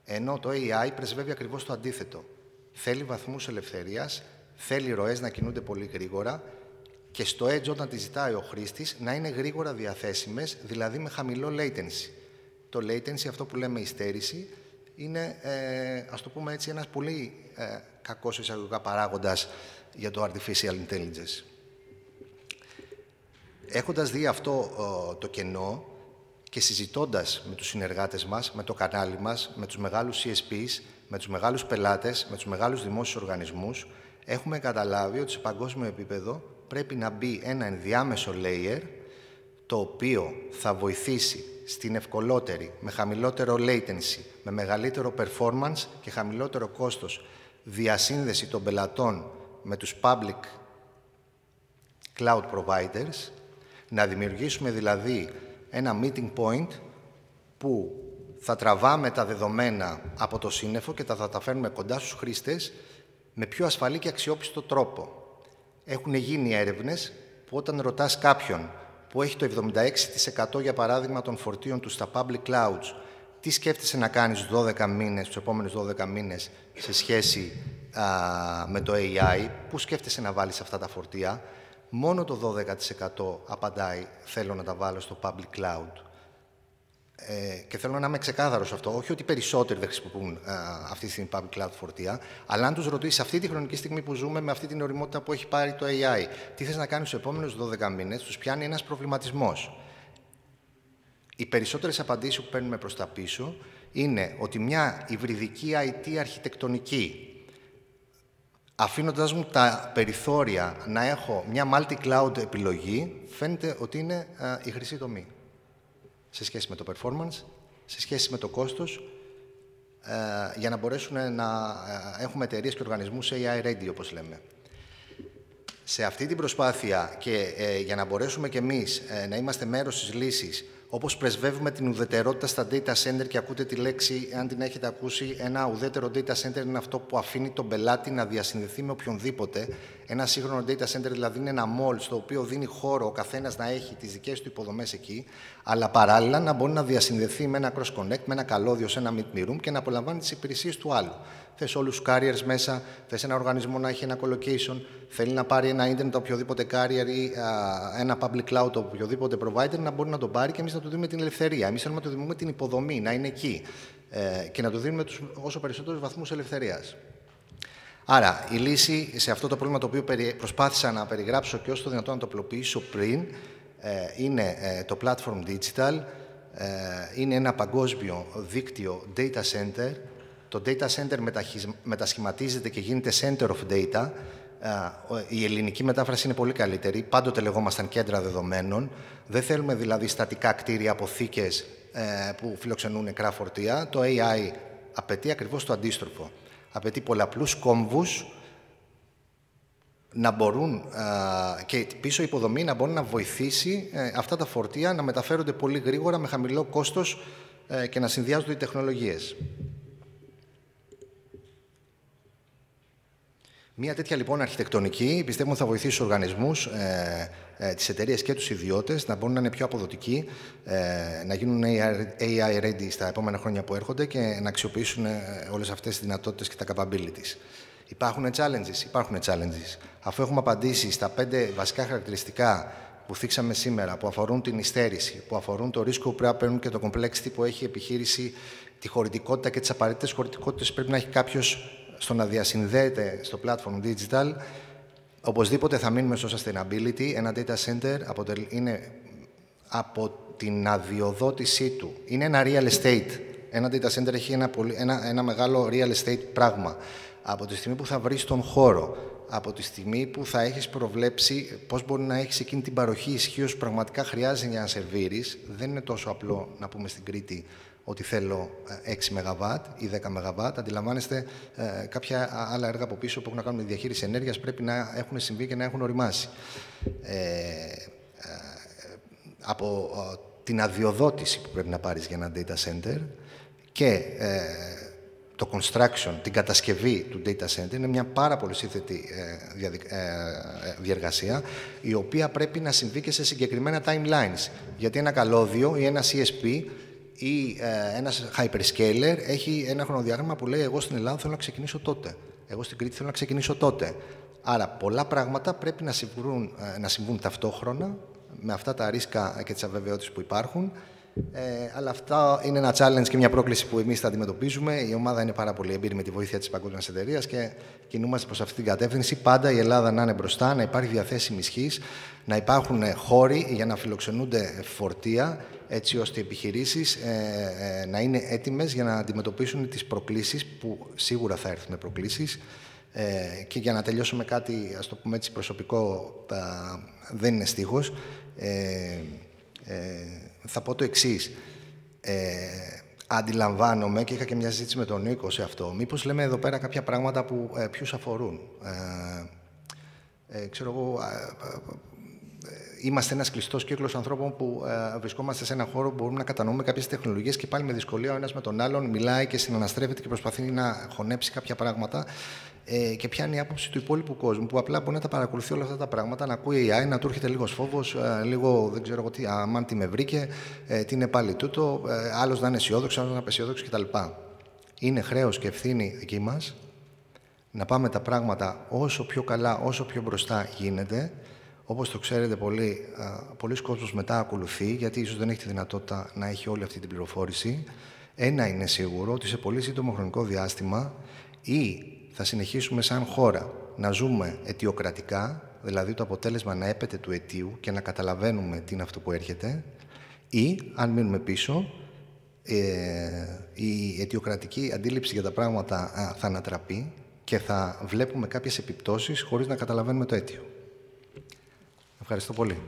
ενώ το AI πρεσβεύει ακριβώς το αντίθετο. Θέλει βαθμούς ελευθερίας, θέλει ροές να κινούνται πολύ γρήγορα και στο edge όταν τη ζητάει ο χρήστης να είναι γρήγορα διαθέσιμες, δηλαδή με χαμηλό latency. Το latency, αυτό που λέμε η στέρηση, είναι, ας το πούμε έτσι, ένας πολύ κακός εισαγωγικά παράγοντας για το artificial intelligence. Έχοντας δει αυτό το κενό και συζητώντας με τους συνεργάτες μας, με το κανάλι μας, με τους μεγάλους CSPs, με τους μεγάλους πελάτες, με τους μεγάλους δημόσιους οργανισμούς, έχουμε καταλάβει ότι σε παγκόσμιο επίπεδο πρέπει να μπει ένα ενδιάμεσο layer, το οποίο θα βοηθήσει στην ευκολότερη, με χαμηλότερο latency, με μεγαλύτερο performance και χαμηλότερο κόστος διασύνδεση των πελατών με τους public cloud providers, να δημιουργήσουμε δηλαδή ένα meeting point που θα τραβάμε τα δεδομένα από το σύννεφο και θα τα φέρνουμε κοντά στους χρήστες με πιο ασφαλή και αξιόπιστο τρόπο. Έχουν γίνει έρευνες που όταν ρωτάς κάποιον που έχει το 76% για παράδειγμα των φορτίων του στα public clouds, τι σκέφτεσαι να κάνεις τους 12 μήνες, τους επόμενους 12 μήνες σε σχέση με το AI, πού σκέφτεσαι να βάλεις αυτά τα φορτία, μόνο το 12% απαντάει θέλω να τα βάλω στο public cloud. Και θέλω να είμαι ξεκάθαρος αυτό, όχι ότι περισσότεροι δεν χρησιμοποιούν αυτή τη στιγμή public cloud φορτία, αλλά αν τους ρωτήσεις αυτή τη χρονική στιγμή που ζούμε, με αυτή την ωριμότητα που έχει πάρει το AI, τι θες να κάνεις στους επόμενους 12 μήνες, τους πιάνει ένας προβληματισμός. Οι περισσότερες απαντήσεις που παίρνουμε προς τα πίσω είναι ότι μια υβριδική IT αρχιτεκτονική, αφήνοντας μου τα περιθώρια να έχω μια multi-cloud επιλογή, φαίνεται ότι είναι η χρυσή τομή. Σε σχέση με το performance, σε σχέση με το κόστος, για να μπορέσουν να έχουμε εταιρείες και οργανισμούς AI ready, όπως λέμε. Σε αυτή την προσπάθεια και για να μπορέσουμε κι εμείς να είμαστε μέρος της λύσης, Όπως πρεσβεύουμε την ουδετερότητα στα data center και ακούτε τη λέξη, αν την έχετε ακούσει, ένα ουδέτερο data center είναι αυτό που αφήνει τον πελάτη να διασυνδεθεί με οποιονδήποτε. Ένα σύγχρονο data center δηλαδή είναι ένα mall στο οποίο δίνει χώρο ο καθένας να έχει τις δικές του υποδομές εκεί, αλλά παράλληλα να μπορεί να διασυνδεθεί με ένα cross-connect, με ένα καλώδιο σε ένα meet-me room και να απολαμβάνει τις υπηρεσίες του άλλου. Θες όλους τους carriers μέσα, θες ένα οργανισμό να έχει ένα colocation, θέλει να πάρει ένα internet από οποιοδήποτε carrier ή ένα public cloud από οποιοδήποτε provider, να μπορεί να τον πάρει και εμείς να του δίνουμε την ελευθερία. Εμείς θέλουμε να του δίνουμε την υποδομή, να είναι εκεί και να του δίνουμε όσο περισσότερους βαθμούς ελευθερίας. Άρα, η λύση σε αυτό το πρόβλημα το οποίο προσπάθησα να περιγράψω και όσο το δυνατόν να το απλοποιήσω πριν, είναι το Platform Digital, είναι ένα παγκόσμιο δίκτυο data center. Το data center μετασχηματίζεται και γίνεται center of data. Η ελληνική μετάφραση είναι πολύ καλύτερη. Πάντοτε λεγόμασταν κέντρα δεδομένων. Δεν θέλουμε δηλαδή στατικά κτίρια, αποθήκες που φιλοξενούν νεκρά φορτία. Το AI απαιτεί ακριβώς το αντίστροφο. Απαιτεί πολλαπλούς κόμβους να μπορούν, και πίσω η υποδομή να μπορεί να βοηθήσει αυτά τα φορτία να μεταφέρονται πολύ γρήγορα με χαμηλό κόστος και να συνδυάζονται οι τεχνολογίες. Μία τέτοια λοιπόν αρχιτεκτονική πιστεύουμε θα βοηθήσει τους οργανισμούς, τις εταιρείες και τους ιδιώτες να μπορούν να είναι πιο αποδοτικοί, να γίνουν AI ready στα επόμενα χρόνια που έρχονται και να αξιοποιήσουν όλες αυτές τις δυνατότητες και τα capabilities. Υπάρχουν challenges. Αφού έχουμε απαντήσει στα 5 βασικά χαρακτηριστικά που θίξαμε σήμερα, που αφορούν την υστέρηση, που αφορούν το ρίσκο που πρέπει να παίρνουν και το complexity που έχει η επιχείρηση, τη χωρητικότητα και τις απαραίτητες χωρητικότητες που πρέπει να έχει κάποιος στο να διασυνδέεται στο platform digital, οπωσδήποτε θα μείνουμε στο sustainability. Ένα data center είναι από την αδειοδότησή του. Είναι ένα real estate. Ένα data center έχει ένα μεγάλο real estate πράγμα. Από τη στιγμή που θα βρεις τον χώρο, από τη στιγμή που θα έχεις προβλέψει πώς μπορεί να έχεις εκείνη την παροχή ισχύως που πραγματικά χρειάζεται για να σερβίρεις, δεν είναι τόσο απλό να πούμε στην Κρήτη ότι θέλω 6 ΜΒ ή 10 ΜΒ. Αντιλαμβάνεστε, κάποια άλλα έργα από πίσω που έχουν να κάνουν με διαχείριση ενέργειας πρέπει να έχουν συμβεί και να έχουν οριμάσει. Από την αδειοδότηση που πρέπει να πάρεις για ένα data center και το construction, την κατασκευή του data center είναι μια πάρα πολύ σύνθετη διεργασία, η οποία πρέπει να συμβεί και σε συγκεκριμένα timelines. Γιατί ένα καλώδιο ή ένα CSP ή ένας hyperscaler έχει ένα χρονοδιάγραμμα που λέει εγώ στην Ελλάδα θέλω να ξεκινήσω τότε, εγώ στην Κρήτη θέλω να ξεκινήσω τότε. Άρα πολλά πράγματα πρέπει να συμβούν ταυτόχρονα με αυτά τα ρίσκα και τις αβεβαιότητες που υπάρχουν. Αλλά αυτά είναι ένα challenge και μια πρόκληση που εμείς θα αντιμετωπίζουμε. Η ομάδα είναι πάρα πολύ εμπειρή με τη βοήθεια της παγκόσμιας εταιρείας και κινούμαστε προς αυτή την κατεύθυνση. Πάντα η Ελλάδα να είναι μπροστά, να υπάρχει διαθέσιμη ισχύς, να υπάρχουν χώροι για να φιλοξενούνται φορτία, έτσι ώστε οι επιχειρήσεις να είναι έτοιμες για να αντιμετωπίσουν τις προκλήσεις που σίγουρα θα έρθουν προκλήσεις. Και για να τελειώσω με κάτι, ας το πούμε έτσι, προσωπικό, δεν είναι στίχος. Θα πω το εξής. Αντιλαμβάνομαι και είχα και μια συζήτηση με τον Νίκο σε αυτό. Μήπως λέμε εδώ πέρα κάποια πράγματα που ποιους αφορούν. Ξέρω εγώ, είμαστε ένας κλειστός κύκλος ανθρώπων που βρισκόμαστε σε έναν χώρο που μπορούμε να κατανοούμε κάποιες τεχνολογίες και πάλι με δυσκολία ο ένας με τον άλλον μιλάει και συναναστρέφεται και προσπαθεί να χωνέψει κάποια πράγματα και πιάνει η άποψη του υπόλοιπου κόσμου που απλά μπορεί να τα παρακολουθεί όλα αυτά τα πράγματα, να ακούει AI, να του έρχεται λίγος φόβος, λίγο δεν ξέρω εγώ τι, αμάν τι με βρήκε, τι είναι πάλι τούτο, άλλος να είναι αισιόδοξος, άλλος να είναι απαισιόδοξος κτλ. Είναι χρέος και ευθύνη δική μας να πάμε τα πράγματα όσο πιο καλά, όσο πιο μπροστά γίνεται. Όπως το ξέρετε, πολλοί κόσμος μετά ακολουθεί, γιατί ίσως δεν έχει τη δυνατότητα να έχει όλη αυτή την πληροφόρηση. Ένα είναι σίγουρο, ότι σε πολύ σύντομο χρονικό διάστημα ή θα συνεχίσουμε σαν χώρα να ζούμε αιτιοκρατικά, δηλαδή το αποτέλεσμα να έπεται του αιτίου και να καταλαβαίνουμε τι είναι αυτό που έρχεται, ή αν μείνουμε πίσω, η αιτιοκρατική αντίληψη για τα πράγματα θα ανατραπεί και θα βλέπουμε κάποιες επιπτώσεις χωρίς να καταλαβαίνουμε το αίτιο. Ευχαριστώ πολύ.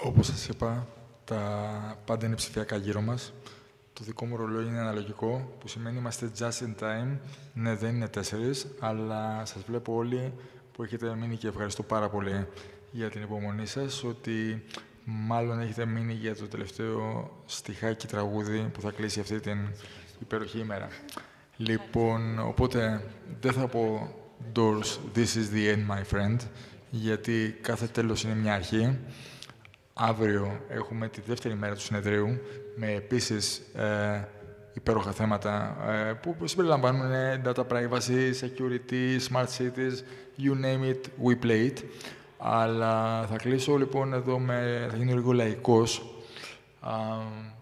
Όπως σας είπα, τα πάντα είναι ψηφιακά γύρω μας. Το δικό μου ρολόι είναι αναλογικό, που σημαίνει είμαστε just in time. Ναι, δεν είναι 4, αλλά σας βλέπω όλοι που έχετε μείνει και ευχαριστώ πάρα πολύ για την υπομονή σας, ότι μάλλον έχετε μείνει για το τελευταίο στιχάκι τραγούδι που θα κλείσει αυτή την υπέροχη ημέρα. Λοιπόν, οπότε δεν θα πω Doors, this is the end, my friend, γιατί κάθε τέλος είναι μια αρχή. Αύριο έχουμε τη δεύτερη μέρα του συνεδρίου, με επίσης υπέροχα θέματα που συμπεριλαμβάνουν data privacy, security, smart cities, you name it, we play it. Αλλά θα κλείσω λοιπόν εδώ, θα γίνω λίγο λαϊκός.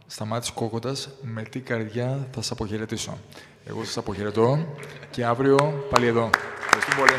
Σταμάτης Κόκοτας, με τι καρδιά θα σας αποχαιρετήσω. Εγώ σας αποχαιρετώ και αύριο πάλι εδώ. Ευχαριστώ πολύ.